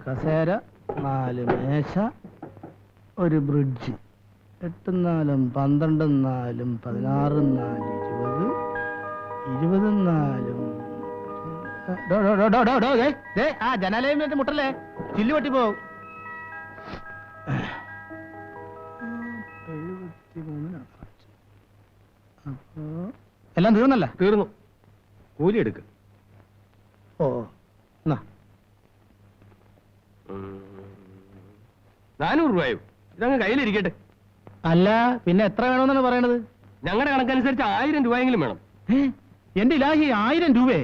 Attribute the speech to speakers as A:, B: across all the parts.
A: കസേര, 4 മേശ, ഒരു ബ്രിഡ്ജ്. 8 4 12 4 16 4 20 4 ആ ജനാലയം മുട്ടല്ലേ, ചില്ല് പൊട്ടി പോവും. 73 അപ്പോ എല്ലാം തീർന്നല്ല?
B: തീർന്നു. കൂലി എടുക്ക്.
A: ഓ എന്നാ
B: 400 രൂപയോ? ഇതങ്ങ് കയ്യിലിരിക്കട്ടെ.
A: അല്ല പിന്നെ എത്ര വേണമെന്നാണ് പറയണത്?
B: ഞങ്ങളുടെ കണക്കനുസരിച്ച് 1000 രൂപയെങ്കിലും വേണം.
A: എന്റെ ഇലാഹി, 1000 രൂപയെ?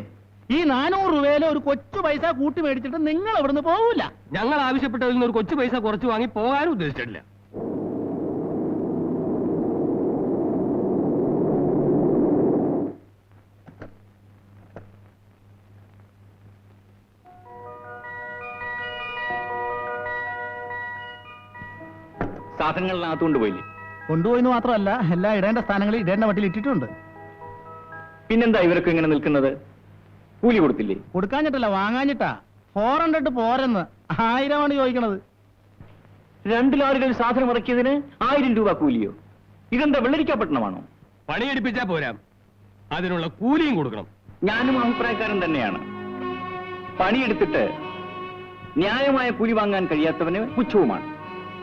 A: ഈ 400 രൂപയിലെ ഒരു കൊച്ചു പൈസ കൂട്ടി മേടിച്ചിട്ട് നിങ്ങൾ അവിടുന്ന് പോവില്ല.
B: ഞങ്ങൾ ആവശ്യപ്പെട്ടതിൽ നിന്ന് ഒരു കൊച്ചു പൈസ കുറച്ച് വാങ്ങി പോകാനും ഉദ്ദേശിച്ചിട്ടില്ല.
C: സാധനങ്ങളിനകത്ത് കൊണ്ടുപോയില്ലേ?
A: കൊണ്ടുപോയിന്ന് മാത്രമല്ല, എല്ലാം ഇടേണ്ട സ്ഥാനങ്ങളിൽ ഇടേണ്ട വട്ടിൽ ഇട്ടിട്ടുണ്ട്.
C: പിന്നെന്താ ഇവരൊക്കെ ഇങ്ങനെ നിൽക്കുന്നത്? കൂലി കൊടുത്തില്ലേ?
A: കൊടുക്കാഞ്ഞിട്ടല്ല, വാങ്ങാഞ്ഞിട്ടാ. 400 പോരെന്ന്. 1000 ചോദിക്കണത്.
C: 2 ലോറിയിൽ ഒരു സാധനം ഇറക്കിയതിന് 1000 രൂപ കൂലിയോ? ഇതെന്താ വെള്ളരിക്കാപട്ടണമാണോ?
B: പണിയെടുപ്പിച്ചാ പോരാ, അതിനുള്ള കൂലിയും കൊടുക്കണം.
C: ഞാനും അഭിപ്രായക്കാരൻ തന്നെയാണ്. പണിയെടുത്തിട്ട് ന്യായമായ കൂലി വാങ്ങാൻ കഴിയാത്തവന് പുച്ഛവുമാണ്.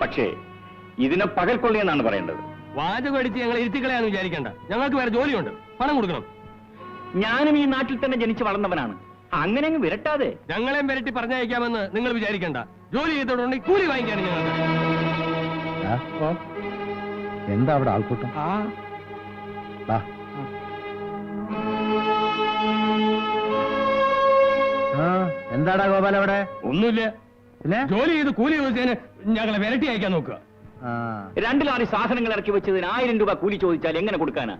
C: പക്ഷേ ഇതിനെ പകൽ കൊള്ളിയെന്നാണ് പറയേണ്ടത്.
B: വാചകം അടിച്ച് ഞങ്ങൾ ഇരുത്തിക്കളയാന്ന് വിചാരിക്കണ്ട. ഞങ്ങൾക്ക് വേറെ ജോലിയുണ്ട്, പണം കൊടുക്കണം.
C: ഞാനും ഈ നാട്ടിൽ തന്നെ ജനിച്ചു വളർന്നവനാണ്. അങ്ങനെ അങ്ങ് വിരട്ടാതെ.
B: ഞങ്ങളെയും വിരട്ടി പറഞ്ഞയക്കാമെന്ന് നിങ്ങൾ വിചാരിക്കണ്ട. ജോലി ചെയ്തോടുണ്ടെങ്കിൽ കൂലി വാങ്ങിക്കാണ് ഞങ്ങൾ.
A: എന്താ അവിടെ ആൾക്കൂട്ടം? എന്താടാ ഗോപാൽ അവിടെ?
B: ഒന്നുമില്ല. ജോലി ചെയ്ത് കൂലി ചോദിച്ചതിന് ഞങ്ങളെ വിരട്ടി അയക്കാൻ നോക്കുക.
C: 2 ലോറി സാധനങ്ങൾ ഇറക്കി വെച്ചതിന് 1000 രൂപ കൂലി ചോദിച്ചാൽ എങ്ങനെ കൊടുക്കാനാ?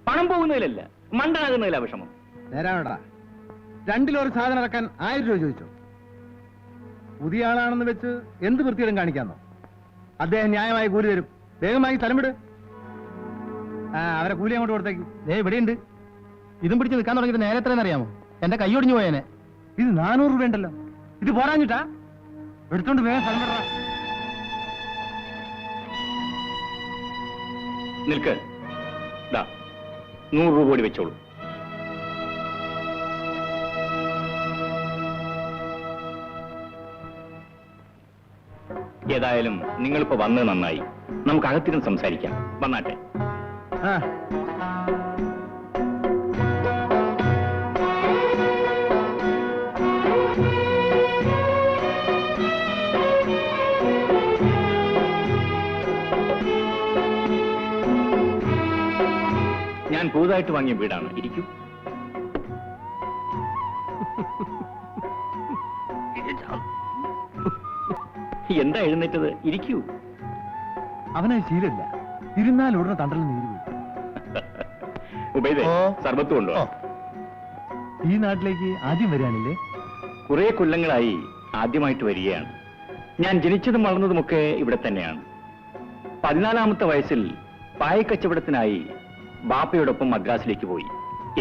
C: പണം പോകുന്നതിലല്ല, മണ്ടനാകുന്നതിലാ വിഷമം.
A: നേരാണോടാ? 2 ലോറി സാധനം ഇറക്കാൻ 1000 രൂപ ചോദിച്ചോ? പുതിയ ആളാണെന്ന് വെച്ച് എന്ത് വൃത്തിയിടും കാണിക്കാന്നോ? അദ്ദേഹം ന്യായമായ കൂലി തരും. വേഗമായി തലമിട്. അവരെ കൂലി അങ്ങോട്ട് കൊടുത്തേക്ക്. ഇവിടെയുണ്ട്. ഇതും പിടിച്ച് നിൽക്കാൻ തുടങ്ങിയിട്ട് നേരെ എത്രയെന്നറിയാമോ? എന്റെ കൈ ഒടിഞ്ഞു പോയേനെ. ഇത് 400 രൂപ ഉണ്ടല്ലോ. ഇത് പോരാഞ്ഞിട്ടാ? എടുത്തോണ്ട് വേഗം തലമിട.
C: നിൽക്ക്. 100 രൂപ കൂടി വെച്ചോളൂ. ഏതായാലും നിങ്ങളിപ്പോ വന്നത് നന്നായി. നമുക്ക് അകത്തിരുന്ന് സംസാരിക്കാം. വന്നാട്ടെ. ഞാൻ പുതുതായിട്ട് വാങ്ങിയ വീടാണ്. ഇരിക്കൂ. എന്താ എഴുന്നേറ്റത്? ഇരിക്കൂ.
A: അവനെ ശീലമില്ല. ഇരുന്നാൽ ഉടനെ തണ്ടൽ നീര് വീഴും.
C: ഉബൈദേ, സർബത്ത് കൊണ്ടോ?
A: ഈ നാട്ടിലേക്ക് ആദ്യം വരികയാണില്ലേ?
C: കുറെ കൊല്ലങ്ങളായി ആദ്യമായിട്ട് വരികയാണ്. ഞാൻ ജനിച്ചതും വളർന്നതുമൊക്കെ ഇവിടെ തന്നെയാണ്. 14-ാമത്തെ വയസ്സിൽ പായക്കച്ചവടത്തിനായി ബാപ്പയോടൊപ്പം മദ്രാസിലേക്ക് പോയി.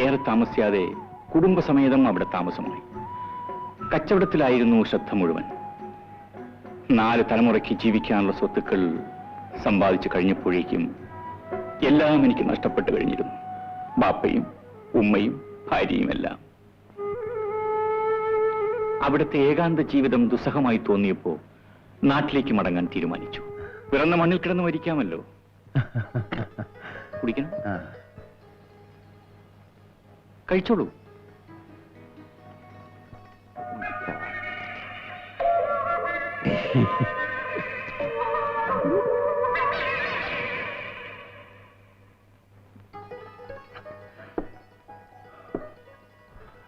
C: ഏറെ താമസിയാതെ കുടുംബസമേതം അവിടെ താമസമായി. കച്ചവടത്തിലായിരുന്നു ശ്രദ്ധ മുഴുവൻ. 4 തലമുറയ്ക്ക് ജീവിക്കാനുള്ള സ്വത്തുക്കൾ സമ്പാദിച്ചു കഴിഞ്ഞപ്പോഴേക്കും എല്ലാം എനിക്ക് നഷ്ടപ്പെട്ടു കഴിഞ്ഞിരുന്നു. ബാപ്പയും ഉമ്മയും ഭാര്യയുമെല്ലാം. അവിടുത്തെ ഏകാന്ത ജീവിതം ദുസ്സഹമായി തോന്നിയപ്പോ നാട്ടിലേക്ക് മടങ്ങാൻ തീരുമാനിച്ചു. പിറന്ന മണ്ണിൽ കിടന്ന് മരിക്കാമല്ലോ. കുടിക്കണം? കഴിച്ചോളൂ.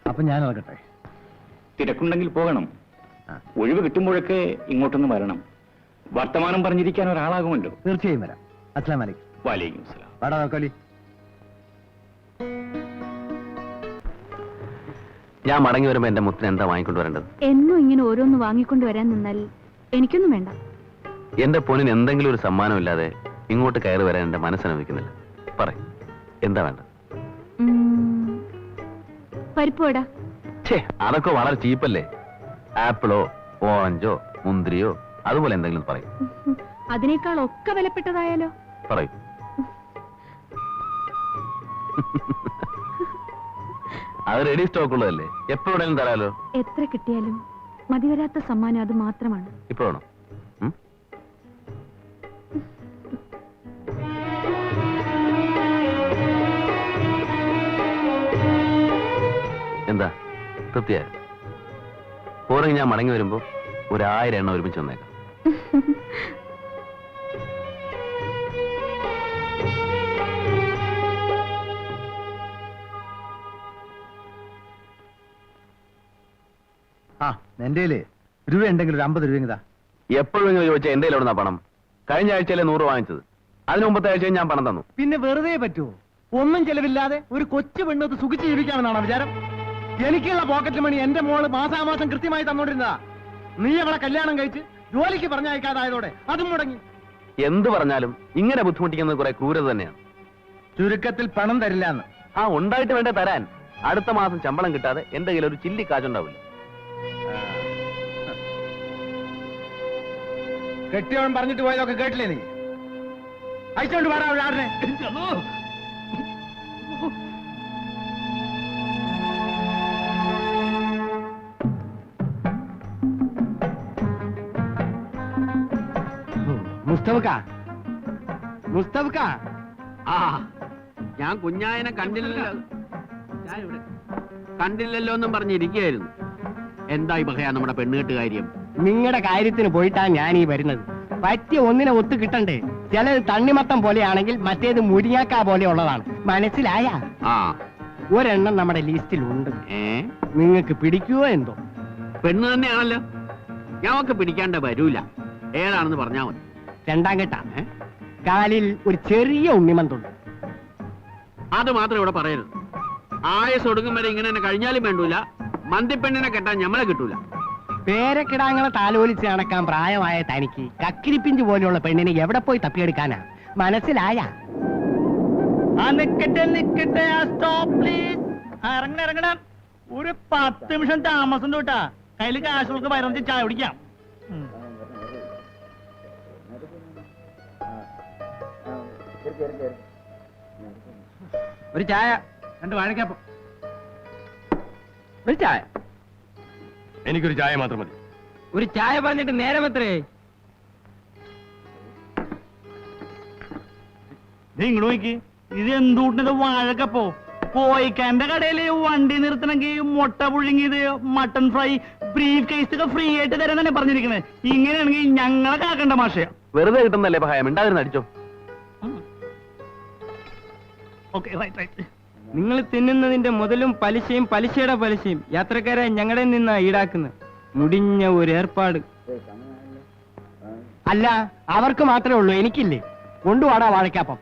A: അപ്പൊ ഞാൻ ഇറങ്ങട്ടെ.
C: തിരക്കുണ്ടെങ്കിൽ പോകണം. ഒഴിവ് കിട്ടുമ്പോഴൊക്കെ ഇങ്ങോട്ടൊന്ന് വരണം. വർത്തമാനം പറഞ്ഞിരിക്കാൻ ഒരാളാകുമല്ലോ.
A: തീർച്ചയായും വരാം. അസ്സലാമു അലൈക്കും.
C: വലൈക്കും സലാം.
A: വാടാ നോക്കാലി.
D: ഞാൻ മടങ്ങി വരുമ്പോ എന്റെ മുത്തിന് എന്താ വാങ്ങിക്കൊണ്ട് വരേണ്ടത്?
E: എന്നും ഇങ്ങനെ ഓരോന്ന് വാങ്ങിക്കൊണ്ട് വരാൻ നിന്നാൽ എനിക്കൊന്നും വേണ്ട.
D: എന്റെ പൊന്നിന് എന്തെങ്കിലും ഒരു സമ്മാനം ഇല്ലാതെ ഇങ്ങോട്ട് കയറി വരാൻ എന്റെ മനസ്സനുവദിക്കുന്നില്ല. പറയും എന്താ വേണ്ട?
E: പരിപ്പ് വട.
D: ഛേ, അതൊക്കെ വളരെ ചീപ്പല്ലേ. ആപ്പിളോ ഓറഞ്ചോ മുന്തിരിയോ അതുപോലെ എന്തെങ്കിലും പറയും.
E: അതിനേക്കാൾ ഒക്കെ വിലപ്പെട്ടതായാലോ?
D: പറയും. അത് റെഡി സ്റ്റോക്ക് ഉള്ളതല്ലേ, എപ്പോഴും തരാലോ.
E: എത്ര കിട്ടിയാലും മതിവരാത്ത സമ്മാനം അത് മാത്രമാണ്.
D: ഇപ്പോഴാണോ? എന്താ തൃപ്തിയായ? പോരെങ്കിൽ ഞാൻ മടങ്ങി വരുമ്പോ 1000 എണ്ണം ഒരുമിച്ച് വന്നേക്കാം.
A: എന്റെ രൂപ ഉണ്ടെങ്കിൽ ഒരു 50 രൂപ.
D: എപ്പോഴും ഇങ്ങനെ ചോദിച്ചാൽ എന്റെ എവിടുന്നാ പണം? കഴിഞ്ഞ ആഴ്ചയിലെ 100 വാങ്ങിച്ചത്. അതിന് മുമ്പത്തെ ആഴ്ചയും ഞാൻ പണം തന്നു.
A: പിന്നെ വെറുതെ പറ്റുമോ? ഒന്നും ചെലവില്ലാതെ ഒരു കൊച്ചു പെണ്ണത്ത് സുഖിച്ച് ജീവിക്കാമെന്നാണോ വിചാരം? എനിക്കുള്ള പോക്കറ്റ് മണി എന്റെ മോള് മാസാമാസം കൃത്യമായി തന്നോണ്ടിരുന്നതാ. നീ അവളെ കല്യാണം കഴിച്ച് ജോലിക്ക് പറഞ്ഞയക്കാതായതോടെ അതും മുടങ്ങി.
D: എന്ത് പറഞ്ഞാലും ഇങ്ങനെ ബുദ്ധിമുട്ടിക്കുന്നത് കുറെ ക്രൂരത തന്നെയാണ്.
A: ചുരുക്കത്തിൽ പണം തരില്ല എന്ന്.
D: ആ, ഉണ്ടായിട്ട് വേണ്ടേ തരാൻ. അടുത്ത മാസം ശമ്പളം കിട്ടാതെ എന്റെ കയ്യിൽ ഒരു ചില്ലി കാശുണ്ടാവില്ല.
A: കെട്ടിയവൻ പറഞ്ഞിട്ട് പോയതൊക്കെ കേട്ടില്ലേ നീ? അയച്ചോണ്ട് പാടാ ആടിനെ. മുസ്തഫക്ക,
F: ആ, ഞാൻ കുഞ്ഞായനെ കണ്ടില്ലല്ലോ എന്നും പറഞ്ഞിരിക്കുകയായിരുന്നു. എന്തായി പറയാ നമ്മുടെ പെണ്ണുകെട്ട് കാര്യം?
G: നിങ്ങളുടെ കാര്യത്തിന് പോയിട്ടാ ഞാൻ ഈ വരുന്നത്. പറ്റിയ ഒന്നിനെ ഒത്തു കിട്ടണ്ടേ? ചിലത് തണ്ണിമത്തം പോലെയാണെങ്കിൽ മറ്റേത് മുരിങ്ങാക്ക പോലെയുള്ളതാണ്. മനസ്സിലായ?
F: ആ,
G: ഒരെണ്ണം നമ്മുടെ ലിസ്റ്റിലുണ്ട്. നിങ്ങൾക്ക് പിടിക്കുവോ എന്തോ?
F: പെണ്ണ് തന്നെയാണല്ലോ. ഞങ്ങൾക്ക് പിടിക്കാണ്ട വരൂല. ഏതാണെന്ന് പറഞ്ഞാ മതി.
G: 2ാം കെട്ടാ. കാലിൽ ഒരു ചെറിയ ഉണ്ണിമന്തുണ്ട്.
F: അത് മാത്രം ഇവിടെ പറയരുത്. ആയസ് ഒടുങ്ങും വരെ ഇങ്ങനെ തന്നെ കഴിഞ്ഞാലും വേണ്ടൂല. മന്തിപ്പെണ്ണിനെ കെട്ടാൻ ഞമ്മളെ കിട്ടൂല.
G: പേരക്കിടാങ്ങളെ താലോലിച്ച് നടക്കാൻ പ്രായമായ തനിക്ക് കക്കിരിപ്പിഞ്ച് പോലെയുള്ള പെണ്ണിനെ എവിടെ പോയി തപ്പിയെടുക്കാനാ? മനസ്സിലായ?
H: നിക്കട്ടെ, സ്റ്റോപ്പ് പ്ലീസ്. ഇറങ്ങണം. ഒരു 10 നിമിഷം താമസം തൊട്ടാ കയ്യിൽ കാശുകൾക്ക് വരണ്ടി ചായ കുടിക്കാം.
G: ഒരു ചായ, 2 വാഴക്കപ്പം.
B: ഒരു ചായ. എനിക്കൊരു ചായ മാത്രം മതി.
G: ഒരു ചായ പറഞ്ഞിട്ട് നേരം എത്രേ?
H: ഇങ്ങോട്ട് നോക്കി. ഇത് എന്തുകൂട്ടത് വാഴക്കപ്പോ? കോയിക്കാന്റെ കടയില് വണ്ടി നിർത്തണമെങ്കിൽ മുട്ട പുഴുങ്ങിയത്, മട്ടൺ ഫ്രൈ, ബ്രീഫ് കേസ് ഒക്കെ ഫ്രീ ആയിട്ട് തരാൻ തന്നെ പറഞ്ഞിരിക്കുന്നത്. ഇങ്ങനെയാണെങ്കിൽ ഞങ്ങളെ കാക്കണ്ട മാഷ.
D: വെറുതെ കിട്ടുന്നല്ലേ ഭയം, മിണ്ടാതിരുന്ന് അടിച്ചോ.
I: നിങ്ങൾ തിന്നുന്നതിന്റെ മുതലും പലിശയും പലിശയുടെ പലിശയും യാത്രക്കാരെ ഞങ്ങളുടെ നിന്നാ ഈടാക്കുന്നത്. മുടിഞ്ഞ ഒരു ഏർപ്പാട്.
G: അല്ല, അവർക്ക് മാത്രമേ ഉള്ളൂ, എനിക്കില്ലേ? കൊണ്ടുവാടാ വാഴക്കാപ്പം.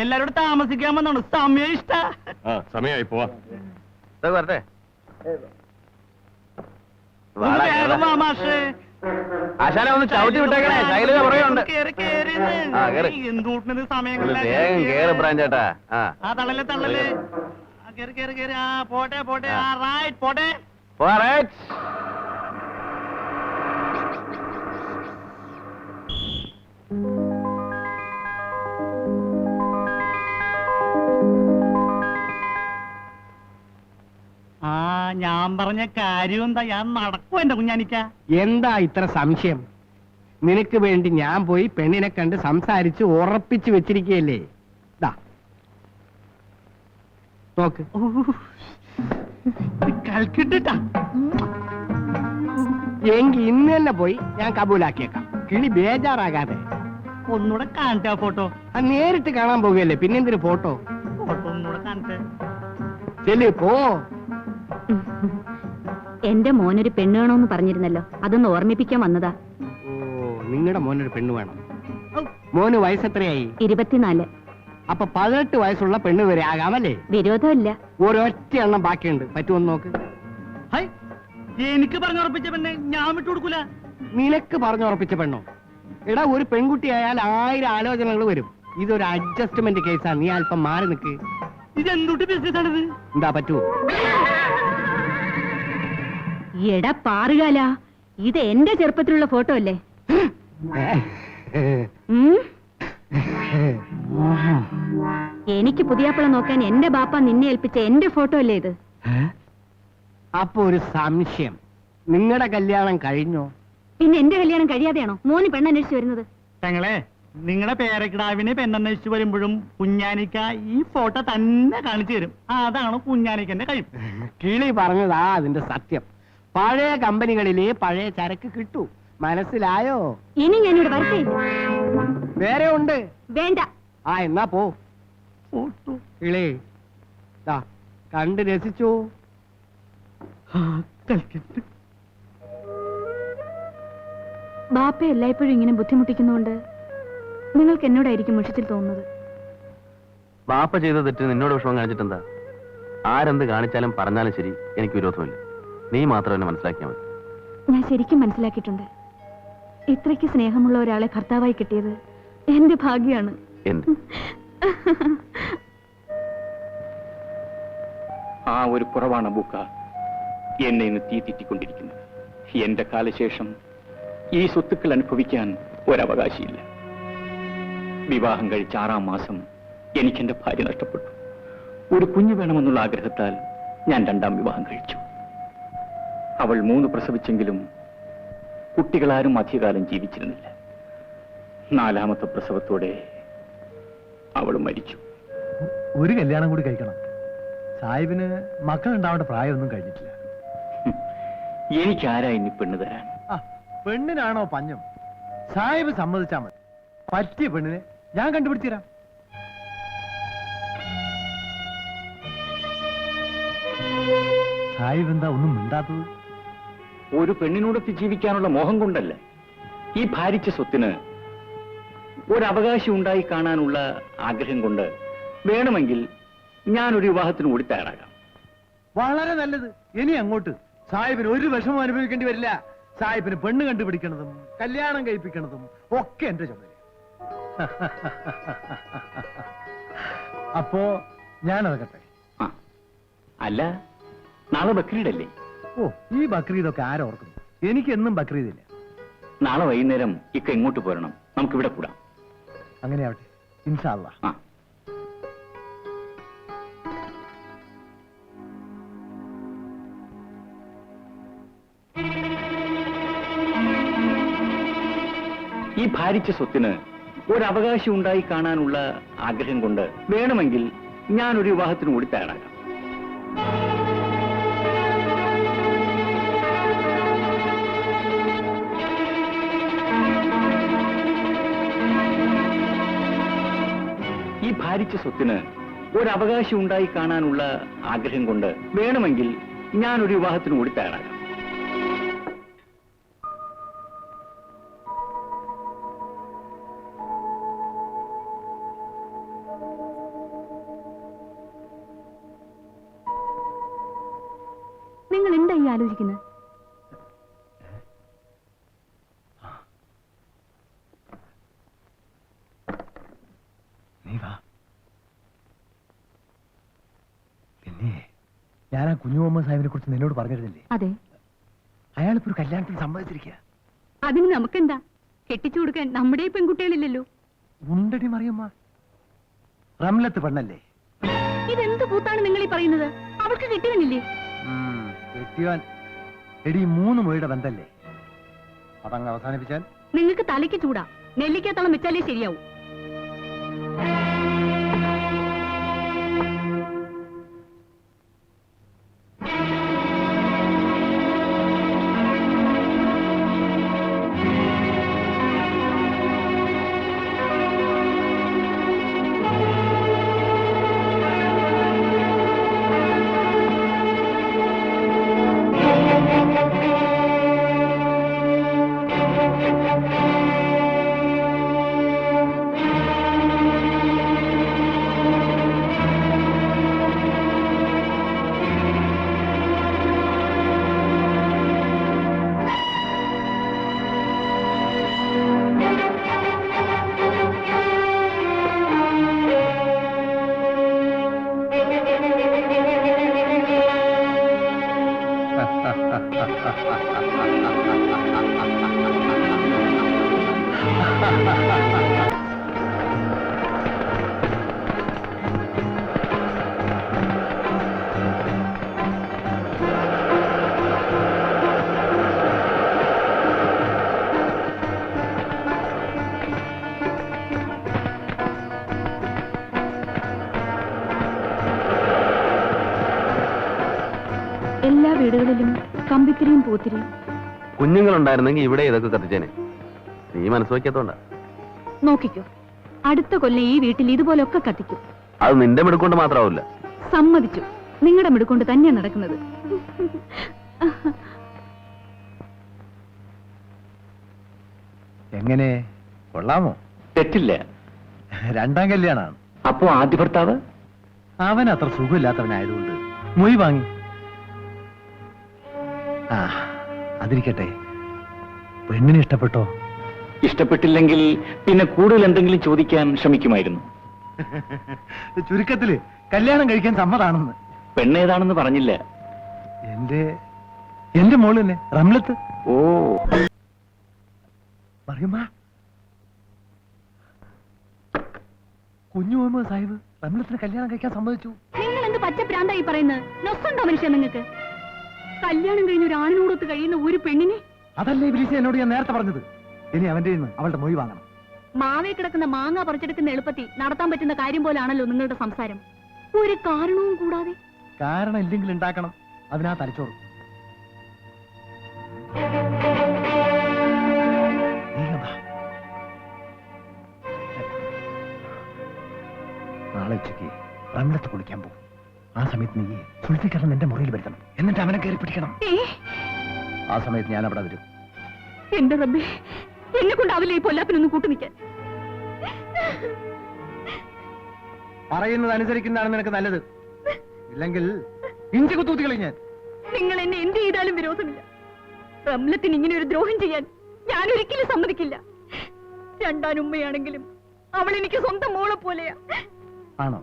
H: എല്ലാരോടും താമസിക്കാൻ വന്നോണ്ട് സമയം ഇഷ്ട.
B: സമയമായി പോവാ.
D: വരട്ടെ.
H: വേഗം വാ മാഷേ.
D: ആശാനെ ഒന്ന് ചവിട്ടി വിട്ടേക്കണേ, ശൈലജ പറയുന്നുണ്ട്.
H: കേറി, കേറി നിന്ന്.
D: ആ, കേറ്.
H: എന്തൂട്ടിനത് സമയം
D: വേഗം കേറ് ബ്രാഞ്ചേട്ടാ.
H: ആ തള്ളല്ലേ തള്ളല്ലേ. കേറി കേറി കേറി. ആ പോട്ടെ പോട്ടെ. ആ റൈറ്റ് പോട്ടെ. ആ ഞാൻ പറഞ്ഞ കാര്യം എന്താ? ഞാൻ നടക്കും എന്റെ കുഞ്ഞാനിക്ക.
G: എന്താ ഇത്ര സംശയം? നിനക്ക് വേണ്ടി ഞാൻ പോയി പെണ്ണിനെ കണ്ട് സംസാരിച്ച് ഉറപ്പിച്ചു വെച്ചിരിക്കുകയല്ലേ. ദാ നോക്ക്.
H: കൽക്കിട്ടാ
G: എങ്കി ഇന്ന് തന്നെ പോയി ഞാൻ കബൂലാക്കിയേക്കാം. കിളി ബേജാറാകാതെ.
H: ഒന്നുകൂടെ കാണട്ടെ ആ ഫോട്ടോ.
G: ആ നേരിട്ട് കാണാൻ പോകുകയല്ലേ, പിന്നെന്തിന് ഫോട്ടോ?
H: ഫോട്ടോ ഒന്നുകൂടെ കാണട്ടെ.
G: ചെല്ലു പോ.
E: എന്റെ മോനൊരു പെണ്ണ് വേണോന്ന് പറഞ്ഞിരുന്നല്ലോ, അതൊന്ന് ഓർമ്മിപ്പിക്കാൻ വന്നതാ.
G: ഓ, നിങ്ങളുടെ മോനൊരു പെണ്ണ് വേണം. മോന് വയസ്സെത്രയായി?
E: 24.
G: അപ്പൊ 18 വയസ്സുള്ള പെണ്ണ് വരെ ആകാമല്ലേ?
E: വിരോധമില്ല.
G: ഒരൊറ്റ എണ്ണം ബാക്കിയുണ്ട്, പറ്റുമെന്ന് നോക്ക്.
H: ഹൈ, എനിക്ക് പറഞ്ഞുറപ്പിച്ച പെണ്ണെ ഞാൻ വിട്ടുകൊടുക്കൂല.
G: നിനക്ക് പറഞ്ഞുറപ്പിച്ച പെണ്ണോ? എടാ, ഒരു പെൺകുട്ടിയായാൽ 1000 ആലോചനകൾ വരും. ഇതൊരു അഡ്ജസ്റ്റ്മെന്റ് കേസാ. നീ അല്പം മാറി നിൽക്ക്.
H: ഇത് എന്തുട്ട് ബിസിനസ് ആണിത്?
G: എന്താ പറ്റുമോ?
E: എടാ പാറുകാല, ഇത് എന്റെ ചെറുപ്പത്തിലുള്ള ഫോട്ടോ അല്ലേ? എനിക്ക് പുതിയാപ്പിള നോക്കാൻ എന്റെ ബാപ്പ നിന്നെ ഏൽപ്പിച്ച എന്റെ ഫോട്ടോ അല്ലേ ഇത്?
G: അപ്പൊ ഒരു സംശയം, നിങ്ങളുടെ കല്യാണം കഴിഞ്ഞോ?
E: പിന്നെ എന്റെ കല്യാണം കഴിയാതെയാണോ മോന് പെണ്ണന്വേഷിച്ച് വരുന്നത്?
H: ഞങ്ങളെ നിങ്ങളുടെ പേരക്കിടാവിനെ പെണ്ണന്വേഷിച്ച് വരുമ്പോഴും കുഞ്ഞാനിക്ക ഈ ഫോട്ടോ തന്നെ കാണിച്ചു തരും. അതാണ് കുഞ്ഞാനിക്കന്റെ കഴിവ്.
G: കിളി പറഞ്ഞതാ അതിന്റെ സത്യം. പഴയ കമ്പനികളിലെ പഴയ ചരക്ക് കിട്ടൂ. മനസ്സിലായോ?
E: ഇനി ഞാനിവിടെ വരട്ടെയില്ല.
G: വേറെ ഉണ്ട്.
E: വേണ്ട.
G: ആ, എന്നാ പോ. കിളി ദാ കണ്ട് രസിച്ചോ.
E: ബാപ്പ എല്ലായ്പ്പോഴും ഇങ്ങനെ ബുദ്ധിമുട്ടിക്കുന്നോണ്ട് നിങ്ങൾക്ക് എന്നോടായിരിക്കും മുഷിച്ചിൽ തോന്നുന്നത്.
D: ബാപ്പ ചെയ്ത തെറ്റ് നിന്നോട് വിഷമം കാണിച്ചിട്ടെന്താ? ആരെന്ത് കാണിച്ചാലും പറഞ്ഞാലും ശരി, എനിക്ക് വിരോധമില്ല. നീ മാത്രം എന്നെ മനസ്സിലാക്കിയാൽ മതി.
E: ഞാൻ ശരിക്കും മനസ്സിലാക്കിയിട്ടുണ്ട്. ഇത്രയ്ക്ക് സ്നേഹമുള്ള ഒരാളെ ഭർത്താവായി കിട്ടിയത് എന്റെ ഭാഗ്യാണ്.
C: ആ ഒരു കുറവാണ് ബുക്ക എന്നെ ഇന്ന് തീറ്റിക്കൊണ്ടിരിക്കുന്നത്. എന്റെ കാലശേഷം ഈ സ്വത്തുക്കൾ അനുഭവിക്കാൻ ഒരവകാശിയില്ല. വിവാഹം കഴിച്ച 6-ാം മാസം എനിക്കെന്റെ ഭാര്യ നഷ്ടപ്പെട്ടു. ഒരു കുഞ്ഞു വേണമെന്നുള്ള ആഗ്രഹത്താൽ ഞാൻ 2ാം വിവാഹം കഴിച്ചു. അവൾ 3 പ്രസവിച്ചെങ്കിലും കുട്ടികളാരും അധികകാലം ജീവിച്ചിരുന്നില്ല. 4ാമത്തെ പ്രസവത്തോടെ അവൾ മരിച്ചു.
A: ഒരു കല്യാണം കൂടി കഴിക്കണം. സാഹിബിന് മക്കൾ ഉണ്ടാവേണ്ട പ്രായമൊന്നും കഴിഞ്ഞിട്ടില്ല.
C: എനിക്കാരാ ഇനി പെണ്ണ് തരാൻ?
A: ആ, പെണ്ണിനാണോ പഞ്ഞം? സാഹിബ് സമ്മതിച്ചാ മതി. പറ്റിയ പെണ്ണിനെ ഞാൻ കണ്ടുപിടിച്ചു തരാം. സാഹിബ് എന്താ ഒന്നും മിണ്ടാത്തത്?
C: ഒരു പെണ്ണിനോടൊത്ത് ജീവിക്കാനുള്ള മോഹം കൊണ്ടല്ല, ഈ ഭാരിച്ച സ്വത്തിന് ഒരവകാശം ഉണ്ടായി കാണാനുള്ള ആഗ്രഹം കൊണ്ട് വേണമെങ്കിൽ ഞാനൊരു വിവാഹത്തിന് കൂടി തയ്യാറാകാം.
A: വളരെ നല്ലത്. ഇനി അങ്ങോട്ട് സാഹിബിന് ഒരു വിഷമം അനുഭവിക്കേണ്ടി വരില്ല. സാഹിബിന് പെണ്ണ് കണ്ടുപിടിക്കണതും കല്യാണം കഴിപ്പിക്കണതും ഒക്കെ എന്റെ ചുമതല. അപ്പോ ഞാനതകട്ടെ.
C: അല്ല, നാളെ ബക്രീദല്ലേ?
A: ഓ, ഈ ബക്രീദൊക്കെ ആരോർക്കുന്നു? എനിക്ക് എന്നും ബക്രീദില്ല.
C: നാളെ വൈകുന്നേരം ഇക്ക ഇങ്ങോട്ട് പോരണം, നമുക്കിവിടെ കൂടാം.
A: അങ്ങനെയാവട്ടെ, ഇൻഷാ അല്ലാ.
C: ഈ ഭാരിച്ച സ്വത്തിന് ഒരവകാശം ഉണ്ടായി കാണാനുള്ള ആഗ്രഹം കൊണ്ട് വേണമെങ്കിൽ ഞാനൊരു വിവാഹത്തിന് കൂടി തയ്യാറാകാം. ഈ ഭാരിച്ച സ്വത്തിന് ഒരവകാശം ഉണ്ടായി കാണാനുള്ള ആഗ്രഹം കൊണ്ട് വേണമെങ്കിൽ ഞാനൊരു വിവാഹത്തിന് കൂടി തയ്യാറാകാം.
E: ആലോചിക്കുന്നത്?
A: നീ വാ. പിന്നെ ഞാൻ ആ കുഞ്ഞു മുഹമ്മദ് സാഹിബിനെ കുറിച്ച് നിന്നോട് പറഞ്ഞിരുന്നില്ലേ?
E: അതെ.
A: അയാളിപ്പോ ഒരു കല്യാണത്തിന് സമ്മതിച്ചിരിക്കുക.
E: അതിന് നമുക്കെന്താ? കെട്ടിച്ചു കൊടുക്കാൻ നമ്മുടെ പെൺകുട്ടികളില്ലല്ലോ.
A: ഉണ്ടടി മറിയമ്മ, റംലത്ത് പെണ്ണല്ലേ?
E: ഇതെന്ത് കൂത്താണ് നിങ്ങൾ ഈ പറയുന്നത്? അവൾക്ക് കിട്ടിയവനില്ലേ?
A: കെട്ടിയവൻ എടി 3 മൊഴിയുടെ ബന്ധല്ലേ? അതങ്ങ് അവസാനിപ്പിച്ചാൽ
E: നിങ്ങൾക്ക് തലയ്ക്ക് ചൂടാ. നെല്ലിക്കത്തോളം വെച്ചാലേ ശരിയാവും. എല്ലാ വീടുകളിലും കമ്പിത്തിരിയും പൂത്തിരിയും.
D: കുഞ്ഞുങ്ങളുണ്ടായിരുന്നെങ്കിൽ ഇവിടെ ഇതൊക്കെ കത്തിച്ചേനെ. നീ മനസ്സ് വയ്ക്കാത്തോണ്ടാ.
E: നോക്കിക്കോ, അടുത്ത കൊല്ലം ഈ വീട്ടിൽ ഇതുപോലൊക്കെ കത്തിക്കും.
D: അത് നിന്റെ മിടുക്കൊണ്ട് മാത്രമാവില്ല.
E: സമ്മതിച്ചു, നിങ്ങളുടെ മിടുക്കൊണ്ട് തന്നെയാ നടക്കുന്നത്.
A: എങ്ങനെ, കൊള്ളാമോ?
C: തെറ്റില്ല.
A: 2ാം കല്യാണാണ്.
C: അപ്പോ ആദ്യ ഭർത്താവ്?
A: അവൻ അത്ര സുഖമില്ലാത്തവനായതുകൊണ്ട് മൊഴി വാങ്ങി. ആ, അതിരിക്കട്ടെ, പെണ്ണിനെ ഇഷ്ടപ്പെട്ടോ?
C: ഇഷ്ടപ്പെട്ടില്ലെങ്കിൽ പിന്നെ കൂടുതൽ എന്തെങ്കിലും ചോദിക്കാൻ ശ്രമിക്കുമായിരുന്നു.
A: ചുരുക്കത്തില് കല്യാണം കഴിക്കാൻ സമ്മതാണെന്ന്.
C: പെണ്ണേതാണെന്ന് പറഞ്ഞില്ല.
A: എന്റെ മോള് തന്നെ, റംലത്ത്.
C: ഓ,
A: പറയുമ്പ കുഞ്ഞു മുഹമ്മദ് സാഹിബ് റംലത്തിന് കല്യാണം കഴിക്കാൻ സമ്മതിച്ചു.
E: നിങ്ങൾ എന്ത് പച്ചപ്രാന്തായി പറയുന്നത്? നൊസ്സുണ്ടോ മനുഷ്യ നിങ്ങൾക്ക്? കല്യാണം കഴിഞ്ഞ ഒരു ആണിനോടൊത്ത് കഴിയുന്ന ഒരു പെണ്ണിനെ?
A: അതല്ലേ ഇബ്ലീസ് എന്നോട് ഞാൻ നേരത്തെ പറഞ്ഞത്. ഇനി അവന്റെ അവളുടെ മൊഴി വാങ്ങണം.
E: മാവേ കിടക്കുന്ന മാങ്ങ പറിച്ചെടുക്കുന്ന എളുപ്പത്തിൽ നടത്താൻ പറ്റുന്ന കാര്യം പോലാണല്ലോ നിങ്ങളുടെ സംസാരം. ഒരു കാരണവും കൂടാതെ.
A: കാരണം ഇല്ലെങ്കിൽ ഉണ്ടാക്കണം, അതിനാ തലച്ചോറ്. നാളെ ഉച്ചയ്ക്ക് റംലത്ത് കുളിക്കാൻ പോകും. ആ സമയത്ത് നീ സുൽഫിക്കറിന് നിന്റെ മുറിയിൽ വരുത്തണം. എന്നിട്ട് അവനെ കയറി പിടിക്കണം. ആ സമയത്ത് ഞാൻ അവിടെ വരും.
E: എന്റെ റബ്ബേ, എന്നെ കൊണ്ടാവില്ല ഈ പൊല്ലാപ്പിനൊന്നും കൂട്ടു നിൽക്കാൻ.
A: പറയുന്നത് അനുസരിക്കുന്നതാണ് നിനക്ക് നല്ലത്. ഇല്ലെങ്കിൽ ഇഞ്ചി കുത്തൂത്തി കളിഞ്ഞാൻ.
E: നിങ്ങൾ എന്നെ എന്ത് ചെയ്താലും വിരോധമില്ല. റംലത്തിന് ഇങ്ങനെ ഒരു ദ്രോഹം ചെയ്യാൻ ഞാൻ ഒരിക്കലും സമ്മതിക്കില്ല. 2ാം ഉമ്മയാണെങ്കിലും അവൾ എനിക്ക് സ്വന്തം മോളെ പോലെയാ.
A: ആണോ?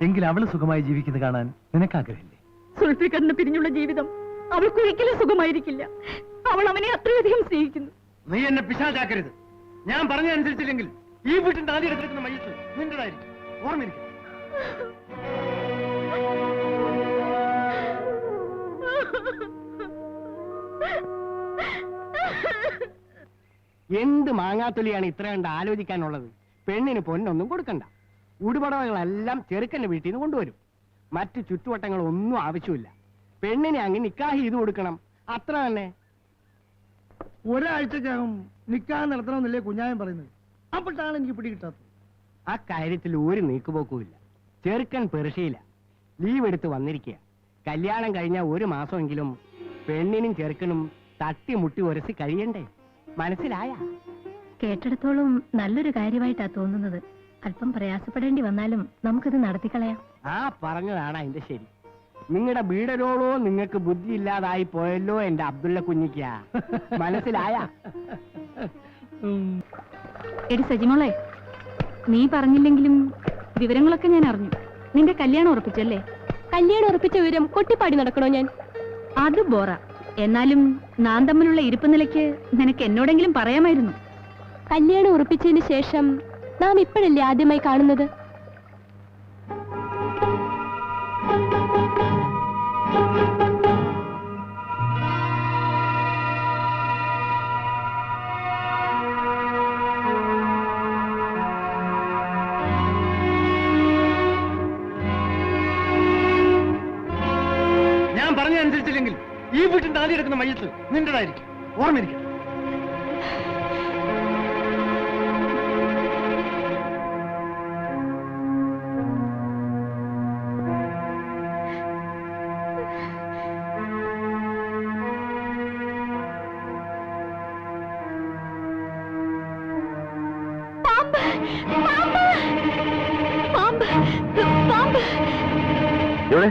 A: എങ്കിൽ അവള് സുഖമായി ജീവിക്കുന്നത് കാണാൻ നിനക്ക് ആഗ്രഹമില്ലേ?
E: സുൽഫിക്കറിന് പിരിഞ്ഞുള്ള ജീവിതം അവൾക്ക് ഒരിക്കലും സുഖമായിരിക്കില്ല. അവൾ അവനെ അത്രയധികം സ്നേഹിക്കുന്നു.
A: നീ എന്നെ പിശാചാക്കരുത്. ഞാൻ പറഞ്ഞതനുസരിച്ചില്ലെങ്കിൽ ഈ വീട്ടിന്റെ ആദ്യം എടുക്കുന്ന മയ്യത്ത് നിന്റേതായിരിക്കും. ഓർമ്മിരിക്കും.
G: എന്ത് മാങ്ങാത്തൊലിയാണ് ഇത്ര കണ്ട് ആലോചിക്കാനുള്ളത്? പെണ്ണിന് പൊന്നൊന്നും കൊടുക്കണ്ട. ഉടുപടവകളെല്ലാം ചെറുക്കന്റെ വീട്ടിൽ നിന്ന് കൊണ്ടുവരും. മറ്റു ചുറ്റുവട്ടങ്ങളൊന്നും ആവശ്യമില്ല. പെണ്ണിനെ അങ്ങ് നിക്കാഹ് ചെയ്തു കൊടുക്കണം, അത്ര തന്നെ.
A: ഒരാഴ്ചക്കകം നിക്കാഹ് നടത്തണമെന്നല്ലേ കുഞ്ഞായൻ പറയുന്നത്. അപ്പോഴാണ് എനിക്ക് പിടി കിട്ടാത്തത്.
G: ആ കാര്യത്തിൽ ഒരു നീക്കുപോക്കുമില്ല. ചെറുക്കൻ പെർഷ്യയില്ല, ലീവ് എടുത്ത് വന്നിരിക്കുക. കല്യാണം കഴിഞ്ഞ 1 മാസമെങ്കിലും പെണ്ണിനും ചെറുക്കനും തട്ടിമുട്ടി ഉരസി കഴിയണ്ടേ? മനസ്സിലായ?
E: കേട്ടിടത്തോളം നല്ലൊരു കാര്യമായിട്ടാ തോന്നുന്നത്. അല്പം പ്രയാസപ്പെടേണ്ടി വന്നാലും നമുക്കിത് നടത്തിക്കളയാം.
G: ആ പറഞ്ഞതാണ് അതിന്റെ ശരി. നിങ്ങളുടെ വീടരോളോ നിങ്ങൾക്ക് ബുദ്ധി ഇല്ലാതായി പോയല്ലോ എന്റെ അബ്ദുള്ള കുഞ്ഞിക്ക. മനസ്സിലായ?
E: എടി സജിമോളെ, നീ പറഞ്ഞില്ലെങ്കിലും വിവരങ്ങളൊക്കെ ഞാൻ അറിഞ്ഞു. നിന്റെ കല്യാണം ഉറപ്പിച്ചല്ലേ?
J: കല്യാണം ഉറപ്പിച്ച വിവരം കൊട്ടിപ്പാടി നടക്കണോ ഞാൻ?
E: അത് ബോറ. എന്നാലും നാം തമ്മിലുള്ള ഇരിപ്പ് നിലയ്ക്ക് നിനക്ക് എന്നോടെങ്കിലും പറയാമായിരുന്നു.
J: കല്യാണം ഉറപ്പിച്ചതിന് ശേഷം നാം ഇപ്പോഴല്ലേ ആദ്യമായി കാണുന്നത്?
A: ഞാൻ പറഞ്ഞതനുസരിച്ചില്ലെങ്കിൽ ഈ വീട്ടിന്റെ ആദ്യം എടുക്കുന്ന മയ്യത്ത് നിന്റേതായിരിക്കും. ഓർമ്മയിരിക്കും.
D: എവിടെ?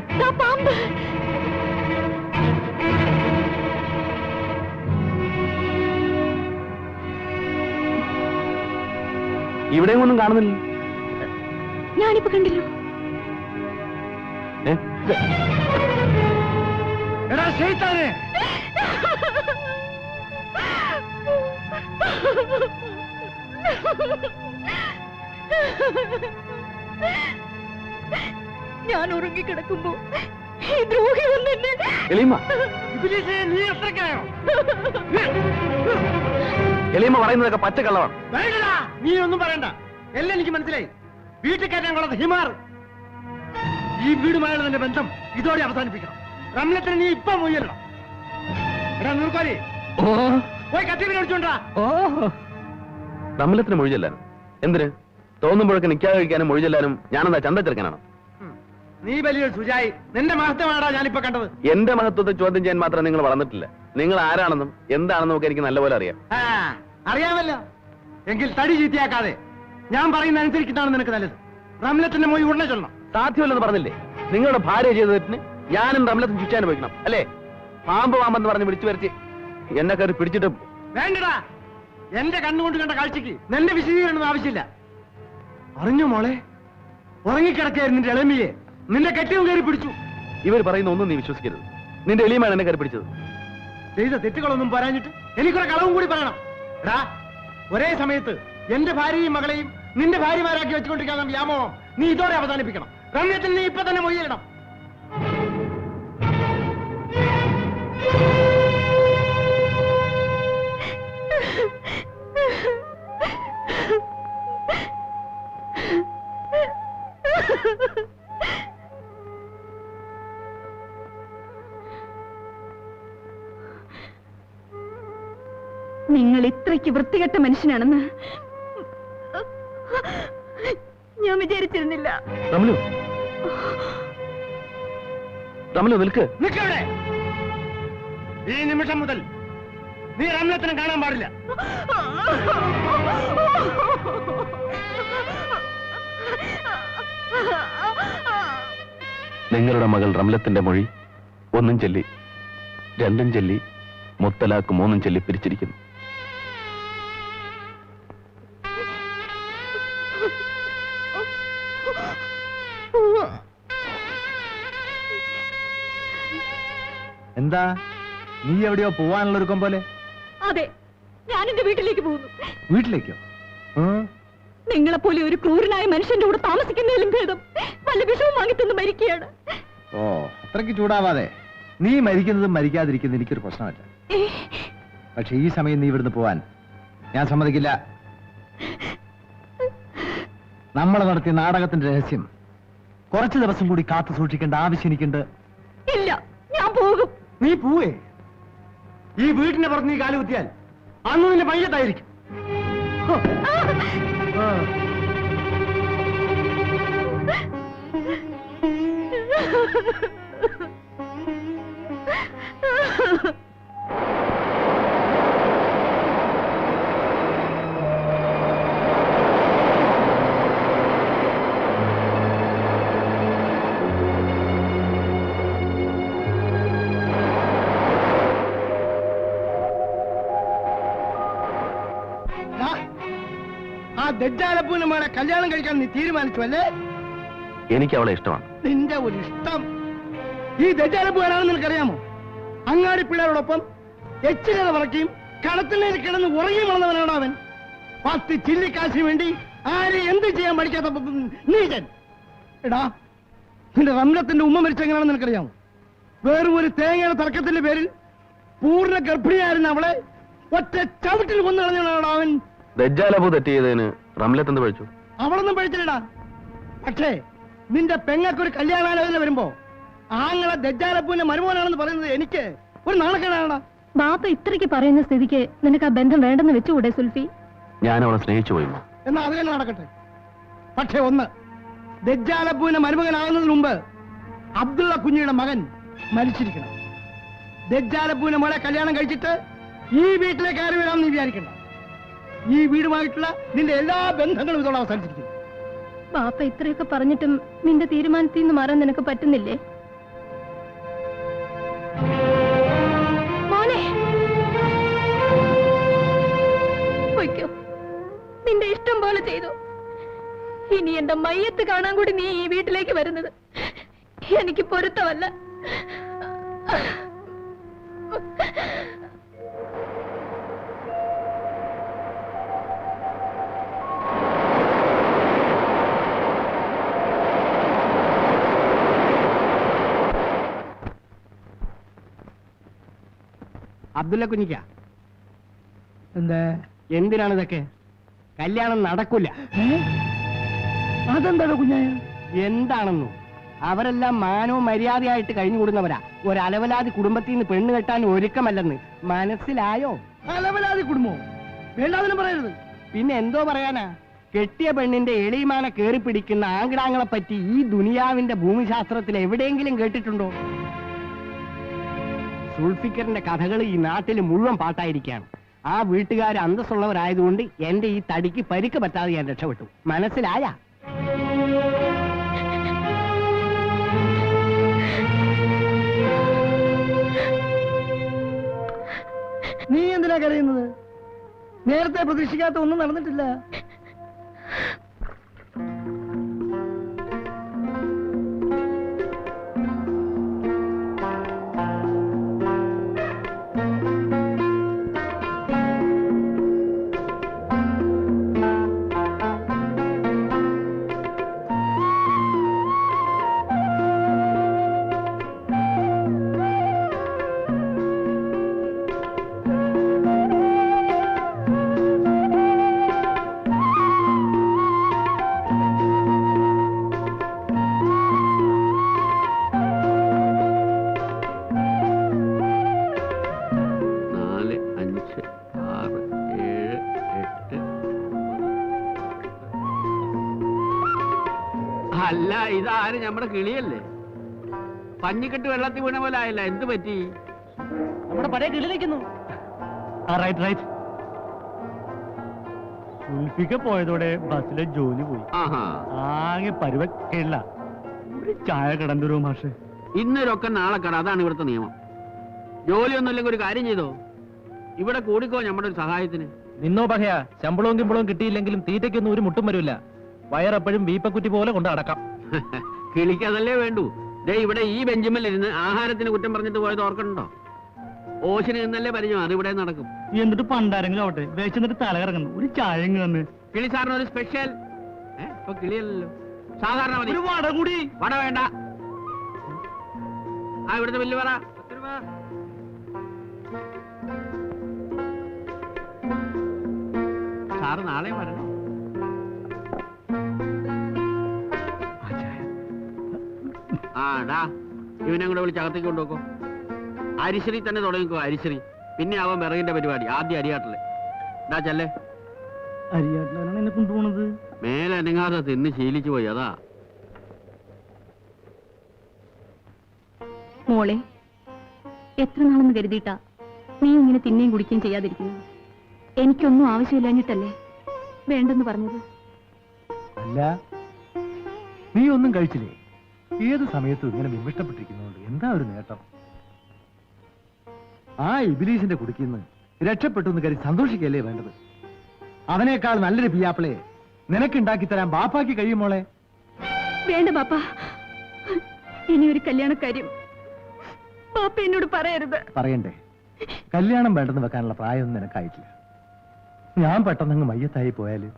D: ഇവിടെയും ഒന്നും കാണുന്നില്ല.
E: ഞാനിപ്പോ കണ്ടില്ലോ.
A: എടാ ശൈത്താനെ,
E: ഞാൻ ഉറങ്ങിക്കിടക്കുമ്പോ ഈ ദ്രോഹി വന്നെന്നെ.
D: എലീമ,
A: ഇബ്ലീസേ, നീ അത്രയ്ക്കായോ?
D: എലീമ പറയുന്നതൊക്കെ പച്ചക്കള്ളമാണ്.
A: വേണ്ടടാ, നീ ഒന്നും പറയണ്ട. എല്ലാം എനിക്ക് മനസ്സിലായി. വീട്ടിൽ കയറ്റാൻ കൊള്ളത് ഹിമാർ. ഈ വീടുമായുള്ള നിന്റെ ബന്ധം ഇതോടെ അവസാനിപ്പിക്കണം. റംലത്തിന് നീ ഇപ്പൊ മൊയ്യല്ലോ. എടാ നിർക്കോലി, പോയി കത്തീബിനെ വിളിച്ചോണ്ടാ.
D: റംലത്തിന് മൊഴി ചെല്ലാനും എന്തിന്? തോന്നുമ്പോഴൊക്കെ നിക്കാതെ കഴിക്കാനും മൊഴി ചെല്ലാനും ഞാനെന്താ ചന്ത ചെറുക്കാനാണോ?
A: നീ വലിയൊരു സുജായി. നിന്റെ മഹത്വമാടാ ഞാനിപ്പോ കണ്ടത്.
D: എന്റെ മഹത്വത്തെ ചോദ്യം ചെയ്യാൻ മാത്രം നിങ്ങൾ വളർന്നിട്ടില്ല. നിങ്ങൾ ആരാണെന്നും എന്താണെന്നും ഒക്കെ എനിക്ക് നല്ലപോലെ അറിയാം.
A: അറിയാമല്ലോ. എങ്കിൽ തടി ചീത്തയാക്കാതെ ഞാൻ പറയുന്ന അനുസരിക്കുന്നതാണ് നിനക്ക് നല്ലത്. റംലത്തിന്റെ മൊഴി ഉടനെ ചൊല്ലണം.
D: സാധ്യമല്ലെന്ന് പറഞ്ഞില്ലേ? നിങ്ങളുടെ ഭാര്യ ചെയ്ത തെറ്റിന് ഞാനും റംലത്തും ശിക്ഷ അനുഭവിക്കണം അല്ലേ? പാമ്പെന്ന് പറഞ്ഞ് വിളിച്ചു വരച്ച് എന്നെ കയറി പിടിച്ചിട്ട്.
A: വേണ്ടടാ, എന്റെ കണ്ണുകൊണ്ട് കണ്ട കാഴ്ചക്ക് നിന്റെ വിശദീകരണം ആവശ്യമില്ല. അറിഞ്ഞു മോളെ, ഉറങ്ങിക്കിടക്കായിരുന്നു നിന്റെ ഇളമിയെ നിന്റെ കെട്ടിയും കയറി പിടിച്ചു.
D: ഇവർ പറയുന്ന ഒന്നും നീ വിശ്വസിക്കരുത്. നിന്റെ എളിയമാണ് എന്നെ കയറി പിടിച്ചത്.
A: ചെയ്ത തെറ്റുകളൊന്നും പറയാഞ്ഞിട്ട് എനിക്കൊരു കളവും കൂടി പറയണം. എടാ, ഒരേ സമയത്ത് എന്റെ ഭാര്യയും മകളെയും നിന്റെ ഭാര്യമാരാക്കി വെച്ചുകൊണ്ടിരിക്കുന്ന വ്യാമോഹം നീ ഇതോടെ അവസാനിപ്പിക്കണം. റമ്യത്തിൽ നീ ഇപ്പൊ തന്നെ മൊയ്യിടണം.
E: നിങ്ങൾ ഇത്രയ്ക്ക് വൃത്തികെട്ട മനുഷ്യനാണെന്ന് ഞാൻ വിചാരിച്ചിരുന്നില്ല.
D: നിൽക്ക്.
A: നിൽക്കവിടെ. ഈ നിമിഷം മുതൽ നീ റംലത്തിനെ കാണാൻ പാടില്ല.
D: നിങ്ങളുടെ മകൾ റംലത്തിന്റെ മൊഴി 1 ചൊല്ലി 2 ചൊല്ലി മുത്തലാക്ക് 3 ചൊല്ലി പിരിച്ചിരിക്കുന്നു.
A: എന്താ നീ എവിടെയോ പോവാനുള്ള ഒരുക്കം പോലെ?
E: അതെ, ഞാൻ എന്റെ വീട്ടിലേക്ക് പോകുന്നു.
A: വീട്ടിലേക്കോ?
E: നിങ്ങളെപ്പോലെ ഒരു ക്രൂരനായ മനുഷ്യന്റെ കൂടെ താമസിക്കുന്നതിലും ഭേദം വല്ല വിഷവും വാങ്ങിത്തന്ന് മരിക്കുകയാണ്.
A: ഓ, അത്രയ്ക്ക് ചൂടാവാതെ. നീ മരിക്കുന്നതും മരിക്കാതിരിക്കുന്നതും എനിക്കൊരു പ്രശ്നമല്ല. പക്ഷെ ഈ സമയം നീ ഇവിടുന്ന് പോവാൻ ഞാൻ സമ്മതിക്കില്ല. നമ്മൾ നടത്തിയ നാടകത്തിന്റെ രഹസ്യം കുറച്ചു ദിവസം കൂടി കാത്തു സൂക്ഷിക്കേണ്ട ആവശ്യം എനിക്കുണ്ട്.
E: ഇല്ല, ഞാൻ പോകും.
A: നീ പോവേ? ഈ വീടിന്റെ പുറത്ത് നീ കാലുകുത്തിയാൽ അന്ന് നിന്റെ മയ്യത്തായിരിക്കും.
G: ദജ്ജാലപ്പൂവിന്റെ മോളെ കല്യാണം കഴിക്കാൻ നീ തീരുമാനിച്ചു അല്ലേ?
D: എനിക്ക് അവളെ ഇഷ്ടമാണ്.
G: നിന്റെ ഒരു ഇഷ്ടം. ഈ ദജ്ജാലപ്പൂ ആരാണെന്ന് നിനക്കറിയാമോ? അങ്ങാടി പിള്ളേരോടൊപ്പം എച്ചിലത വളർത്തിയും കടത്തിലേക്ക് കിടന്ന് ഉറങ്ങിയും വളർന്നവനാണ് അവൻ. 10 ചില്ലിക്കാശിന് വേണ്ടി ആരെ എന്ത് ചെയ്യാൻ പഠിക്കാത്ത നീചൻ. എടാ, നിന്റെ റംലത്തിന്റെ ഉമ്മ മരിച്ചെങ്ങനെയാണെന്ന് നിനക്കറിയാമോ? വെറും ഒരു തേങ്ങയുടെ തർക്കത്തിന്റെ പേരിൽ പൂർണ്ണ ഗർഭിണിയായിരുന്ന അവളെ ഒറ്റ ചവിട്ടിൽ കൊന്നു കളഞ്ഞവനാണ് അവൻ.
D: ദജ്ജാലബു തെറ്റ് ചെയ്തതിന് റംലത്ത് എന്ത് പഴിച്ചു?
G: അവളൊന്നും പഴിച്ചില്ലടാ. പക്ഷേ നിന്റെ പെങ്ങൾക്കൊരു കല്യാണാലോചന വരുമ്പോ ആങ്ങളെ ദജ്ജാലപ്പൂവിന്റെ മരുമോനാണെന്ന് പറയുന്നത് എനിക്ക് ഒരു നാണക്കേടാണ്.
E: ബാപ്പ ഇത്രയ്ക്ക് പറയുന്ന സ്ഥിതിക്ക് നിനക്ക് ആ ബന്ധം വേണ്ടെന്ന് വെച്ചുകൂടെ സുൽഫി?
D: ഞാൻ അവളെ സ്നേഹിച്ചു പോയി.
G: എന്നാ അത് തന്നെ നടക്കട്ടെ. പക്ഷെ ഒന്ന്, ദജ്ജാലപ്പൂവിന്റെ മരുമകനാകുന്നതിന് മുമ്പ് അബ്ദുള്ള കുഞ്ഞിയുടെ മകൻ മരിച്ചിരിക്കണം. ദജ്ജാലപ്പൂവിന്റെ മോളെ കല്യാണം കഴിച്ചിട്ട് ഈ വീട്ടിലേക്ക് കയറി വരാമെന്ന് നീ വിചാരിക്കണ്ട. ഈ വീടുമായിട്ടുള്ള നിന്റെ എല്ലാ ബന്ധങ്ങളും ഇതോടെ അവസാനിച്ചിരിക്കുന്നു.
E: ബാപ്പ ഇത്രയൊക്കെ പറഞ്ഞിട്ടും നിന്റെ തീരുമാനത്തിൽ നിന്ന് മാറാൻ നിനക്ക് പറ്റുന്നില്ലേ? മോനെ, പൊയ്ക്കോ, നിന്റെ ഇഷ്ടം പോലെ ചെയ്തു. ഇനി എന്റെ മയ്യത്ത് കാണാൻ കൂടി നീ ഈ വീട്ടിലേക്ക് വരുന്നത് എനിക്ക് പൊരുത്തമല്ല.
G: അബ്ദുള്ള കുഞ്ഞിക്ക, എന്താ എന്തിനാണ് ഇതൊക്കെ? കല്യാണം നടക്കില്ല. അതെന്താണോ കുഞ്ഞായ? എന്താണെന്നോ? അവരെല്ലാം മാനവും മര്യാദയായിട്ട് കഴിഞ്ഞുകൂടുന്നവരാ. ഒരു അലവലാതി കുടുംബത്തിൽ നിന്ന് പെണ്ണ് കെട്ടാൻ ഒരുക്കമല്ലെന്ന് മനസ്സിലായോ? അലവലാതി കുടുംബമോ? വേണ്ടാതിനും പറയരുത്. പിന്നെ എന്തോ പറയാനാ? കെട്ടിയ പെണ്ണിന്റെ എളിമാനെ കേറി പിടിക്കുന്ന ആങ്കിടാങ്ങളെ പറ്റി ഈ ദുനിയാവിന്റെ ഭൂമിശാസ്ത്രത്തിൽ എവിടെയെങ്കിലും കേട്ടിട്ടുണ്ടോ? സുൾഫിക്കറിന്റെ കഥകൾ ഈ നാട്ടിൽ മുഴുവൻ പാട്ടായിരിക്കുകയാണ്. ആ വീട്ടുകാർ അന്തസ്സുള്ളവരായതുകൊണ്ട് എന്റെ ഈ തടിക്ക് പരിക്ക് പറ്റാതെ ഞാൻ രക്ഷപ്പെട്ടു. മനസ്സിലായ? നീ എന്തിനാ കരയുന്നത്? നേരത്തെ പ്രതീക്ഷിക്കാത്ത ഒന്നും നടന്നിട്ടില്ല.
F: അല്ല, ഇതാരും നമ്മുടെ കിളിയല്ലേ? പഞ്ഞിക്കെട്ട് വെള്ളത്തിൽ വീണ പോലെ ആയില്ല. എന്ത് പറ്റി?
G: നമ്മുടെ പഴയ കിളി നിൽക്കുന്നു. സുൽഫിക്ക പോയതോടെ ബസ്സിലെ ജോലി പോയി. ആകെ പരുവല്ല. ഒരു ചായ കിടന്തരോ മാഷെ.
F: ഇന്നൊരൊക്കെ നാളെ കട. അതാണ് ഇവിടുത്തെ നിയമം. ജോലിയൊന്നും ഇല്ലെങ്കിൽ ഒരു കാര്യം ചെയ്തോ, ഇവിടെ കൂടിക്കോ നമ്മുടെ ഒരു സഹായത്തിന്.
B: നിന്നോ പറയാ, ശമ്പളവും കിമ്പളവും കിട്ടിയില്ലെങ്കിലും തീറ്റയ്ക്കൊന്നും ഒരു മുട്ടും വരില്ല. വയറെപ്പോഴും വീപ്പക്കുറ്റി പോലെ കൊണ്ട് അടക്കാം.
F: കിളിക്കതല്ലേ വേണ്ടൂ. ദേ ഇവിടെ ഈ ബെഞ്ചുമല്ലിരുന്ന് ആഹാരത്തിന് കുറ്റം പറഞ്ഞിട്ട് പോയത് ഓർക്കണ്ടോ? ഓശിന് നിന്നല്ലേ പരിചയം. അത് ഇവിടെ നടക്കും.
H: എന്നിട്ട് പണ്ടാരെങ്കിലും ആവട്ടെ, വേച്ചിട്ട് തല കറങ്ങുന്നു. ഒരു ചായ വന്ന്.
F: കിളി സാറിന് ഒരു സ്പെഷ്യൽ. ഇപ്പൊ കിളിയല്ലല്ലോ, സാധാരണ മതി.
H: ഒരു വട കൂടി.
F: വട വേണ്ട. ആ ഇവിടുത്തെ ബില്ല് പറ. 10 രൂപ. സാറ് നാളെ വരണം. ഇവനെ കൂടെ വിളിച്ച് അകത്തേക്ക് കൊണ്ടുപോക്കോ. അരിശ്രീ തന്നെ തുടങ്ങിക്കോ. അരിശ്രീ. പിന്നെ അവൻ വിറകിന്റെ പരിപാടി. ആദ്യം അരിയാട്ടല്. ഡാ ചെല്ലേ.
H: അരിയാട്ടിലാണ് എന്നെ കൊണ്ടുപോണത്.
F: മേലെ അനങ്ങാതെ തിന്ന് ശീലിച്ചു പോയി. അതാ.
E: മോളെ, എത്ര നാളെന്ന് കരുതിയിട്ടാ നീ ഇങ്ങനെ തിന്നുകയും കുടിക്കുകയും ചെയ്യാതിരിക്കുന്നു? എനിക്കൊന്നും ആവശ്യമില്ലാഞ്ഞിട്ടല്ലേ വേണ്ടെന്ന് പറഞ്ഞത്?
A: അല്ല, നീ ഒന്നും കഴിച്ചില്ലേ? ഏത് സമയത്തും ഇങ്ങനെ വിമിഷ്ടപ്പെട്ടിരിക്കുന്നുണ്ട്. എന്താ ഒരു നേട്ടം? ആ ഇബിലീസിന്റെ കുടുക്കിന്ന് രക്ഷപ്പെട്ടു എന്ന് കരുതി സന്തോഷിക്കല്ലേ വേണ്ടത്? അവനേക്കാൾ നല്ലൊരു പിയാപ്പിളയെ നിനക്കുണ്ടാക്കി തരാൻ ബാപ്പാക്ക് കഴിയുമോളെ.
E: വേണ്ട ബാപ്പ, ഇനി ഒരു കല്യാണക്കാര്യം പാപ്പ എന്നോട് പറയരുത്.
A: പറയണ്ടേ? കല്യാണം വേണ്ടെന്ന് വെക്കാനുള്ള പ്രായമൊന്നും നിനക്കായിട്ടില്ല. ഞാൻ പെട്ടെന്നങ്ങ് മയ്യത്തായി പോയാല്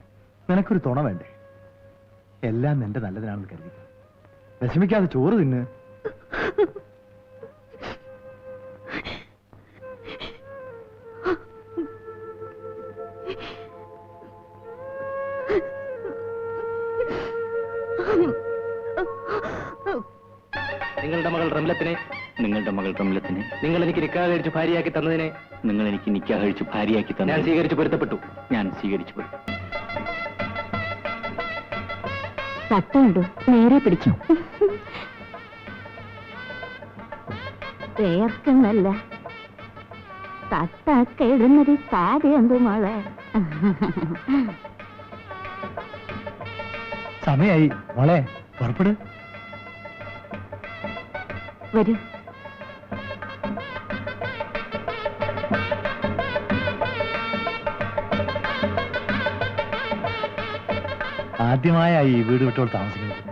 A: നിനക്കൊരു തുണ വേണ്ടേ? എല്ലാം നിന്റെ നല്ലതിനാണെന്ന് കരുതി വിഷമിക്കാതെ ചോറ് തിന്ന്.
B: നിങ്ങളുടെ മകൾ റംലത്തിനെ
C: നിങ്ങൾ എനിക്ക് നിക്കാഹ് കഴിച്ച് ഭാര്യയാക്കി തന്നതിനെ ഞാൻ സ്വീകരിച്ചു പൊരുത്തപ്പെട്ടു.
E: തട്ടുണ്ടോ? നേരെ പിടിച്ചു. വേർക്കുന്നല്ല തട്ടൊക്കെ ഇടുന്നൊരു കാര്യം എന്തു മോളെ?
A: സമയായി മോളെ, പുറപ്പെട്.
E: വരൂ.
A: ആദ്യമായ ഈ വീട് വിട്ടോട് താമസിക്കുന്നത്.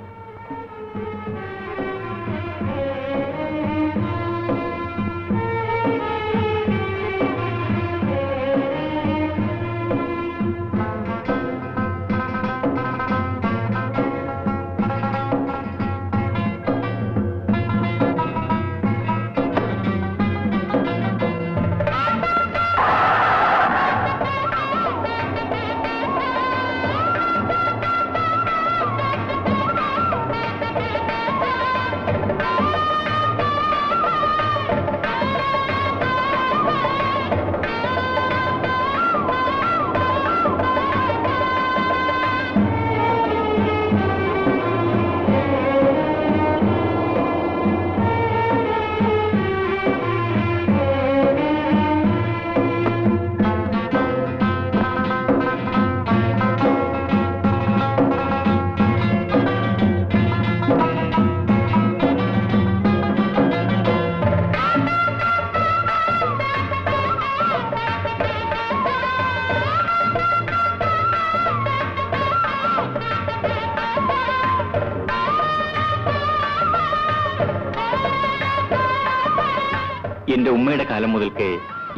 C: എന്റെ ഉമ്മയുടെ കാലം മുതൽക്കേ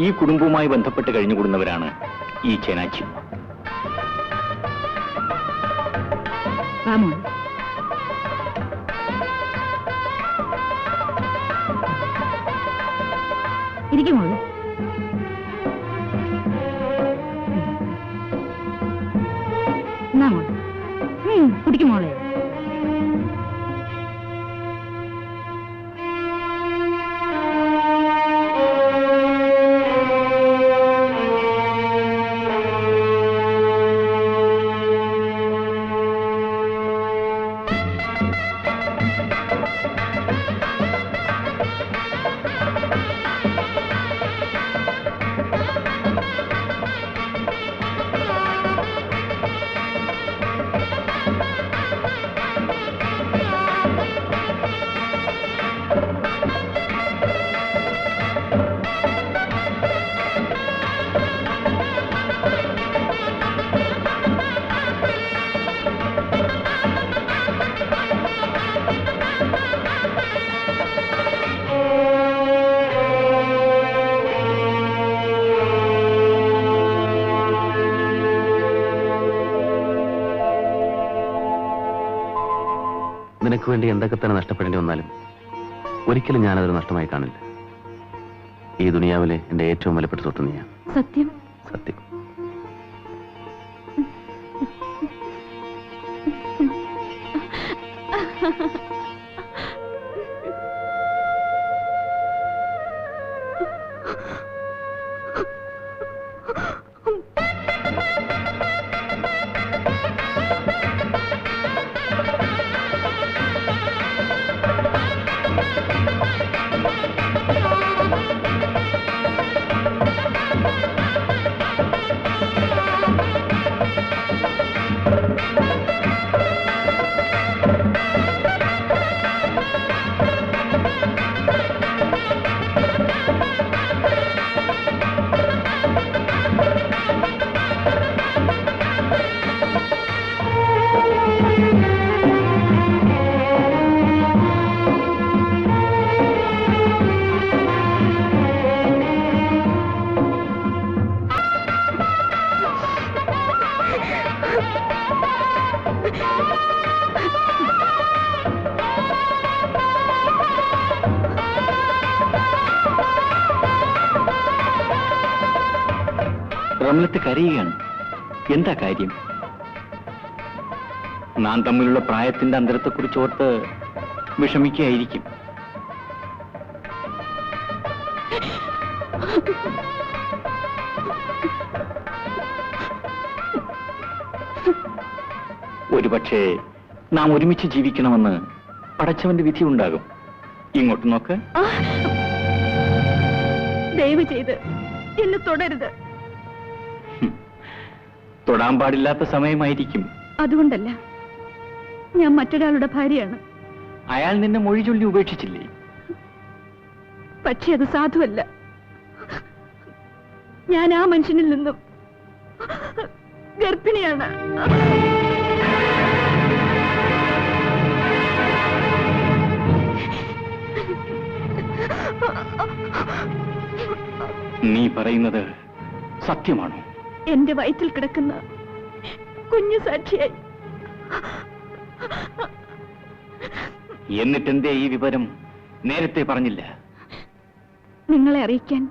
C: ഈ കുടുംബവുമായി ബന്ധപ്പെട്ട് കഴിഞ്ഞുകൂടുന്നവരാണ് ഈ ചേനാച്ചി.
E: ഇരിക്കുമോളെ. കുടിക്കുമോളെ.
D: നിനക്ക് വേണ്ടി എന്തൊക്കെ തന്നെ നഷ്ടപ്പെടേണ്ടി വന്നാലും ഒരിക്കലും ഞാനതൊരു നഷ്ടമായി കാണില്ല. ഈ ദുനിയാവിലെ എന്റെ ഏറ്റവും വിലപ്പെട്ട സ്വത്ത് നീയാണ്.
E: സത്യം.
D: സത്യം.
C: റംലത്ത് കരയുകയാണ്. എന്താ കാര്യം? നാം തമ്മിലുള്ള പ്രായത്തിന്റെ അന്തരത്തെക്കുറിച്ച് ഓർത്ത് വിഷമിക്കുകയായിരിക്കും. ഒരുപക്ഷെ നാം ഒരുമിച്ച് ജീവിക്കണമെന്ന് പടച്ചവന്റെ വിധി ഉണ്ടാകും. ഇങ്ങോട്ട് നോക്ക്.
E: ദയവ് ചെയ്ത് എന്നെ തുടരുത്.
C: തൊടാൻ പാടില്ലാത്ത സമയമായിരിക്കും.
E: അതുകൊണ്ടല്ല, ഞാൻ മറ്റൊരാളുടെ ഭാര്യയാണ്.
C: അയാൾ നിന്നെ മൊഴി ചൊല്ലി ഉപേക്ഷിച്ചില്ലേ?
E: പക്ഷെ അത് സാധുവല്ല. ഞാൻ ആ മനുഷ്യനിൽ നിന്നും ഗർഭിണിയാണ്.
C: നീ പറയുന്നത് സത്യമാണോ?
E: എന്റെ വയറ്റിൽ കിടക്കുന്ന കുഞ്ഞു സാക്ഷിയായി.
C: എന്നിട്ടെന്തേ ഈ വിവരം നേരത്തെ പറഞ്ഞില്ല?
E: നിങ്ങളെ അറിയിക്കാൻ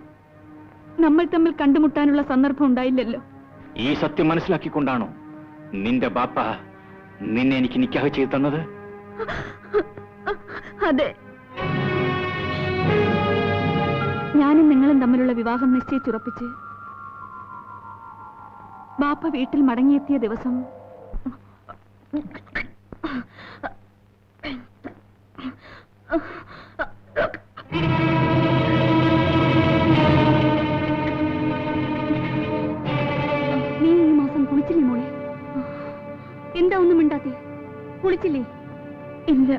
E: നമ്മൾ തമ്മിൽ കണ്ടുമുട്ടാനുള്ള സന്ദർഭം ഉണ്ടായില്ലല്ലോ.
C: ഈ സത്യം മനസ്സിലാക്കിക്കൊണ്ടാണോ നിന്റെ ബാപ്പ നിന്നെ എനിക്ക് നിക്കാഹ് ചെയ്തു തന്നത്?
E: അതെ, ഞാനും നിങ്ങളും തമ്മിലുള്ള വിവാഹം നിശ്ചയിച്ചുറപ്പിച്ച് ബാപ്പ വീട്ടിൽ മടങ്ങിയെത്തിയ ദിവസം നീ ഈ മാസം കുളിച്ചില്ലേ മോളെ? എന്താ ഒന്നും മിണ്ടാത്തെ? കുളിച്ചില്ലേ? ഇല്ല.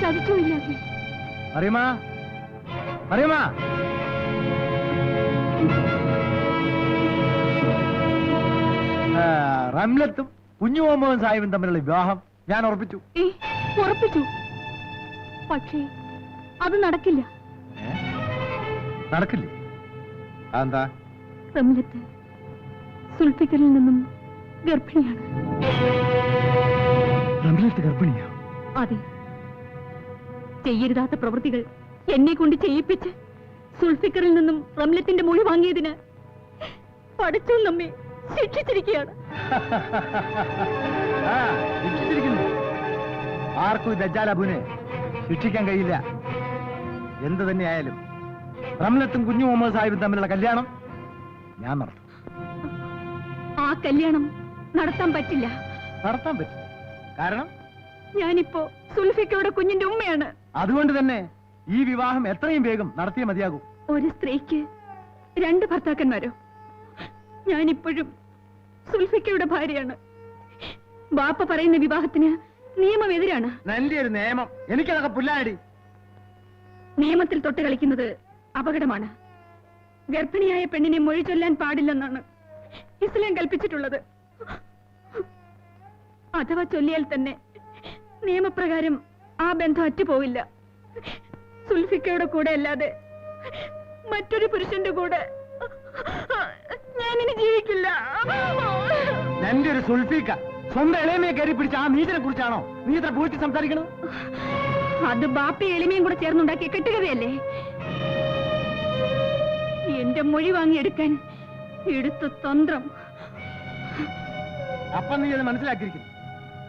E: ചതിച്ചോ ഇല്ലാതെ?
A: അറിയുമാ അറിയുമാ റംലത്തും കുഞ്ഞു മുഹമ്മദ് സാഹിബും തമ്മിലുള്ള വിവാഹം ഞാൻ ഉറപ്പിച്ചു.
E: ഉറപ്പിച്ചു? പക്ഷേ അത് നടക്കില്ല.
A: നടക്കില്ലേ? അതെന്താ?
E: റംലത്ത് സുൽഫിക്കറിൽ നിന്നും ഗർഭിണിയാണ്.
A: റംലത്ത് ഗർഭിണിയോ?
E: അതെ. ചെയ്യരുതാത്ത പ്രവൃത്തികൾ എന്നെ കൊണ്ട് ചെയ്യിപ്പിച്ച് സുൽഫിക്കറിൽ നിന്നും റംലത്തിന്റെ മൊഴി വാങ്ങിയതിന് പടച്ചോൻ നമ്മെ ശിക്ഷിച്ചിരിക്കുകയാണ്.
A: ആർക്കും ദജ്ജാൽ അബുവിനെ ശിക്ഷിക്കാൻ കഴിയില്ല. എന്ത് തന്നെയായാലും റംലത്തും കുഞ്ഞു മുഹമ്മദ് സാഹിബും തമ്മിലുള്ള കല്യാണം ഞാൻ നടത്തും.
E: ആ കല്യാണം നടത്താൻ പറ്റില്ല.
A: നടത്താൻ പറ്റില്ല. കാരണം
E: ഞാനിപ്പോ സുൽഫിക്കയുടെ കുഞ്ഞിന്റെ ഉമ്മയാണ്.
A: അതുകൊണ്ട് തന്നെ ഈ വിവാഹം എത്രയും വേഗം നടത്തിയേ മതിയാകൂ.
E: ഒരു സ്ത്രീക്ക് 2 ഭർത്താക്കന്മാരോ? ഞാനിപ്പോഴും സുൽഫിക്കയുടെ ഭാര്യയാണ്. ബാപ്പ പറയുന്ന വിവാഹത്തിന് നിയമം എതിരാണ്.
A: നല്ലൊരു നിയമം. എനിക്കതൊക്കെ പുല്ലാടി.
E: നിയമത്തിൽ തൊട്ട് കളിക്കുന്നത് അപകടമാണ്. ഗർഭിണിയായ പെണ്ണിനെ മൊഴി ചൊല്ലാൻ പാടില്ലെന്നാണ് ഇസ്ലാം കൽപ്പിച്ചിട്ടുള്ളത്. അഥവാ ചൊല്ലിയാൽ തന്നെ നിയമപ്രകാരം ആ ബന്ധം അറ്റുപോവില്ല. സുൽഫിക്കയുടെ കൂടെ അല്ലാതെ മറ്റൊരു പുരുഷന്റെ കൂടെ ഞാനിനി ജീവിക്കില്ല.
A: എന്റെ ഒരു സുൽഫിക്ക സ്വന്തം എളിമയെ കയറി പിടിച്ച ആ നീതിനെ കുറിച്ചാണോ നീ ഇത്ര പൂഴ്ത്തി സംസാരിക്കണത്?
E: അത് ബാപ്പയും എളിമയും കൂടെ ചേർന്നുണ്ടാക്കിയ കെട്ടുകഥയല്ലേ? എന്റെ മൊഴി വാങ്ങിയെടുക്കാൻ എടുത്ത തന്ത്രം.
A: അപ്പൊ നീ അത് മനസ്സിലാക്കിയിരിക്കുന്നു.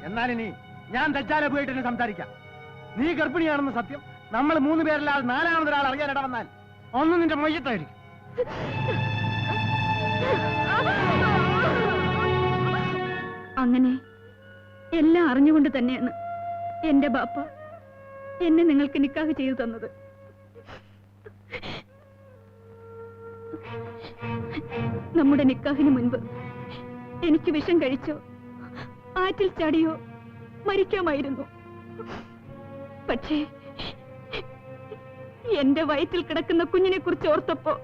A: എന്നാലിനി ഞാൻ ദജ്ജാലബുവായിട്ട് തന്നെ സംസാരിക്കാം. നീ ഗർഭിണിയാണെന്ന് സത്യം നമ്മൾ 3 പേരില്ലാതെ 4ാമതൊരാൾ അറിയാനിട വന്നാൽ ഒന്ന് നിന്റെ മൊയ്യത്തായിരിക്കും.
E: അങ്ങനെ എല്ലാം അറിഞ്ഞുകൊണ്ട് തന്നെയാണ് എന്റെ ബാപ്പ എന്നെ നിങ്ങൾക്ക് നിക്കാഹ് ചെയ്തു തന്നത്. നമ്മുടെ നിക്കാഹിന് മുൻപ് എനിക്ക് വിഷം കഴിച്ചോ ആറ്റിൽ ചാടിയോ മരിക്കാമായിരുന്നു. പക്ഷേ എന്റെ വയറ്റിൽ കിടക്കുന്ന കുഞ്ഞിനെ കുറിച്ച് ഓർത്തപ്പോ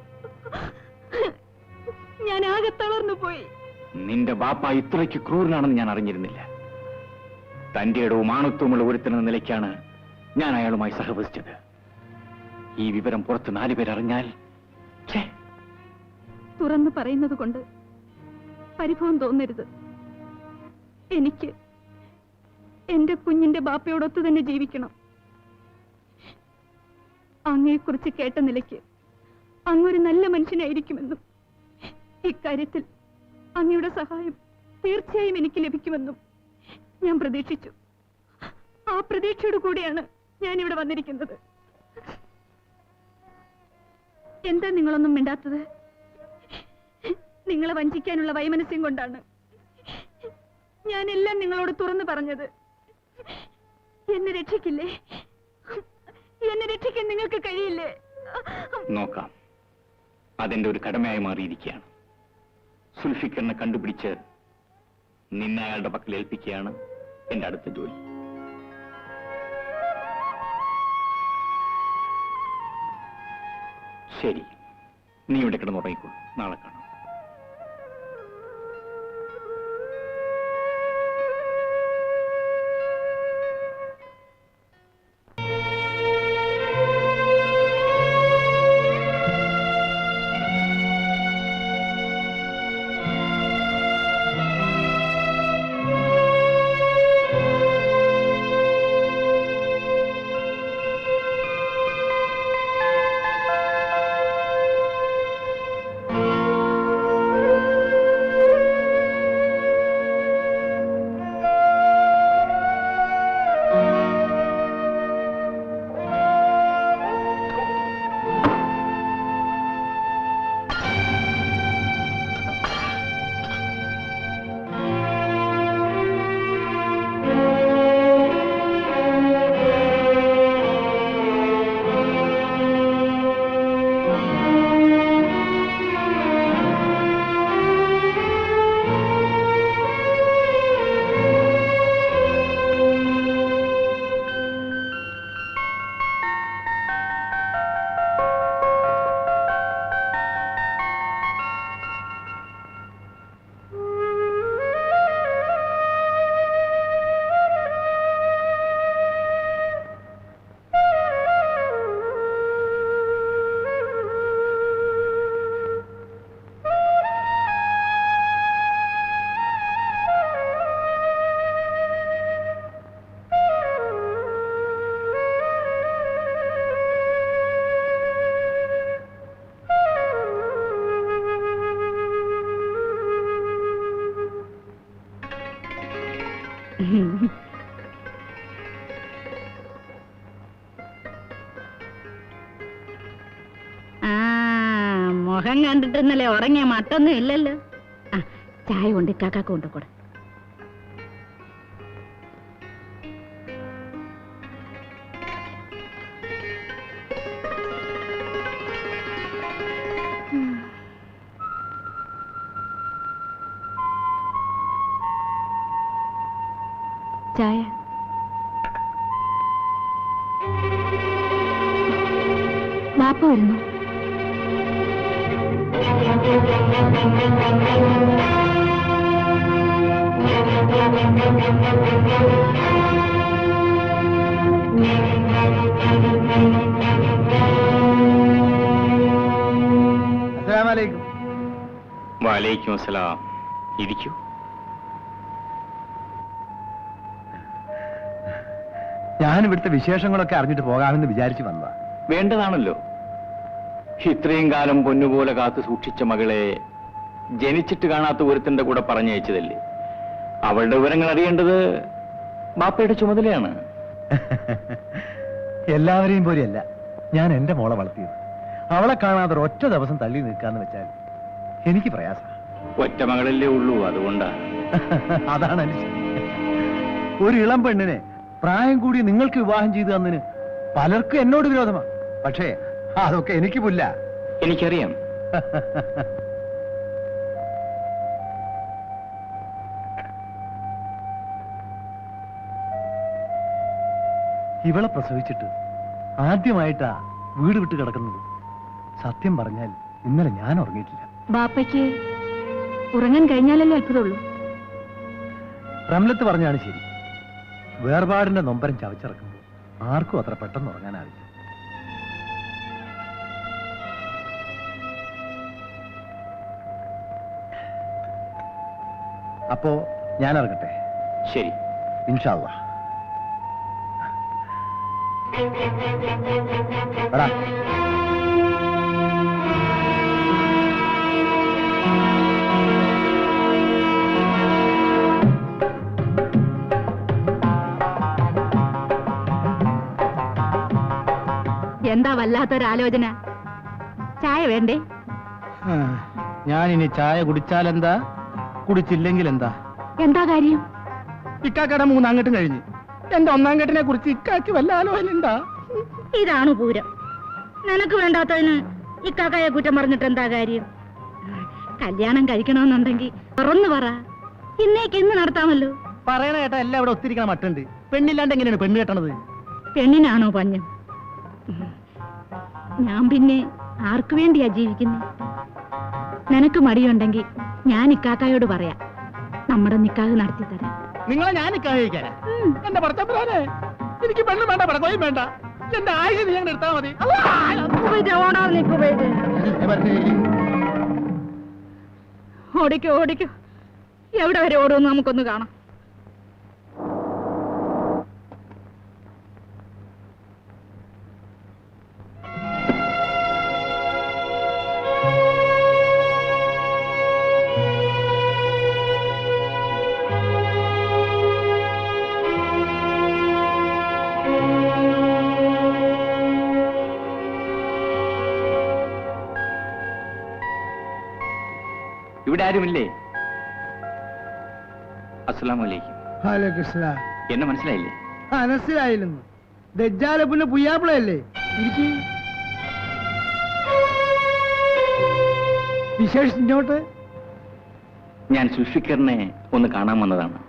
E: ഞാൻ ആകെ തളർന്നു പോയി.
C: നിന്റെ ബാപ്പ ഇത്രയ്ക്ക് ക്രൂരനാണെന്ന് ഞാൻ അറിഞ്ഞിരുന്നില്ല. തന്റെ ഇടവും ആണത്വമുള്ള ഒരുത്തനെന്ന നിലയ്ക്കാണ് ഞാൻ അയാളുമായി സഹവസിച്ചത്. ഈ വിവരം പുറത്ത് 4 പേരറിഞ്ഞാൽ
E: തുറന്നു പറയുന്നത് കൊണ്ട് പരിഭവം തോന്നരുത്. എനിക്ക് എന്റെ കുഞ്ഞിന്റെ ബാപ്പയോടൊത്തു തന്നെ ജീവിക്കണം. അങ്ങയെക്കുറിച്ച് കേട്ട നിലയ്ക്ക് അങ്ങൊരു നല്ല മനുഷ്യനായിരിക്കുമെന്നും ഇക്കാര്യത്തിൽ അങ്ങയുടെ സഹായം തീർച്ചയായും എനിക്ക് ലഭിക്കുമെന്നും ഞാൻ പ്രതീക്ഷിച്ചു. ആ പ്രതീക്ഷയോട് കൂടിയാണ് ഞാൻ ഇവിടെ വന്നിരിക്കുന്നത്. എന്താ നിങ്ങളൊന്നും മിണ്ടാത്തത്? നിങ്ങളെ വഞ്ചിക്കാനുള്ള വൈമനസ്യം കൊണ്ടാണ് ഞാനെല്ലാം നിങ്ങളോട് തുറന്നു പറഞ്ഞത്. എന്നെ രക്ഷിക്കില്ലേ? എന്നെ രക്ഷിക്കാൻ നിങ്ങൾക്ക് കഴിയില്ലേ?
C: നോക്കാം, അതെന്റെ ഒരു കടമയായി മാറിയിരിക്കുകയാണ്. സുൽഫിക്കറിനെ കണ്ടുപിടിച്ച് നിന്നെ അയാളുടെ പക്കൽ ഏൽപ്പിക്കുകയാണ് എന്റെ അടുത്ത ജോലി. ശരി, നീ ഇവിടെ കിടന്നുറങ്ങിക്കോളൂ. നാളെ കാണാം.
E: മുഖം കണ്ടിട്ട് ഇന്നലെ ഉറങ്ങിയ മട്ടൊന്നും ഇല്ലല്ലോ. ചായ കൊണ്ട് കാക്ക കൊണ്ടുകൂടെ. ചായ. ബാപ്പ വരുന്നു.
A: അസ്സലാമലൈക്കും.
C: വലൈക്കും അസ്സലാം. ഇരിക്കൂ.
A: ഞാൻ ഇവിടുത്തെ വിശേഷങ്ങളൊക്കെ അറിഞ്ഞിട്ട് പോകാമെന്ന് വിചാരിച്ചു വന്നതാ.
C: വേണ്ടതാണല്ലോ. ഇത്രയും കാലം പൊന്നുപോലെ കാത്തു സൂക്ഷിച്ച മകളെ ജനിച്ചിട്ട് കാണാത്ത ഒരുത്തന്റെ കൂടെ പറഞ്ഞയച്ചതല്ലേ. അവളുടെ വിവരങ്ങൾ അറിയേണ്ടത് ബാപ്പയുടെ ചുമതലയാണ്.
A: എല്ലാവരെയും പോലെയല്ല ഞാൻ എന്റെ മോളെ വളർത്തിയത്. അവളെ കാണാതെ ഒറ്റ ദിവസം തള്ളി നിൽക്കാന്ന് വെച്ചാൽ എനിക്ക് പ്രയാസം.
C: ഒറ്റ മകളല്ലേ ഉള്ളൂ, അതുകൊണ്ടാണ്.
A: അതാണ് അനുസരിച്ച് ഒരു ഇളം പെണ്ണിനെ പ്രായം കൂടി നിങ്ങൾക്ക് വിവാഹം ചെയ്തു തന്നതിന് പലർക്കും എന്നോട് വിരോധമാണ്. പക്ഷേ അതൊക്കെ എനിക്ക് പുല്ല.
C: എനിക്കറിയാം.
A: ഇവളെ പ്രസവിച്ചിട്ട് ആദ്യമായിട്ടാ വീട് വിട്ട് കിടക്കുന്നത്. സത്യം പറഞ്ഞാൽ ഇന്നലെ ഞാൻ ഉറങ്ങിയിട്ടില്ല.
E: ബാപ്പയ്ക്ക് ഉറങ്ങാൻ കഴിഞ്ഞാലല്ലേ അത്ഭുതമുള്ളൂ.
A: റംലത്ത് പറഞ്ഞാണ് ശരി. വേർപാടിന്റെ നൊമ്പരം ചവച്ചിറക്കുമ്പോൾ ആർക്കും അത്ര പെട്ടെന്ന് ഉറങ്ങാനാവില്ല. അപ്പോ ഞാൻ ഇറങ്ങട്ടെ.
C: ശരി,
A: ഇൻഷാ അല്ലാഹ്. എടാ
E: വല്ലാത്തൊരാലോചന. ചായ വേണ്ടേ?
A: ഞാനിനി ചായ കുടിച്ചാലെന്താ, കുടിച്ചില്ലെങ്കിൽ എന്താ?
E: എന്താ കാര്യം?
A: ഇക്കാക്കയുടെ 3 അങ്ങോട്ടും കഴിഞ്ഞ് എന്റെ 1-ാം കെട്ടിനെ കുറിച്ച് ഇക്കാക്ക് വല്ല ആലോചന എന്താ?
E: ഇതാണ് പൂരം. നിനക്ക് വേണ്ടാത്തതിന് ഇക്കാക്കയെ കുറ്റം പറഞ്ഞിട്ട് എന്താ കാര്യം? കല്യാണം കഴിക്കണമെന്നുണ്ടെങ്കിൽ തുറന്നു പറ. ഇന്നേക്ക് ഇന്ന് നടത്താമല്ലോ.
A: പറയണ കേട്ടാ എല്ലാം ഇവിടെ ഒത്തിരിക്കണ മട്ടുണ്ട്. പെണ്ണില്ലാണ്ട് എങ്ങനെയാണ് പെണ്ണ് കെട്ടണത്?
E: പെണ്ണിനാണോ പഞ്ഞം? ഞാൻ പിന്നെ ആർക്കു വേണ്ടിയാ ജീവിക്കുന്നത്? നിനക്ക് മടിയുണ്ടെങ്കിൽ ഞാൻ ഇക്കാക്കയോട് പറയാം, നമ്മുടെ നിക്കാഹ് നടത്തി തരാം.
A: നിങ്ങളെ ഞാൻ നിക്കാഹ് കഴിക്കാനാ? എന്റെ ഭർത്താവിനെ എനിക്ക് പെണ്ണ് വേണ്ട, പടക്കോയും വേണ്ട. എന്റെ ആയുധം നീ അങ്ങനെ എടുത്താൽ മതി.
E: ഓടിക്കോ ഓടിക്കോ. എവിടെ വരെ ഓടുമെന്ന് നമുക്കൊന്ന് കാണാം.
C: ഇവിടെ ആരുമില്ലേ? അസ്സലാമലൈക്കും. എന്നെ മനസ്സിലായില്ലേ?
A: മനസ്സിലായില്ലെന്ന്. ദജ്ജാലപ്പിന്റെ പുയ്യാപ്പിളയല്ലേ? വിശേഷിച്ചോട്ട്
C: ഞാൻ സുൽഫിക്കറിനെ ഒന്ന് കാണാൻ വന്നതാണ്.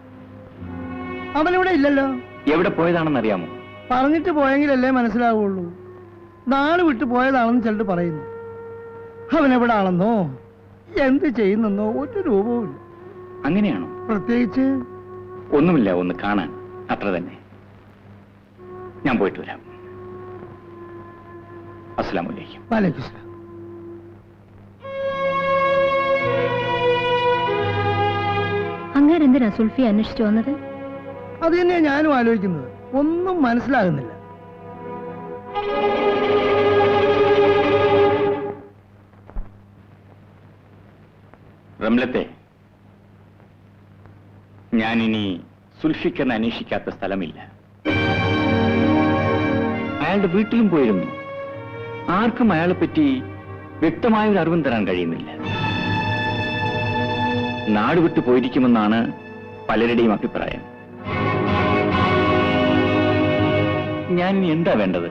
A: അവനിവിടെ ഇല്ലല്ലോ.
C: എവിടെ പോയതാണെന്ന് അറിയാമോ?
A: പറഞ്ഞിട്ട് പോയെങ്കിലല്ലേ മനസ്സിലാവുള്ളൂ. നാട് വിട്ടു പോയതാണെന്ന് ചിലർ പറയുന്നു. അവനെവിടെ ആണെന്നോ എന്ത് ചെയ്യുന്നെന്നോ ഒരു രൂപവുമില്ല.
C: അങ്ങനെയാണോ?
A: പ്രത്യേകിച്ച്
C: ഒന്നുമില്ല, ഒന്ന് കാണാൻ, അത്ര തന്നെ. ഞാൻ പോയിട്ട് വരാം. അസ്സലാമലൈക്കും.
A: വലൈക്കും സലാം.
J: അങ്ങേരെന്തിനാ സുൽഫി അന്വേഷിച്ചു വന്നത്?
A: അത് തന്നെയാ ഞാനും ആലോചിക്കുന്നത്. ഒന്നും മനസ്സിലാകുന്നില്ല.
C: റംലത്തെ, ഞാനിനി സുൽഫിക്കറിനെ അന്വേഷിക്കാത്ത സ്ഥലമില്ല. അയാളുടെ വീട്ടിലും പോയിരുന്നു. ആർക്കും അയാളെ പറ്റി വ്യക്തമായ ഒരു അറിവും തരാൻ കഴിയുന്നില്ല. നാട് വിട്ടു പോയിരിക്കുമെന്നാണ് പലരുടെയും അഭിപ്രായം. ഞാൻ ഇനി എന്താ വേണ്ടത്?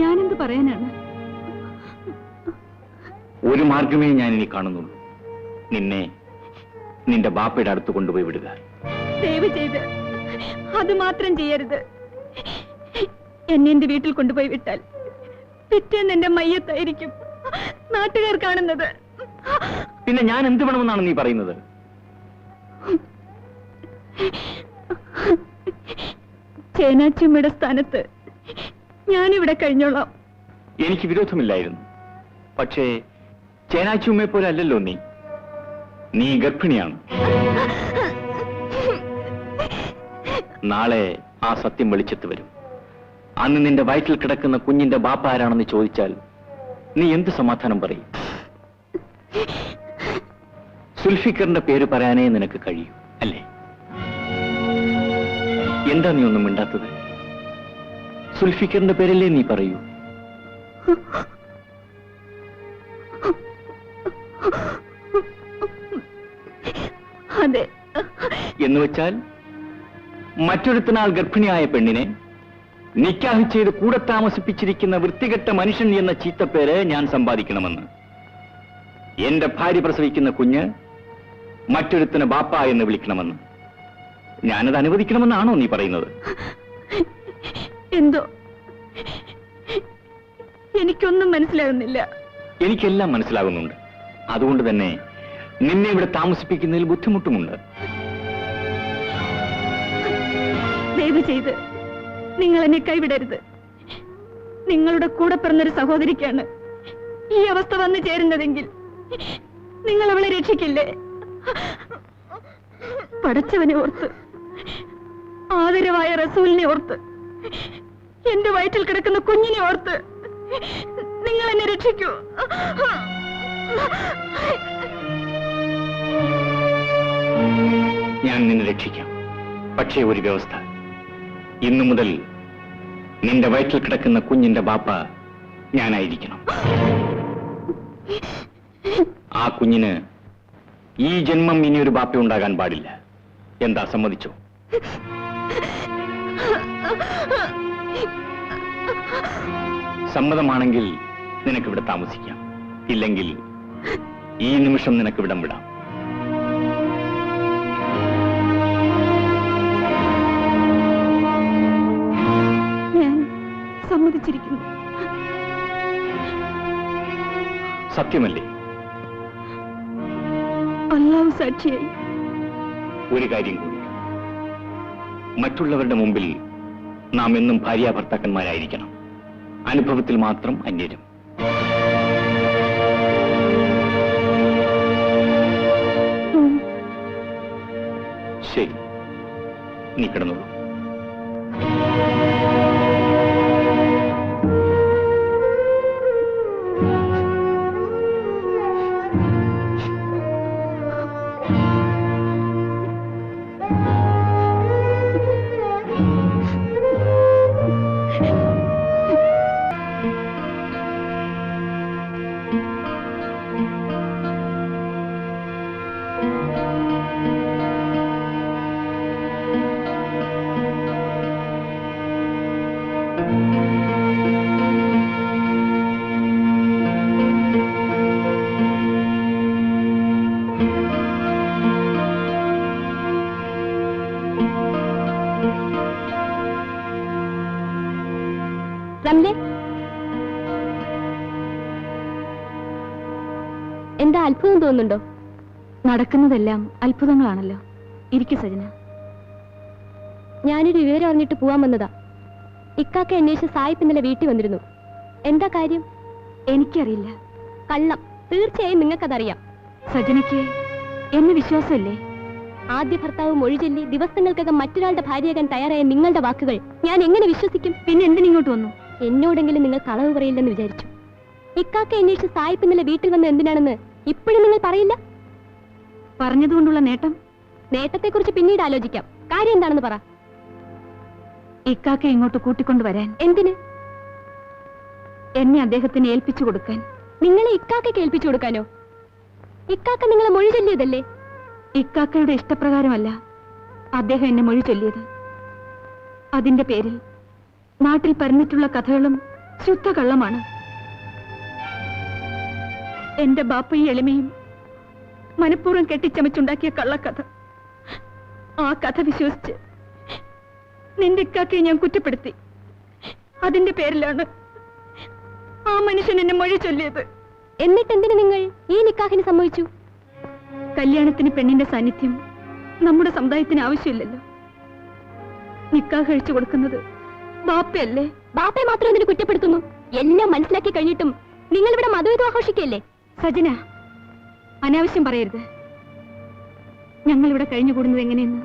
E: ഞാനെന്ത് പറയാനാണ്?
C: ഒരു മാർഗമേ ഞാൻ ഇനി കാണുന്നുള്ളൂ. നിന്നെ നിന്റെ ബാപ്പയുടെ അടുത്ത് കൊണ്ടുപോയി വിടുക.
E: ദയവ് ചെയ്ത് അത് മാത്രം ചെയ്യരുത്. എന്നെ എന്റെ വീട്ടിൽ കൊണ്ടുപോയി വിട്ടാൽ പിറ്റേന്ന് എന്റെ മയ്യത്തായിരിക്കും നാട്ടുകാർ കാണുന്നത്.
C: പിന്നെ ഞാൻ എന്ത് വേണമെന്നാണ് നീ പറയുന്നത്?
E: ചേനാച്ചിമ്മയുടെ സ്ഥാനത്ത് ഞാനിവിടെ കഴിഞ്ഞോളാം.
C: എനിക്ക് വിരോധമില്ലായിരുന്നു. പക്ഷേ ചേനാച്ചുമ്മയെ പോലെ അല്ലല്ലോ നീ. നീ ഗർഭിണിയാണ്. നാളെ ആ സത്യം വെളിച്ചത്ത് വരും. അന്ന് നിന്റെ വയറ്റിൽ കിടക്കുന്ന കുഞ്ഞിന്റെ ബാപ്പ ആരാണെന്ന് ചോദിച്ചാൽ നീ എന്ത് സമാധാനം പറയും? സുൽഫിക്കറിന്റെ പേര് പറയാനേ നിനക്ക് കഴിയൂ, അല്ലേ? എന്താ നീ ഒന്നും മിണ്ടാത്തത്? സുൽഫിക്കറിന്റെ പേരല്ലേ നീ പറയൂ.
E: അതെ.
C: എന്ന് വെച്ചാൽ മറ്റൊരുത്തനാൽ ഗർഭിണിയായ പെണ്ണിനെ നിക്കാഹ് ചെയ്ത് കൂടെ താമസിപ്പിച്ചിരിക്കുന്ന വൃത്തികെട്ട മനുഷ്യൻ എന്ന ചീത്തപ്പേര് ഞാൻ സമ്പാദിക്കണമെന്ന്. എന്റെ ഭാര്യ പ്രസവിക്കുന്ന കുഞ്ഞ് മറ്റൊരുത്തിന് ബാപ്പ എന്ന് വിളിക്കണമെന്ന്. ഞാനത് അനുവദിക്കണമെന്നാണോ നീ പറയുന്നത്?
E: എന്തോ എനിക്കൊന്നും മനസ്സിലാകുന്നില്ല.
C: എനിക്കെല്ലാം മനസ്സിലാകുന്നുണ്ട്. അതുകൊണ്ട് തന്നെ നിന്നെ ഇവിടെ താമസിപ്പിക്കുന്നതിൽ ബുദ്ധിമുട്ടുമുണ്ട്.
E: ദയവ് ചെയ്ത് നിങ്ങൾ എന്നെ കൈവിടരുത്. നിങ്ങളുടെ കൂടെ പിറന്നൊരു സഹോദരിക്കാണ് ഈ അവസ്ഥ വന്നു ചേരുന്നതെങ്കിൽ നിങ്ങൾ അവളെ രക്ഷിക്കില്ലേ? പടച്ചവനെ ഓർത്ത്, ആദരവായ റസൂലിനെ ഓർത്ത്, എന്റെ വയറ്റിൽ കിടക്കുന്ന കുഞ്ഞിനെ ഓർത്ത് നിങ്ങൾ എന്നെ രക്ഷിക്കൂ.
C: ഞാൻ നിന്നെ രക്ഷിക്കാം. പക്ഷേ ഒരു വ്യവസ്ഥ. ഇന്നു മുതൽ നിന്റെ വയറ്റിൽ കിടക്കുന്ന കുഞ്ഞിന്റെ ബാപ്പ ഞാനായിരിക്കണം. ആ കുഞ്ഞിന് ഈ ജന്മം ഇനിയൊരു ബാപ്പ ഉണ്ടാകാൻ പാടില്ല. എന്താ, സമ്മതിച്ചോ? സമ്മതമാണെങ്കിൽ നിനക്കിവിടെ താമസിക്കാം, ഇല്ലെങ്കിൽ ഈ നിമിഷം നിനക്കിവിടം വിടാം.
E: ഞാൻ സമ്മതിച്ചിരിക്കുന്നു.
C: സത്യമല്ലേ?
E: അല്ലാഹു സാക്ഷിയായി.
C: ഒരു കാര്യം കൂടി, മറ്റുള്ളവരുടെ മുമ്പിൽ നാം എന്നും ഭാര്യാഭർത്താക്കന്മാരായിരിക്കണം, അനുഭവത്തിൽ മാത്രം അന്യരും. ശരി, നീ കിടന്നോളൂ.
J: റംലെ, എന്താ അത്ഭുതം തോന്നുന്നുണ്ടോ?
E: നടക്കുന്നതെല്ലാം അത്ഭുതങ്ങളാണല്ലോ. ഇരിക്കു സജന.
J: ഞാനൊരു വിവരം അറിഞ്ഞിട്ട് പോവാൻ വന്നതാ. ഇക്കാക്ക അന്വേഷിച്ച് സായിപ്പ് ഇന്നലെ വീട്ടിൽ വന്നിരുന്നു. എന്താ കാര്യം?
E: എനിക്കറിയില്ല.
J: കള്ളം. തീർച്ചയായും നിങ്ങൾക്കതറിയാം.
E: സജനയ്ക്ക് എന്നെ വിശ്വാസമല്ലേ?
J: ആദ്യ ഭർത്താവ് മൊഴി ചൊല്ലി ദിവസങ്ങൾക്കകം മറ്റൊരാളുടെ ഭാര്യയാകാൻ തയ്യാറായ നിങ്ങളുടെ വാക്കുകൾ ഞാൻ എങ്ങനെ വിശ്വസിക്കും?
E: പിന്നെ എന്തിനിങ്ങോട്ട് വന്നു?
J: എന്നോടെങ്കിലും നിങ്ങൾ കളവ് പറയില്ലെന്ന് വിചാരിച്ചു. ഇക്കാക്ക അന്വേഷിച്ച് സായിപ്പ് ഇന്നലെ വീട്ടിൽ വന്ന് എന്തിനാണെന്ന് ഇപ്പോഴും നിങ്ങൾ പറയില്ല?
E: പറഞ്ഞതുകൊണ്ടുള്ള നേട്ടം?
J: നേട്ടത്തെക്കുറിച്ച് പിന്നീട് ആലോചിക്കാം. കാര്യം എന്താണെന്ന് പറ.
E: ഇക്കാക്ക ഇങ്ങോട്ട് കൂട്ടിക്കൊണ്ടുവരാൻ.
J: എന്തിന്?
E: എന്നെ അദ്ദേഹത്തിന് ഏൽപ്പിച്ചു കൊടുക്കാൻ.
J: നിങ്ങളെ ഇക്കാക്കയ്ക്ക് ഏൽപ്പിച്ചു കൊടുക്കാനോ? ഇക്കാക്ക നിങ്ങളെ മൊഴി ചൊല്ലിയതല്ലേ?
E: ഇക്കാക്കയുടെ ഇഷ്ടപ്രകാരമല്ല അദ്ദേഹം എന്നെ മൊഴി ചൊല്ലിയത്. അതിന്റെ പേരിൽ നാട്ടിൽ പരന്നിട്ടുള്ള കഥകളും ശുദ്ധ കള്ളമാണ്. എന്റെ ബാപ്പയും എളിമയും മനഃപൂർവ്വം കെട്ടിച്ചമച്ചുണ്ടാക്കിയ കള്ളക്കഥ. ആ കഥ വിശ്വസിച്ച് നിന്റെ ഇക്കാക്കയെ ഞാൻ കുറ്റപ്പെടുത്തി. അതിന്റെ പേരിലാണ് ആ മനുഷ്യൻ എന്നെ മൊഴി ചൊല്ലിയത്.
J: എന്നിട്ട് എന്തിനു നിങ്ങൾ ഈ നിക്കാഹിന് സമ്മതിച്ചു?
E: കല്യാണത്തിന് പെണ്ണിന്റെ സാന്നിധ്യം നമ്മുടെ സമുദായത്തിന് ആവശ്യമില്ലല്ലോ. നിക്കാഹ് കഴിച്ചു കൊടുക്കുന്നത് ബാപ്പയല്ലേ?
J: ബാപ്പയെ മാത്രം എന്തിനു കുറ്റപ്പെടുത്തുന്നു? എല്ലാം മനസ്സിലാക്കി കഴിഞ്ഞിട്ടും നിങ്ങൾ ഇവിടെ മധുവിധം ആഘോഷിക്കല്ലേ?
E: സജന, അനാവശ്യം പറയരുത്. ഞങ്ങൾ ഇവിടെ കഴിഞ്ഞുകൂടുന്നത് എങ്ങനെയെന്ന്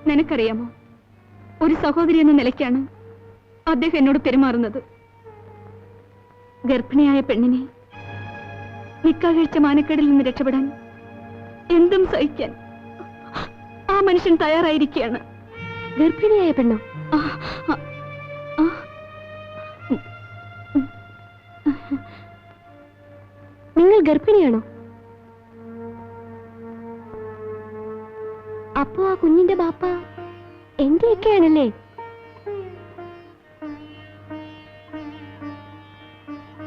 E: നിനക്കറിയാമോ? ഒരു സഹോദരി എന്ന നിലയ്ക്കാണ് അദ്ദേഹം എന്നോട് പെരുമാറുന്നത്. ഗർഭിണിയായ പെണ്ണിനെ നിക്കാഹ് കഴിച്ച മാനക്കേടിൽ നിന്ന് രക്ഷപ്പെടാൻ എന്തും സഹിക്കാൻ ആ മനുഷ്യൻ തയ്യാറായിരിക്കുകയാണ്.
J: ഗർഭിണിയായ പെണ്ണോ? നിങ്ങൾ ഗർഭിണിയാണോ? അപ്പോ ആ കുഞ്ഞിന്റെ ബാപ്പ എന്റെയൊക്കെയാണല്ലേ?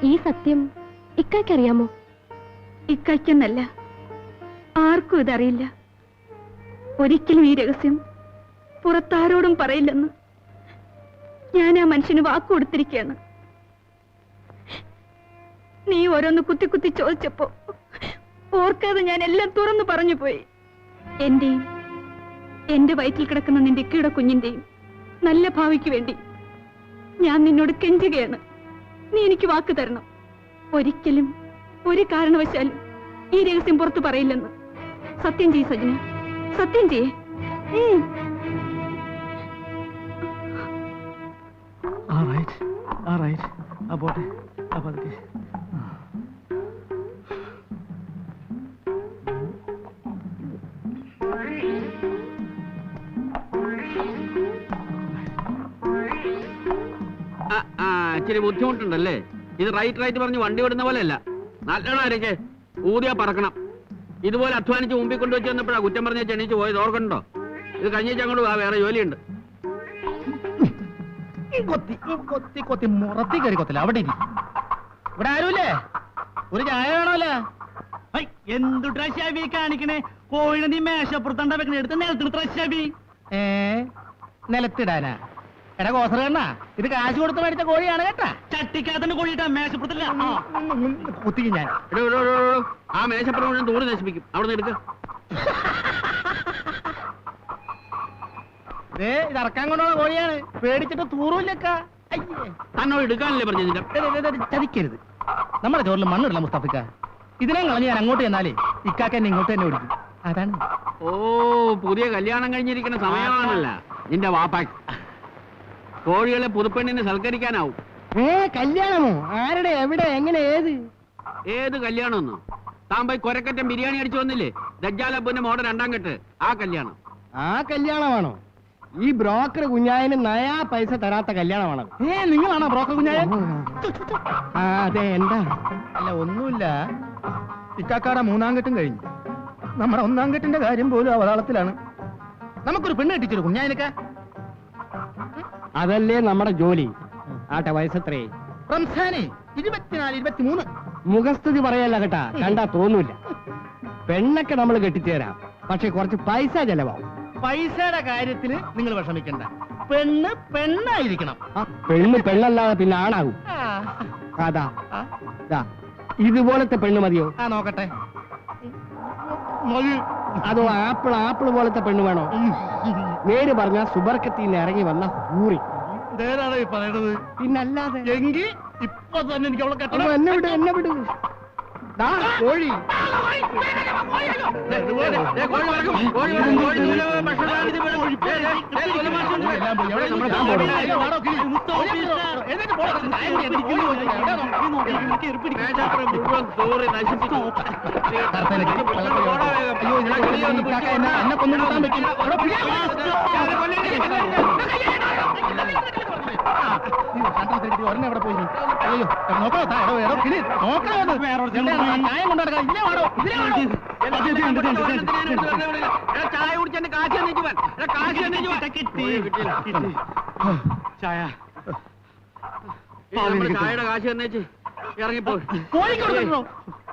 J: ഈ സത്യം ഇക്കായ്ക്കറിയാമോ?
E: ഇക്കായ്ക്കെന്നല്ല, ആർക്കും ഇതറിയില്ല. ഒരിക്കലും ഈ രഹസ്യം പുറത്താരോടും പറയില്ലെന്ന് ഞാൻ ആ മനുഷ്യന് വാക്കു കൊടുത്തിരിക്കുകയാണ്. നീ ഓരോന്ന് കുത്തി കുത്തി ചോദിച്ചപ്പോ ഓർക്കാതെ ഞാൻ എല്ലാം തുറന്നു പറഞ്ഞു പോയി. എന്റെയും എന്റെ വയറ്റിൽ കിടക്കുന്ന നിന്റെ ഇക്കയുടെ കുഞ്ഞിന്റെയും നല്ല ഭാവിക്ക് വേണ്ടി ഞാൻ നിന്നോട് കെഞ്ചുകയാണ്. നീ എനിക്ക് വാക്ക് തരണം. ഒരിക്കലും ഒരു കാരണവശാലും ഈ രഹസ്യം പുറത്തു പറയില്ലെന്ന് സത്യം ചെയ്യ് സജന, സത്യം ചെയ്യേ.
H: പോട്ടെ.
F: ഇച്ചിരി ബുദ്ധിമുട്ടുണ്ടല്ലേ? ഇത് റൈറ്റ് പറഞ്ഞ് വണ്ടി വിടുന്ന പോലെയല്ല. നല്ലോണായിരിക്കെ ഊതിയാ പറക്കണം. ഇതുപോലെ അധ്വാനിച്ച് മുമ്പിൽ കൊണ്ടുവച്ച് വന്നപ്പോഴാ കുറ്റം പറഞ്ഞ ചെണീച്ച് പോയത്, ഓർക്കണ്ടോ? ഇത് കഴിഞ്ഞേച്ച് അങ്ങോട്ട് വേറെ ജോലിയുണ്ട്.
B: കൊത്തി മുറത്തി കയറി കൊത്തില്ല. അവിടെ ഇവിടെ ആരുമില്ലേ? ഒരു ചായ വേണമല്ലോ.
H: എന്തു ട്രഷാബി കാണിക്കണേ? കോഴിനെ നീ മേശപ്പുറത്തണ്ട വെക്കണ, എടുത്ത് നിലത്തിട്ട് ട്രഷാബി.
B: നിലത്തിടാനാ? എടാ കോസറണ്ണ, ഇത് കാശ് കൊടുത്ത് മേടിച്ച കോഴിയാണ് കേട്ടാ.
H: ചട്ടിക്കകത്തിന്റെ കോഴിട്ടാ, മേശപ്പുറത്തില്ല.
B: കുത്തിക്ക് ഞാൻ.
F: ആ മേശപ്പുറം മുഴുവൻ തൂറി നശിപ്പിക്കും. അവിടെ നിന്ന് എടുക്ക.
B: ഇത് ഇറക്കാൻ കൊണ്ടുള്ള കോഴിയാണ്, പേടിച്ചിട്ട് തൂറൂല്ലക്ക.
F: തന്നോട് എടുക്കാനല്ലേ പറഞ്ഞില്ല?
B: ചതിക്കരുത്. നമ്മുടെ ചോറിൽ മണ്ണിടില്ല മുസ്തഫിക്ക. ഇതിനെ കളഞ്ഞ് ഞാൻ അങ്ങോട്ട് ചെന്നാലേ ഇക്കാക്ക എന്നെ ഇങ്ങോട്ട് തന്നെ ഓടിക്കും. അതാണ്.
F: ഓ, പുതിയ കല്യാണം കഴിഞ്ഞിരിക്കുന്ന സമയമാണല്ല നിന്റെ വാപ്പ. കോഴികളെ പുതുപ്പെണ്ണിനെ സൽക്കരിക്കാനാവും.
G: കല്യാണമോ? ആരുടെ, എവിടെ, എങ്ങനെ,
F: ഏത് കല്യാണമെന്നോ? താൻ പോയി കൊരക്കറ്റം ബിരിയാണി അടിച്ചു വന്നില്ലേ? ദജ്ജാലബുന്റെ മോടെ 2ാം കെട്ട്. ആ കല്യാണം.
G: ആ കല്യാണമാണോ? ഈ ബ്രോക്കർ കുഞ്ഞായന് നയാ പൈസ തരാത്ത കല്യാണമാണോ?
B: നിങ്ങളാണോ ബ്രോക്കർ കുഞ്ഞായ?
G: അതെ. എന്താ?
B: അല്ല, ഒന്നുമില്ല. ഇക്കാക്കാടെ 3ാം കെട്ടും കഴിഞ്ഞു. നമ്മുടെ 1ാം കെട്ടിന്റെ കാര്യം പോലും അവതാളത്തിലാണ്. നമുക്കൊരു പെണ്ണ് കെട്ടിച്ചൊരു കുഞ്ഞായനൊക്കെ.
G: അതല്ലേ നമ്മുടെ ജോലി. ആട്ടെ, വയസ്സത്രേ?
B: റംസാനെ 24, 23.
G: മുഖസ്തുതി പറയല്ല കേട്ടാ, കണ്ടാ തോന്നൂല. പെണ്ണൊക്കെ നമ്മൾ കെട്ടിച്ചേരാം, പക്ഷെ കുറച്ച് പൈസ ചെലവാവും.
B: പൈസയുടെ കാര്യത്തിന് നിങ്ങൾ വിഷമിക്കണ്ട. പെണ്ണ് പെണ്ണായിരിക്കണം.
G: പെണ്ണ് പെണ്ണല്ലാതെ പിന്നെ ആണാകും. അതാ ഇതുപോലത്തെ പെണ്ണ് മതിയോ?
B: നോക്കട്ടെ.
G: അതോ ആപ്പിൾ പോലത്തെ പെണ്ണ് വേണോ? നേര് പറഞ്ഞ സുബർക്കത്തിന്ന് ഇറങ്ങി വന്ന ഹൂറി.
B: ഇതേതാണോ ഈ പറയണത്?
G: പിന്നല്ലാതെ.
B: എങ്കിൽ ഇപ്പൊ തന്നെ എനിക്ക് അവളെ കെട്ടണം.
G: എന്നെ വിട്. കോഴി
B: എന്നെ കൊണ്ടുപോകാൻ പറ്റില്ല. ഒരെണ്ണം എവിടെ പോയി? അയ്യോ, നോക്കണോ? ചായ കൊണ്ടുനടക്കാം.
F: ചായ കുടിച്ചെന്റെ കാശ് ചായയുടെ കാശ് തന്നേച്ച് ഇറങ്ങിപ്പോ.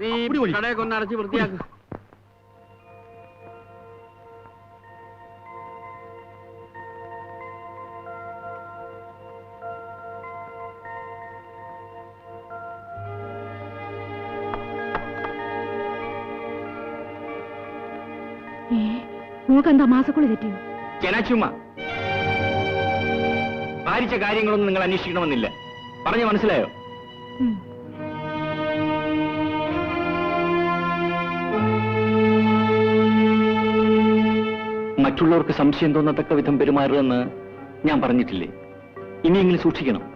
F: നീ കടയൊക്കെ ഒന്ന് അടച്ച് വൃത്തിയാക്ക്.
E: നോക്കെന്താ മാസക്കുളി തെറ്റിയോ?
C: ചെനച്ചുമ ഭാരിച്ച കാര്യങ്ങളൊന്നും നിങ്ങൾ അന്വേഷിക്കണമെന്നില്ല. പറഞ്ഞു മനസ്സിലായോ? മറ്റുള്ളവർക്ക് സംശയം തോന്നത്തക്ക വിധം പെരുമാറുമെന്ന് ഞാൻ പറഞ്ഞിട്ടില്ലേ? ഇനിയെങ്കിലും സൂക്ഷിക്കണം.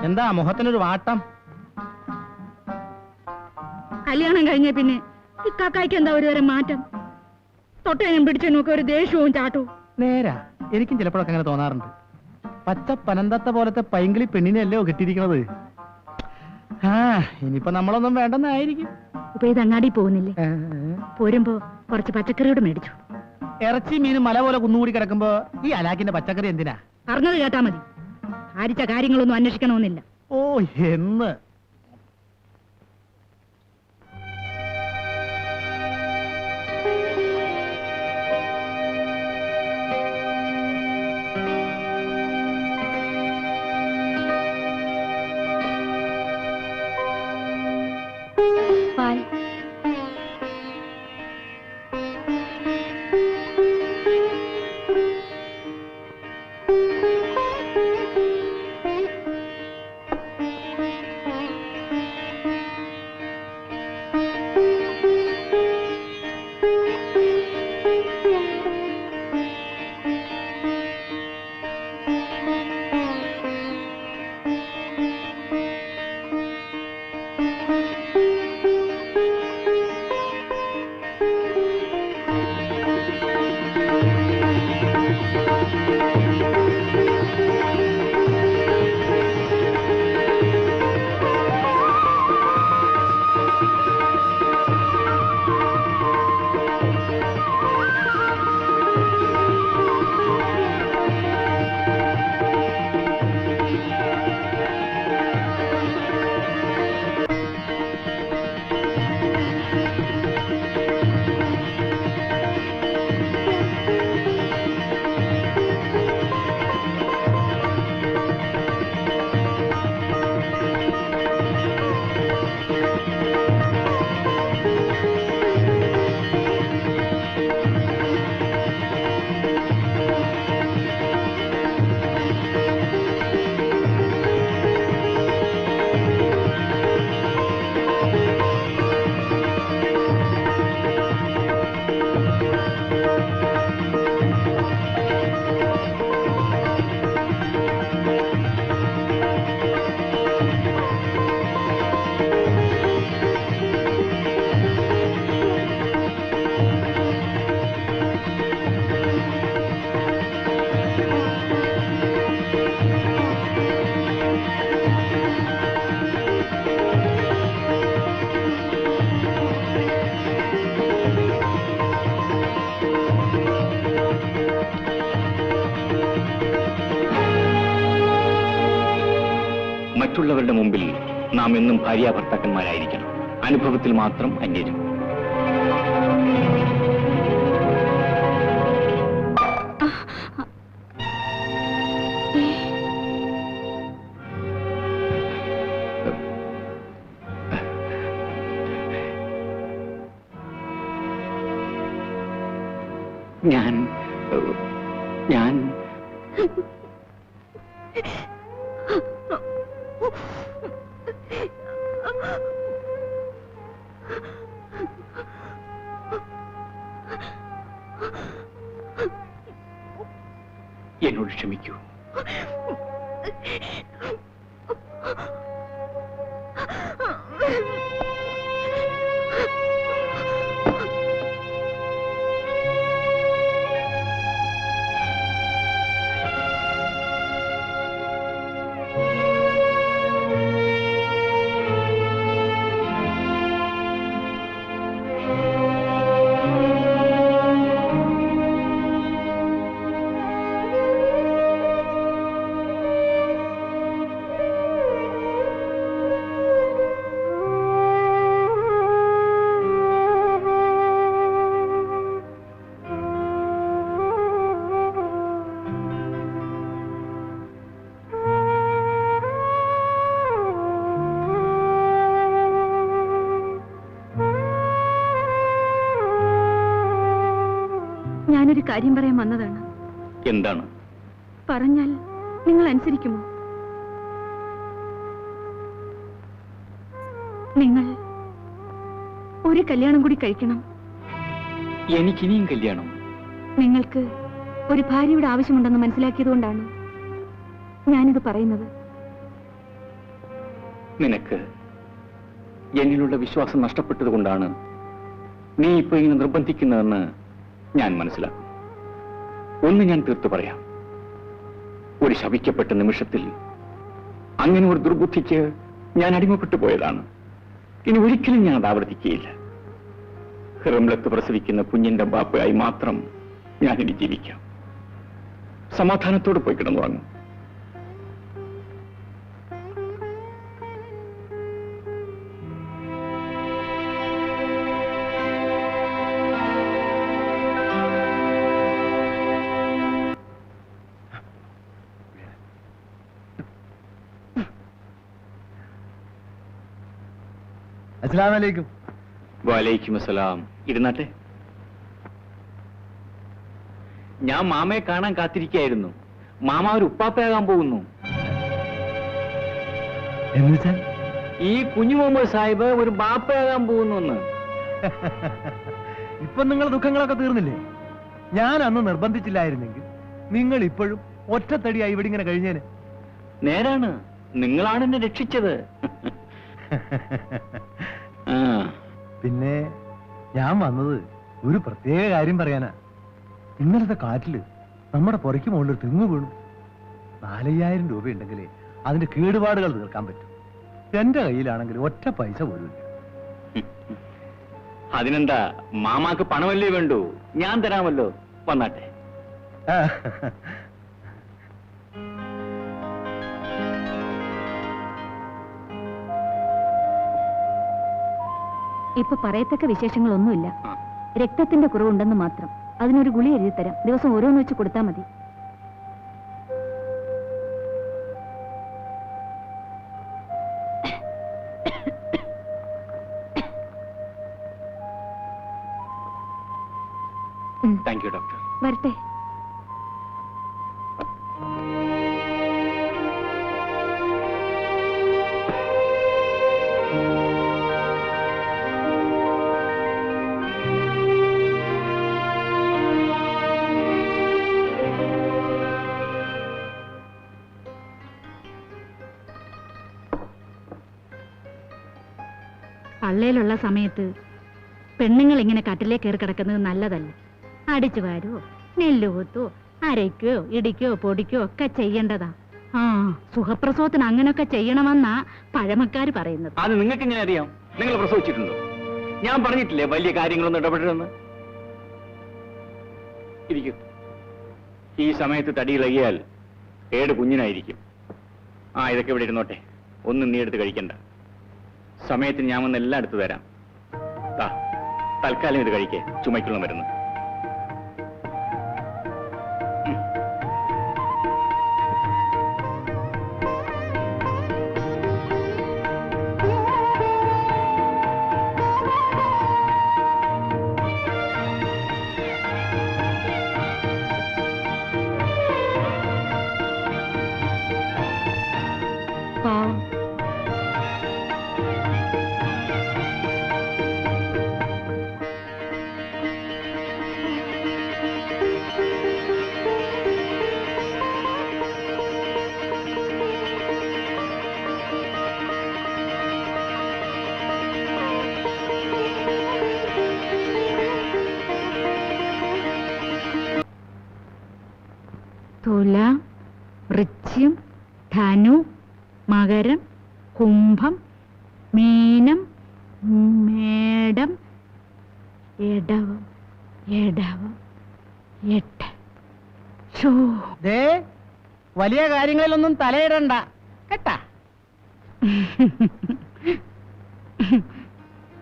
B: എന്താ മുഖത്തിനൊരു വാട്ടം?
E: കല്യാണം കഴിഞ്ഞ പിന്നെ ഇക്കാക്കായ്ക്ക് എന്താ ഒരു മാറ്റം? തൊട്ടേനും പിടിച്ചതിനൊക്കെ ഒരു ദേഷ്യവും ചാട്ടവും.
B: നേരാ, എനിക്കും ചിലപ്പോഴൊക്കെ അങ്ങനെ തോന്നാറുണ്ട്. പച്ച പനന്തത്ത പോലത്തെ പൈങ്കിളി പെണ്ണിനെയല്ലോ കിട്ടിയിരിക്കുന്നത്. ഇനിയിപ്പോ നമ്മളൊന്നും വേണ്ടെന്നായിരിക്കും.
E: ഇപ്പൊ ഇത് അങ്ങാടി പോകുന്നില്ലേ? പോരുമ്പോ കുറച്ച് പച്ചക്കറിയോട് മേടിച്ചു.
B: ഇറച്ചി മീനും മല പോലെ കുന്നുകൂടി കിടക്കുമ്പോ ഈ അലാക്കിന്റെ പച്ചക്കറി എന്തിനാ?
E: പറഞ്ഞത് കേട്ടാ മതി. ഭാരിച്ച കാര്യങ്ങളൊന്നും അന്വേഷിക്കണമെന്നില്ല.
B: ഓ, എന്ന്
C: മറ്റുള്ളവരുടെ മുമ്പിൽ നാം എന്നും ഭാര്യാഭർത്താക്കന്മാരായിരിക്കണം, അനുഭവത്തിൽ മാത്രം അന്യരും. ഞാൻ എന്നോട് ക്ഷമിക്കൂ.
E: ഞാനൊരു കാര്യം പറയാൻ വന്നതാണ്.
C: എന്താണ്?
E: പറഞ്ഞാൽ നിങ്ങൾ അനുസരിക്കുമോ? നിങ്ങൾ ഒരു കല്യാണം കൂടി കഴിക്കണം.
C: എനിക്കിനിയും കല്യാണം?
E: നിങ്ങൾക്ക് ഒരു ഭാര്യയുടെ ആവശ്യമുണ്ടെന്ന് മനസ്സിലാക്കിയതുകൊണ്ടാണ് ഞാനിത് പറയുന്നത്.
C: നിനക്ക് എന്നിലുള്ള വിശ്വാസം നഷ്ടപ്പെട്ടതുകൊണ്ടാണ് നീ ഇപ്പൊ ഇങ്ങനെ നിർബന്ധിക്കുന്നതെന്ന് ഞാൻ മനസ്സിലാക്കും. ഒന്ന് ഞാൻ തീർത്തു പറയാം. ഒരു ശപിക്കപ്പെട്ട നിമിഷത്തിൽ അങ്ങനെ ഒരു ദുർബുദ്ധിക്ക് ഞാൻ അടിമപ്പെട്ടു പോയതാണ്. ഇനി ഒരിക്കലും ഞാൻ അത് ആവർത്തിക്കുകയില്ല. റംലത്ത് പ്രസവിക്കുന്ന കുഞ്ഞിന്റെ ബാപ്പയായി മാത്രം ഞാനിനി ജീവിക്കാം. സമാധാനത്തോടെ പോയി കിടന്നു വാങ്ങും.
A: അസ്സലാമലൈക്കും.
C: വലൈക്കും അസ്സലാം. ഇരുന്നാട്ടെ. ഞാൻ മാമയെ കാണാൻ കാത്തിരിക്കുകയായിരുന്നു. മാമ ഒരു ഉപ്പാപ്പയാകാൻ പോകുന്നു.
A: എന്നുവെച്ചാൽ
C: ഈ കുഞ്ഞു മുഹമ്മദ് സാഹിബ് ഒരു ബാപ്പയാകാൻ പോകുന്നു എന്ന്.
A: ഇപ്പൊ നിങ്ങളുടെ ദുഃഖങ്ങളൊക്കെ തീർന്നില്ലേ? ഞാൻ അന്ന് നിർബന്ധിച്ചില്ലായിരുന്നെങ്കിൽ നിങ്ങൾ ഇപ്പോഴും ഒറ്റത്തടിയായി ഇവിടെ ഇങ്ങനെ കഴിഞ്ഞേന്.
C: നേരാണ്, നിങ്ങളാണ് എന്നെ രക്ഷിച്ചത്.
A: പിന്നെ ഞാൻ വന്നത് ഒരു പ്രത്യേക കാര്യം പറയാനാ. ഇന്നലത്തെ കാറ്റില് നമ്മുടെ പുറയ്ക്ക് മുകളിൽ തെങ്ങ് വീണു. 4,000 രൂപ ഉണ്ടെങ്കിലേ അതിന്റെ കേടുപാടുകൾ തീർക്കാൻ പറ്റും. എന്റെ കയ്യിലാണെങ്കിൽ ഒറ്റ പൈസ പോലും ഇല്ല.
C: അതിനെന്താ, മാമാക്ക് പണമല്ലേ വേണ്ടു? ഞാൻ തരാമല്ലോ. വന്നാട്ടെ.
E: ഇപ്പൊ പറയത്തക്ക വിശേഷങ്ങളൊന്നുമില്ല. രക്തത്തിന്റെ കുറവുണ്ടെന്ന് മാത്രം. അതിനൊരു ഗുളി എഴുതി തരാം. ദിവസം ഓരോന്ന് വെച്ച് കൊടുത്താൽ മതി.
C: Thank you doctor.
E: വരട്ടെ. പള്ളയിലുള്ള സമയത്ത് പെണ്ണുങ്ങൾ ഇങ്ങനെ കട്ടിലേ കയറി കിടക്കുന്നത് നല്ലതല്ല. അടിച്ചു വാരോ, നെല്ല് കൊത്തോ, അരയ്ക്കോ ഇടിക്കോ പൊടിക്കോ ഒക്കെ ചെയ്യേണ്ടതാ. ആ, സുഖപ്രസവത്തിന് അങ്ങനെയൊക്കെ ചെയ്യണമെന്നാ പഴമക്കാര് പറയുന്നത്.
C: അത് നിങ്ങൾക്ക് എങ്ങനെ അറിയാം? നിങ്ങൾ പ്രസവിച്ചിട്ടുണ്ടോ? ഞാൻ പറഞ്ഞിട്ടില്ലേ വലിയ കാര്യങ്ങളൊന്നും ഇടപെടരുതെന്ന്. ഇരിക്കും. ഈ സമയത്ത് തടിയിളകിയാൽ ഏട് കുഞ്ഞിനായിരിക്കും. ഇതൊക്കെ ഇവിടെ ഇരുന്നോട്ടെ. ഒന്നും നീ എടുത്ത് കഴിക്കണ്ട. സമയത്തിന് ഞാൻ വന്ന് എല്ലാം എടുത്തു തരാം. തൽക്കാലം ഇത് കഴിക്കേ, ചുമയ്ക്കുള്ള മരുന്ന്.
E: തുലാം, വൃശ്ചികം, ധനു, മകരം, കുംഭം, മീനം, മേടം, ഇടവം, ഇടവം, എട്ട്.
B: ദേ, വലിയ കാര്യങ്ങളിലൊന്നും തലയിടണ്ട കേട്ടാ.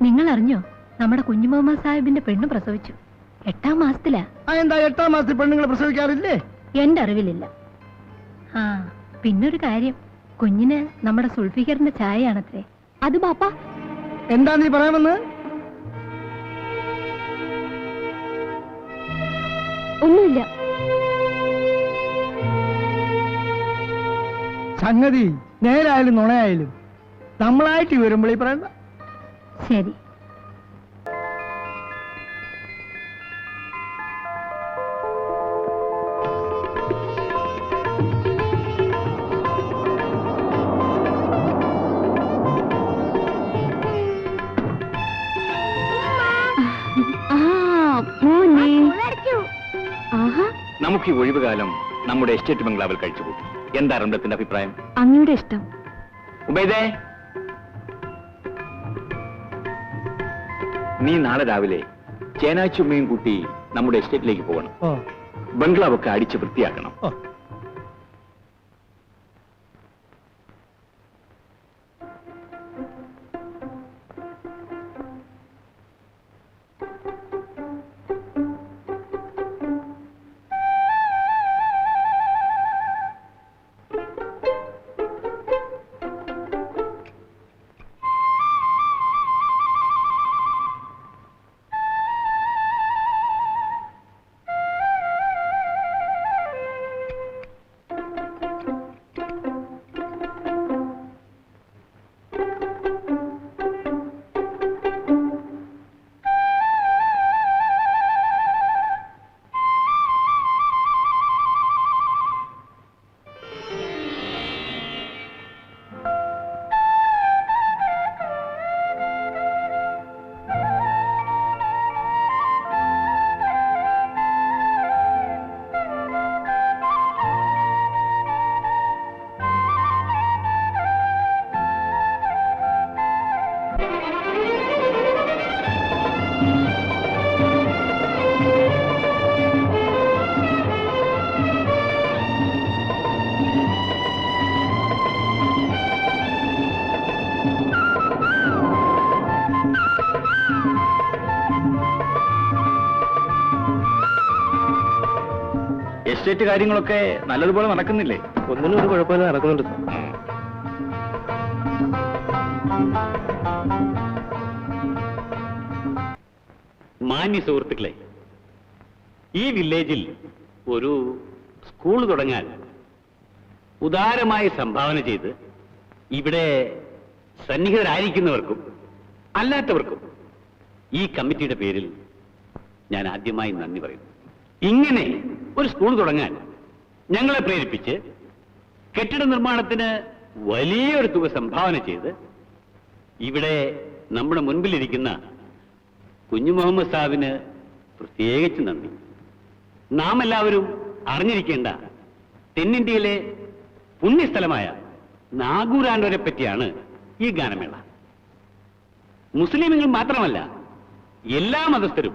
J: നിങ്ങൾ അറിഞ്ഞോ, നമ്മുടെ കുഞ്ഞു മുഹമ്മദ് സാഹിബിന്റെ പെണ്ണ് പ്രസവിച്ചു. 8ാം മാസത്തിലാ.
B: എന്താ 8ാം മാസത്തിൽ പെണ്ണുങ്ങൾ പ്രസവിക്കാറില്ലേ?
J: എന്റെ അറിവിലില്ല. ആ, പിന്നൊരു കാര്യം, കുഞ്ഞിന് നമ്മുടെ സുൾഫിക്കറിന്റെ ചായയാണത്രേ. അത് ബാപ്പ.
B: എന്താ നീ പറയാമെന്ന്?
J: ഒന്നുമില്ല.
B: സംഗതി നേരായാലും നുണയായാലും നമ്മളായിട്ട് വരുമ്പോൾ ഈ പറയണ്ട.
J: ശരി.
C: നമുക്ക് ഈ ഒഴിവുകാലം നമ്മുടെ എസ്റ്റേറ്റ് ബംഗ്ലാവിൽ കഴിച്ചുകൂട്ടും. എന്താ റംലത്തിന്റെ അഭിപ്രായം?
E: അങ്ങയുടെ ഇഷ്ടം.
C: ഉബൈദേ, നീ നാളെ രാവിലെ ചേനാച്ചുമ്മയും കൂട്ടി നമ്മുടെ എസ്റ്റേറ്റിലേക്ക് പോകണം. ബംഗ്ലാവൊക്കെ അടിച്ച് വൃത്തിയാക്കണം. എസ്റ്റേറ്റ് കാര്യങ്ങളൊക്കെ നല്ലതുപോലെ നടക്കുന്നില്ലേ?
D: ഒന്നിനും ഒരു കുഴപ്പമില്ല, നടക്കുന്നുണ്ട്.
C: മാന്യ സുഹൃത്തുക്കളെ, ഈ വില്ലേജിൽ ഒരു സ്കൂൾ തുടങ്ങാൻ ഉദാരമായി സംഭാവന ചെയ്ത് ഇവിടെ സന്നിഹിതരായിരിക്കുന്നവർക്കും അല്ലാത്തവർക്കും ഈ കമ്മിറ്റിയുടെ പേരിൽ ഞാൻ ആദ്യമായി നന്ദി പറയുന്നു. ഇങ്ങനെ ഒരു സ്കൂൾ തുടങ്ങാൻ ഞങ്ങളെ പ്രേരിപ്പിച്ച് കെട്ടിട നിർമ്മാണത്തിന് വലിയൊരു തുക സംഭാവന ചെയ്ത് ഇവിടെ നമ്മുടെ മുൻപിലിരിക്കുന്ന കുഞ്ഞു മുഹമ്മദ് സാഹിബിന് പ്രത്യേകിച്ച് നന്ദി. നാം എല്ലാവരും അറിഞ്ഞിരിക്കേണ്ട തെന്നിന്ത്യയിലെ പുണ്യസ്ഥലമായ നാഗൂരാനോരെ പറ്റിയാണ് ഈ ഗാനമേള. മുസ്ലിമുകൾ മാത്രമല്ല, എല്ലാ മതസ്ഥരും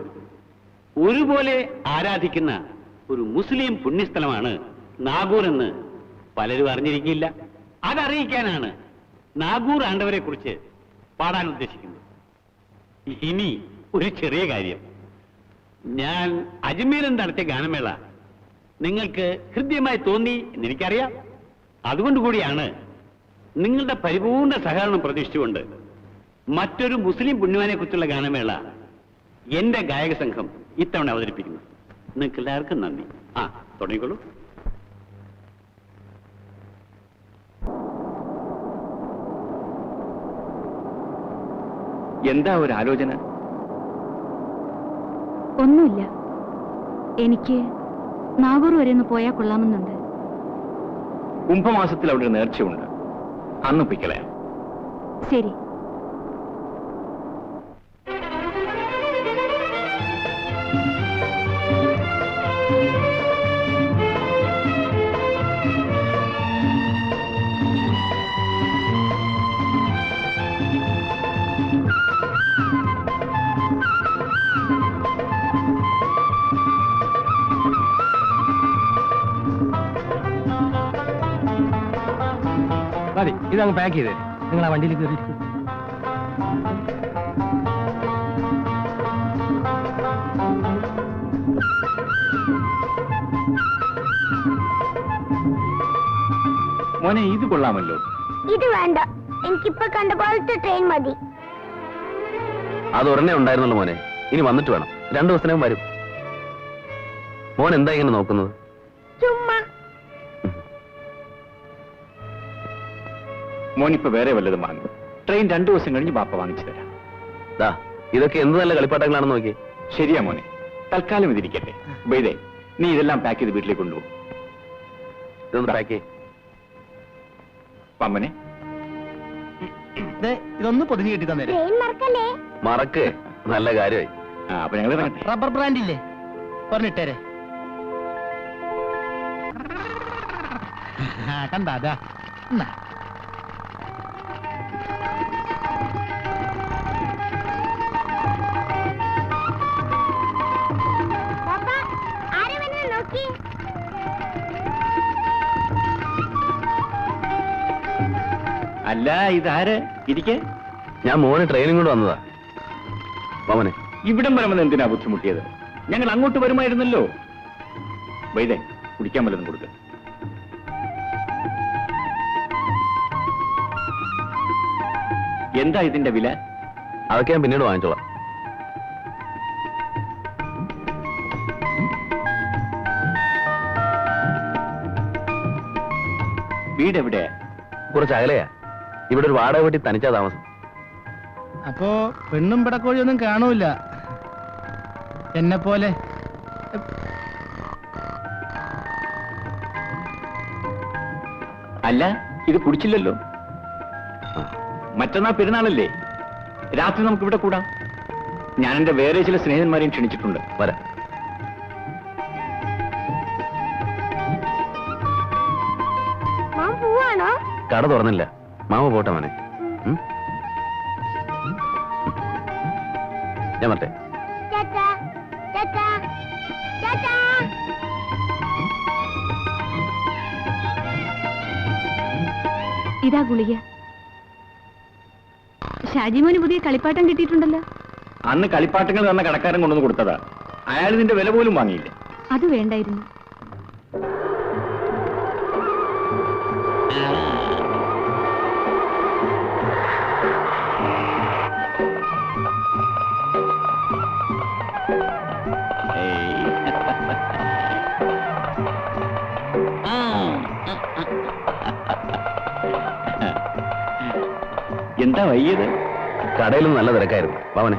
C: ഒരുപോലെ ആരാധിക്കുന്ന ഒരു മുസ്ലിം പുണ്യസ്ഥലമാണ് നാഗൂർ എന്ന് പലരും അറിഞ്ഞിരിക്കില്ല. അതറിയിക്കാനാണ്
K: നാഗൂർ ആണ്ടവരെ കുറിച്ച് പാടാൻ ഉദ്ദേശിക്കുന്നു. ഇനി ഒരു ചെറിയ കാര്യം. ഞാൻ അജ്മീരിൽ നടത്തിയ ഗാനമേള നിങ്ങൾക്ക് ഹൃദ്യമായി തോന്നി എന്നെനിക്കറിയാം. അതുകൊണ്ടുകൂടിയാണ് നിങ്ങളുടെ പരിപൂർണ സഹകരണം പ്രതീക്ഷിച്ചുകൊണ്ട് മറ്റൊരു മുസ്ലിം പുണ്യവാനെ കുറിച്ചുള്ള ഗാനമേള എന്റെ ഗായക സംഘം ഇത്തവണ അവതരിപ്പിക്കുന്നു. നിങ്ങൾക്ക് എല്ലാവർക്കും നന്ദി. തുടങ്ങിക്കോളൂ.
C: എന്താ ഒരു ആലോചന?
E: ഒന്നുമില്ല. എനിക്ക് നാഗൂർ വരെ ഒന്ന് പോയാൽ കൊള്ളാമെന്നുണ്ട്.
C: കുംഭമാസത്തിൽ അവിടെ ഒരു നേർച്ചയുണ്ട്, അന്ന് പൊയ്ക്കളയാം.
E: ശരി.
G: മതി, ഇതങ്ങ് പാക്ക് ചെയ്തേ. നിങ്ങൾ ആ വണ്ടിയിൽ കയറിയിരിക്കും.
C: മോനെ, ഇത് കൊള്ളാമല്ലോ.
L: ഇത് വേണ്ട, എനിക്കിപ്പോ കണ്ട പോലത്തെ ട്രെയിൻ മതി.
D: അത് ഉടനെ ഉണ്ടായിരുന്നല്ലോ മോനെ, ഇനി വന്നിട്ട് വേണം. 2 ദിവസത്തിനകം വരും. മോൻ എന്താ ഇങ്ങനെ നോക്കുന്നത്?
L: ചുമ്മാ.
C: മോനിപ്പോ വേറെ വല്ലതും വാങ്ങും. ട്രെയിൻ 2 ദിവസം കഴിഞ്ഞ് ബാപ്പ വാങ്ങിച്ചു തരാം.
D: ദാ, ഇതൊക്കെ എന്ത് നല്ല കളിപ്പാട്ടങ്ങളാണെന്ന് നോക്കി.
C: ശരിയാ മോനെ, തൽക്കാലം ഇതിരിക്കട്ടെ. ബൈദേ, നീ ഇതെല്ലാം പാക്ക് ചെയ്ത് വീട്ടിലേക്ക് കൊണ്ടുപോകും.
D: ഇതൊന്ന് പാക്ക് ചെയ്യ്.
C: പമ്മനെ,
B: ഇതൊന്ന് പൊതിഞ്ഞു കിട്ടി തന്നെ.
L: ട്രെയിൻ മറക്കല്ലേ?
D: മറക്ക്, നല്ല കാര്യമായി.
C: അപ്പൊ ഞങ്ങൾ ഇറങ്ങട്ടെ.
B: റബ്ബർ ബ്രാൻഡ് ഇല്ലേ, പറഞ്ഞിട്ടേരെ. കണ്ടാ അതാ.
L: പാപ്പാ, ആരെ വന്ന് നോക്കി?
C: അല്ല, ഇതാര്? ഇരിക്കേ.
D: ഞാൻ മോനെ ട്രെയിനും കൊണ്ട് വന്നതാ. മോനെ,
C: ഇവിടം വരെ വന്ന് എന്തിനാ ബുദ്ധിമുട്ടിയത്? ഞങ്ങൾ അങ്ങോട്ട് വരുമായിരുന്നല്ലോ. വൈദേ, കുടിക്കാൻ വല്ലതും കൊടുക്ക. എന്താ ഇതിന്റെ വില?
D: അതൊക്കെ ഞാൻ പിന്നീട് വാങ്ങിച്ചോളാം.
C: വീട് എവിടെയാ?
D: കുറച്ച് അകലെയാ. ഇവിടെ ഒരു വാടക വീട്ടിൽ തനിച്ചാ താമസം.
B: അപ്പോ പെണ്ണും പിടക്കോഴിയൊന്നും കാണൂല എന്നെ പോലെ.
C: അല്ല, ഇത് കുടിച്ചില്ലല്ലോ. മറ്റന്നാൾ പെരുന്നാളല്ലേ, രാത്രി നമുക്ക് ഇവിടെ കൂടാം. ഞാൻ എന്റെ വേറെ ചില സ്നേഹിതന്മാരെയും ക്ഷണിച്ചിട്ടുണ്ട്.
D: വരാം.
L: മാം പോവാണോ?
D: കട തുറന്നില്ല. മാമ പോട്ടെ മോനെ. ഞാൻ മറ്റേ
L: ടാറ്റാ, ടാറ്റാ, ടാറ്റാ.
E: ഇതാ ഗുളിക. ഷാജിമോന് പുതിയ കളിപ്പാട്ടം കിട്ടിയിട്ടുണ്ടല്ലോ.
C: അന്ന് കളിപ്പാട്ടങ്ങൾ തന്ന കടക്കാരൻ കൊണ്ടുവന്ന് കൊടുത്തതാ. അയാൾ ഇതിന്റെ വില പോലും വാങ്ങിയില്ല.
E: അത് വേണ്ടായിരുന്നു.
C: എന്താ വയ്യത്?
D: കടയിലും നല്ല തിരക്കായിരുന്നു. പവനെ,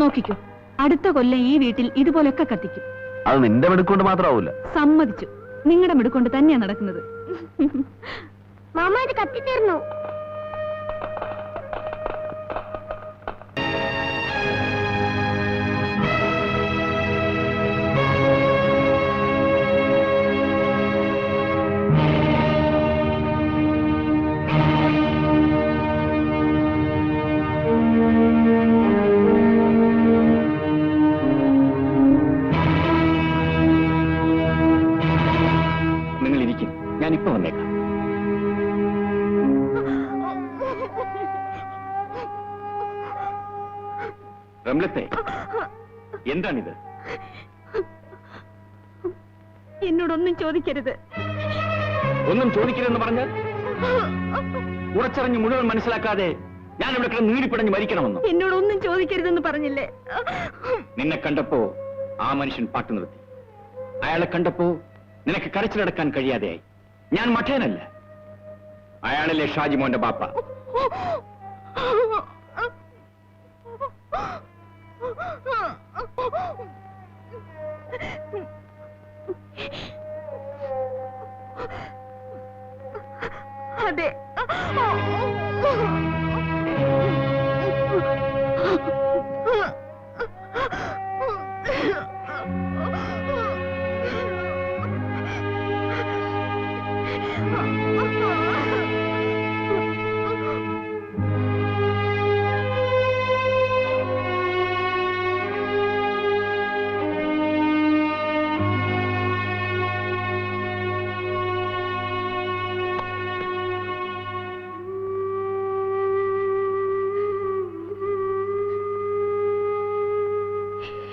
E: നോക്കിക്കോ, അടുത്ത കൊല്ലം ഈ വീട്ടിൽ ഇതുപോലൊക്കെ കത്തിക്കും.
D: അത് നിന്റെ മെടുക്കൊണ്ട് മാത്രമാവൂല.
E: സമ്മതിച്ചു, നിങ്ങളുടെ മെടുക്കൊണ്ട് തന്നെയാ നടക്കുന്നത്.
L: മാമ ഇത് കത്തിത്തീർന്നു.
C: റംലത്തെ, എന്താണിത്?
E: എന്നോടൊന്നും ചോദിക്കരുത്.
C: ഒന്നും ചോദിക്കരുതെന്ന് പറഞ്ഞാൽ ഉറച്ചറിഞ്ഞ് മുഴുവൻ മനസ്സിലാക്കാതെ ഞാൻ ഇവിടെ കിടന്ന് നീടിപ്പിടഞ്ഞ് മരിക്കണമെന്നോ?
E: എന്നോടൊന്നും ചോദിക്കരുതെന്ന് പറഞ്ഞില്ലേ?
C: നിന്നെ കണ്ടപ്പോ ആ മനുഷ്യൻ പാട്ട് നിർത്തി. അയാളെ കണ്ടപ്പോ നിനക്ക് കരച്ചിലടക്കാൻ കഴിയാതെയായി. ഞാൻ മഠേനല്ല, അയാളല്ലേ ഷാജിമോന്റെ ബാപ്പ.
E: അതെ.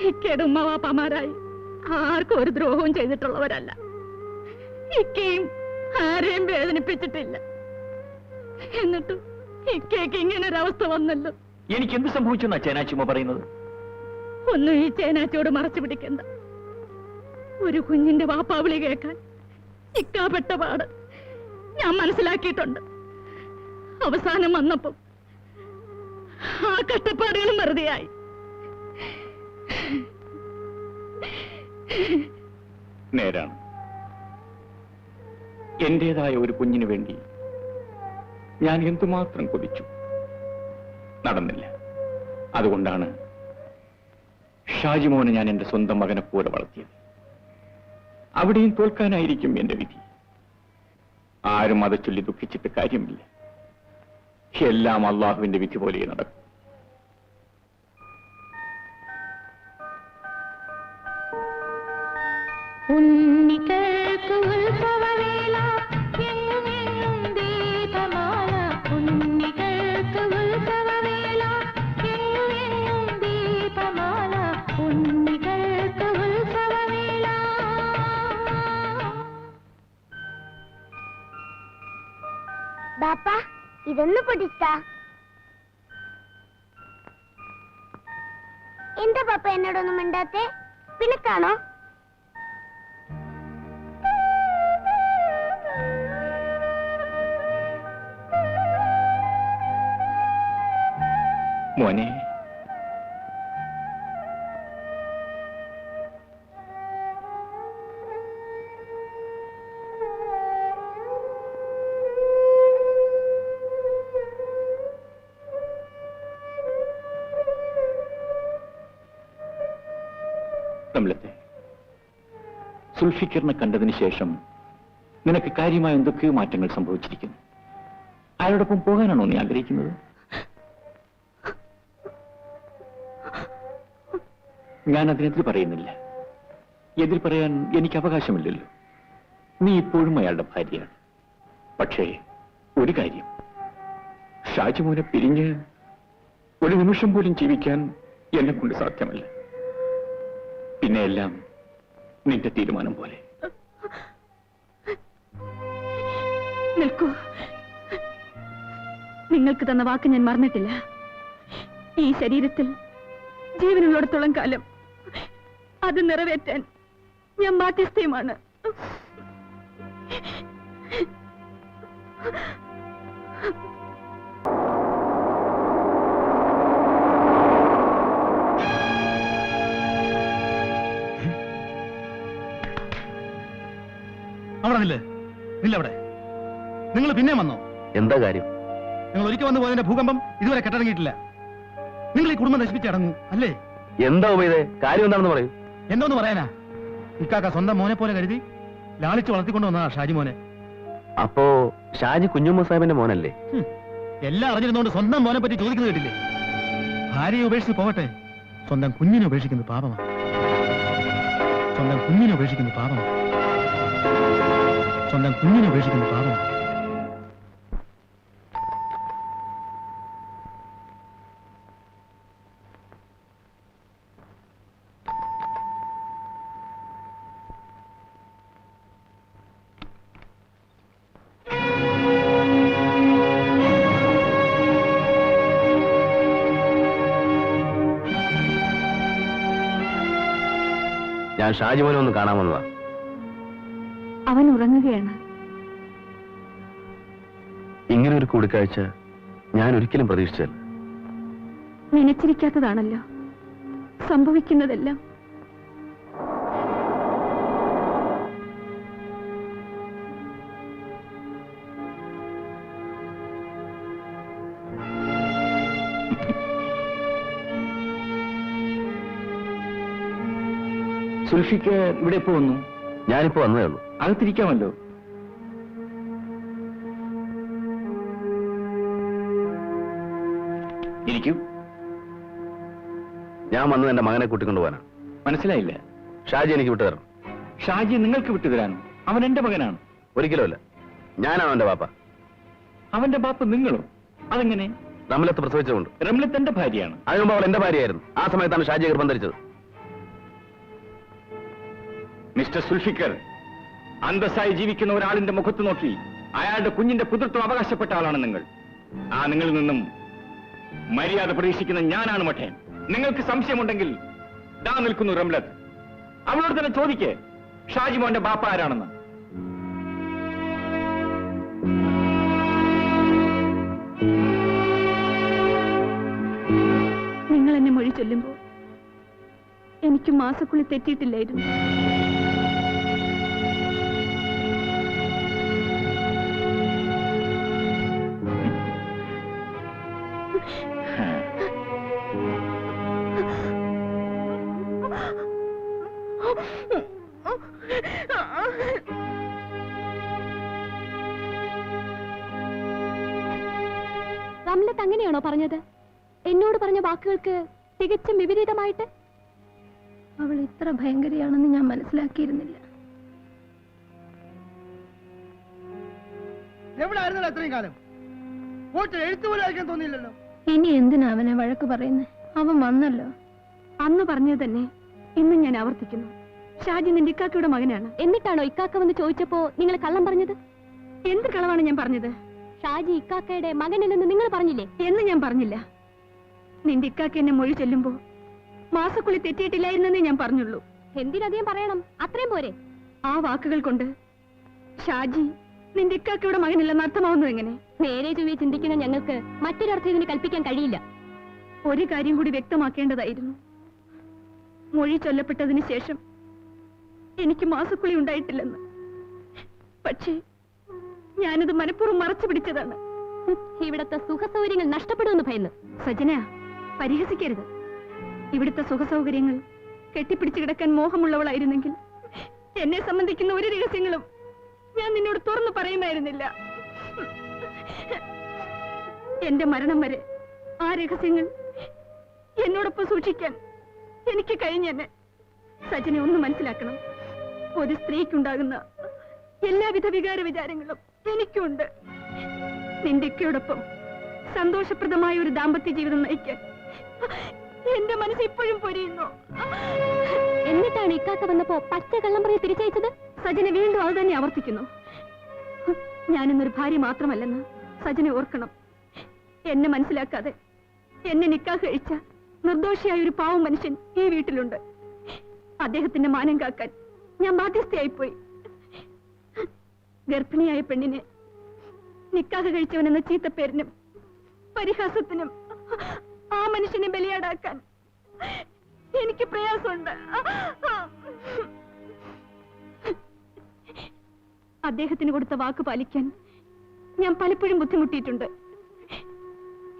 E: ഇക്കയുടെ ഉമ്മവാപ്പമാരായി ആർക്കും ഒരു ദ്രോഹവും ചെയ്തിട്ടുള്ളവരല്ല. ഇക്കയും ആരെയും വേദനിപ്പിച്ചിട്ടില്ല. എന്നിട്ടും ഇക്കയ്ക്ക് ഇങ്ങനെ ഒരവസ്ഥ വന്നല്ലോ.
C: എനിക്ക് എന്ത് സംഭവിച്ചെന്നാ ചേനാച്ചിമ്മ പറയുന്നത്?
E: ഒന്നും ഈ ചേനാച്ചിയോട് മറച്ചു പിടിക്കണ്ട. ഒരു കുഞ്ഞിന്റെ വാപ്പാവിളി കേൾക്കാൻ ഇക്കാപ്പെട്ട പാട് ഞാൻ മനസ്സിലാക്കിയിട്ടുണ്ട്. അവസാനം വന്നപ്പോ ആ കഷ്ടപ്പാടുകളും വെറുതെയായി.
C: നേരാണ്. എന്റേതായ ഒരു കുഞ്ഞിനു വേണ്ടി ഞാൻ എന്തുമാത്രം കൊതിച്ചു. നടന്നില്ല. അതുകൊണ്ടാണ് ഷാജിമോനെ ഞാൻ എന്റെ സ്വന്തം മകനെ പോലെ വളർത്തിയത്. അവിടെയും തോൽക്കാനായിരിക്കും എന്റെ വിധി. ആരും അത് ചൊല്ലി ദുഃഖിച്ചിട്ട് കാര്യമില്ല. എല്ലാം അള്ളാഹുവിന്റെ വിധി പോലെ നടക്കും.
L: ബാപ്പ, ഇതൊന്ന് പിടിച്ചാ. എന്താ പാപ്പ എന്നോടൊന്നും മിണ്ടാത്തെ? പിണക്കാണോ?
C: മോനെ, റംലത്തെ, സുൽഫിക്കറിനെ കണ്ടതിന് ശേഷം നിനക്ക് കാര്യമായ എന്തൊക്കെയോ മാറ്റങ്ങൾ സംഭവിച്ചിരിക്കുന്നു. അയാളോടൊപ്പം പോകാനാണോ നീ ആഗ്രഹിക്കുന്നത്? ഞാൻ അതിനെതിര് പറയുന്നില്ല. എതിർ പറയാൻ എനിക്ക് അവകാശമില്ലല്ലോ. നീ ഇപ്പോഴും അയാളുടെ ഭാര്യയാണ്. പക്ഷേ ഒരു കാര്യം, ഷാജിമോനെ പിരിഞ്ഞ് ഒരു നിമിഷം പോലും ജീവിക്കാൻ എന്നെ കൊണ്ട് സാധ്യമല്ല. പിന്നെ എല്ലാം നിന്റെ തീരുമാനം പോലെ.
E: നിൽക്കൂ. നിങ്ങൾക്ക് തന്ന വാക്ക് ഞാൻ മറന്നിട്ടില്ല. ഈ ശരീരത്തിൽ ജീവനുള്ളിടത്തോളം കാലം അത് നിറവേറ്റാൻ ഞാൻ ബാധ്യസ്ഥയുമാണ്.
B: അവിടെ നില്ലവിടെ. നിങ്ങൾ പിന്നെ വന്നോ?
D: എന്താ കാര്യം?
B: നിങ്ങൾ ഒരിക്കൽ വന്നു പോയതിന്റെ ഭൂകമ്പം ഇതുവരെ കെട്ടടങ്ങിയിട്ടില്ല. നിങ്ങൾ ഈ കുടുംബം നശിപ്പിച്ചടങ്ങൂ അല്ലേ?
D: എന്താ ഉപയോഗ കാര്യം എന്താണെന്ന് പറയൂ.
B: എന്തോന്ന് പറയാനാ? ഇക്കാക്ക സ്വന്തം മോനെ പോലെ കരുതി ലാളിച്ച് വളർത്തിക്കൊണ്ട് വന്നതാ ഷാജി മോനെ.
D: അപ്പോ ഷാജി കുഞ്ഞുമ്മ സാഹിബിന്റെ മോനല്ലേ?
B: എല്ലാം അറിഞ്ഞിരുന്നോണ്ട് സ്വന്തം മോനെ പറ്റി ചോദിക്കുന്നത് കേട്ടില്ലേ? ഭാര്യയെ ഉപേക്ഷിച്ച് പോകട്ടെ, സ്വന്തം കുഞ്ഞിനെ ഉപേക്ഷിക്കുന്നത് പാപമാണ്. സ്വന്തം കുഞ്ഞിനെ ഉപേക്ഷിക്കുന്നത് പാപമാണ്. സ്വന്തം കുഞ്ഞിനെ ഉപേക്ഷിക്കുന്നത് പാപമാണ്.
D: ഞാൻ ഷാജിമോനെ ഒന്ന് കാണാമെന്നതാ.
E: അവൻ ഉറങ്ങുകയാണ്.
D: ഇങ്ങനെ ഒരു കൂടിക്കാഴ്ച ഞാൻ ഒരിക്കലും പ്രതീക്ഷിച്ചല്ല.
E: നനച്ചിരിക്കാത്തതാണല്ലോ സംഭവിക്കുന്നതെല്ലാം.
C: സുൽഫിക്ക് ഇവിടെ എപ്പോ വന്നു?
D: ഞാനിപ്പോ വന്നതേ ഉള്ളൂ.
C: അകത്തിരിക്കാമല്ലോ. ഇരിക്കൂ.
D: ഞാൻ വന്നത് എന്റെ മകനെ കൂട്ടിക്കൊണ്ടുപോകാനാണ്.
C: മനസ്സിലായില്ല.
D: ഷാജി എനിക്ക് വിട്ടുതരണം.
C: ഷാജി നിങ്ങൾക്ക് വിട്ടുതരാനോ? അവൻ എന്റെ മകനാണ്.
D: ഒരിക്കലുമല്ല. ഞാനാണ് അവന്റെ ബാപ്പ.
C: അവന്റെ ബാപ്പ നിങ്ങളോ? അതെങ്ങനെ?
D: റംലത്ത് പ്രസവിച്ചുകൊണ്ട്.
C: റംലത്ത് എന്റെ ഭാര്യയാണ്.
D: അതിനു മുമ്പ് അവൾ എന്റെ ഭാര്യയായിരുന്നു. ആ സമയത്താണ് ഷാജി ഗർഭം
C: മിസ്റ്റർ സുൽഫിക്കർ, അന്തസ്സായി ജീവിക്കുന്ന ഒരാളിന്റെ മുഖത്ത് നോക്കി അയാളുടെ കുഞ്ഞിന്റെ പുത്രത്വം അവകാശപ്പെട്ട ആളാണ് നിങ്ങൾ. ആ നിങ്ങളിൽ നിന്നും മര്യാദ പ്രതീക്ഷിക്കുന്ന ഞാനാണ് മഠേൻ. നിങ്ങൾക്ക് സംശയമുണ്ടെങ്കിൽ ദാ നിൽക്കുന്നു റംലത്ത്. അവളോട് തന്നെ ചോദിക്കേ ഷാജിമോന്റെ ബാപ്പ ആരാണെന്ന്.
E: നിങ്ങൾ എന്നെ മൊഴി ചൊല്ലുമ്പോ എനിക്ക് മാസക്കുള്ളി തെറ്റിയിട്ടില്ലായിരുന്നു.
J: റംലത്ത് അങ്ങനെയാണോ പറഞ്ഞത്? എന്നോട് പറഞ്ഞ വാക്കുകൾക്ക് തികച്ചും വിപരീതമായിട്ട്. അവൾ ഇത്ര ഭയങ്കരയാണെന്ന് ഞാൻ മനസ്സിലാക്കിയിരുന്നില്ല.
A: എവിടായിരുന്നല്ലോ അത്രയും കാലം? എഴുത്തു പോലും അയക്കാൻ തോന്നിയില്ലല്ലോ.
J: ഇനി എന്തിനാ അവനെ വഴക്ക് പറയുന്നത്? അവൻ വന്നല്ലോ.
E: അന്ന് പറഞ്ഞത് തന്നെ ഇന്ന് ഞാൻ ആവർത്തിക്കുന്നു. ഷാജി നിന്റെ ഇക്കാക്കയുടെ മകനാണ്.
J: എന്നിട്ടാണോ ഇക്കാക്ക വന്ന് ചോദിച്ചപ്പോ നിങ്ങൾ കള്ളം പറഞ്ഞത്?
E: എന്ത് കളവാണ് ഞാൻ പറഞ്ഞത്?
J: ഷാജി ഇക്കാക്കയുടെ മകനല്ലെന്ന് നിങ്ങൾ പറഞ്ഞില്ലേ?
E: എന്ന് ഞാൻ പറഞ്ഞില്ല. നിന്റെ ഇക്കാക്ക എന്നെ മൊഴി ചൊല്ലുമ്പോ മാസക്കുള്ളി തെറ്റിയിട്ടില്ലായിരുന്നെന്നേ ഞാൻ പറഞ്ഞുള്ളൂ.
J: എന്തിനധികം പറയണം? അത്രയും പോരെ?
E: ആ വാക്കുകൾ കൊണ്ട് ഷാജി നിന്റെ ഇക്കാക്കയുടെ മകനില്ലെന്ന് അർത്ഥമാവുന്നത് എങ്ങനെ?
J: നേരെ ചൊവ്വേ ചിന്തിക്കുന്ന ഞങ്ങൾക്ക് മറ്റൊരർത്ഥം ഇതിന് കൽപ്പിക്കാൻ കഴിയില്ല.
E: ഒരു കാര്യം കൂടി വ്യക്തമാക്കേണ്ടതായിരുന്നു. മൊഴി ചൊല്ലപ്പെട്ടതിന് ശേഷം എനിക്ക് മാസക്കുള്ളി ഉണ്ടായിട്ടില്ലെന്ന്. പക്ഷേ ഞാനത് മനഃപൂർവ്വം മറച്ചു പിടിച്ചതാണ്.
J: ഇവിടത്തെ സുഖസൗകര്യങ്ങൾ നഷ്ടപ്പെടുമെന്ന് ഭയന്ന്.
E: സജന, പരിഹസിക്കരുത്. ഇവിടുത്തെ സുഖസൗകര്യങ്ങൾ കെട്ടിപ്പിടിച്ചു കിടക്കാൻ മോഹമുള്ളവളായിരുന്നെങ്കിൽ എന്നെ സംബന്ധിക്കുന്ന ഒരു രഹസ്യങ്ങളും ഞാൻ നിന്നോട് തുറന്നു പറയുമായിരുന്നില്ല. എന്റെ മരണം വരെ ആ രഹസ്യങ്ങൾ എന്നോടൊപ്പം സൂക്ഷിക്കാൻ എനിക്ക് കഴിഞ്ഞെന്നെ. സജനെ ഒന്ന് മനസ്സിലാക്കണം. ഒരു സ്ത്രീക്കുണ്ടാകുന്ന എല്ലാവിധ വികാര വിചാരങ്ങളും എനിക്കുണ്ട്. നിന്റെ ഇക്കയോടൊപ്പം സന്തോഷപ്രദമായ ഒരു ദാമ്പത്യ ജീവിതം നയിക്കാൻ എന്റെ മനസ്സ് ഇപ്പോഴും പൊരിയുന്നു.
J: എന്നിട്ടാണ് ഇക്കാക്ക വന്നപ്പോ പച്ച കള്ളം പറഞ്ഞ് തിരിച്ചയച്ചത്?
E: സജന വീണ്ടും അത് തന്നെ ആവർത്തിക്കുന്നു. ഞാനിന്നൊരു ഭാര്യ മാത്രമല്ലെന്ന് സജന ഓർക്കണം. എന്നെ മനസ്സിലാക്കാതെ എന്നെ നിക്കാഹ് കഴിച്ച നിർദോഷിയായ ഒരു പാവം മനുഷ്യൻ ഈ വീട്ടിലുണ്ട്. അദ്ദേഹത്തിന്റെ മാനം കാക്കാൻ ഞാൻ ബാധ്യസ്ഥയായിപ്പോയി. ഗർഭിണിയായ പെണ്ണിനെ നിക്കാഹ് കഴിച്ചവനെന്ന ചീത്തപ്പേരിനും പരിഹാസത്തിനും ആ മനുഷ്യനെ ബലിയാടാക്കാൻ എനിക്ക് പ്രയാസമുണ്ട്. അദ്ദേഹത്തിന് കൊടുത്ത വാക്ക് പാലിക്കാൻ ഞാൻ പലപ്പോഴും ബുദ്ധിമുട്ടിയിട്ടുണ്ട്.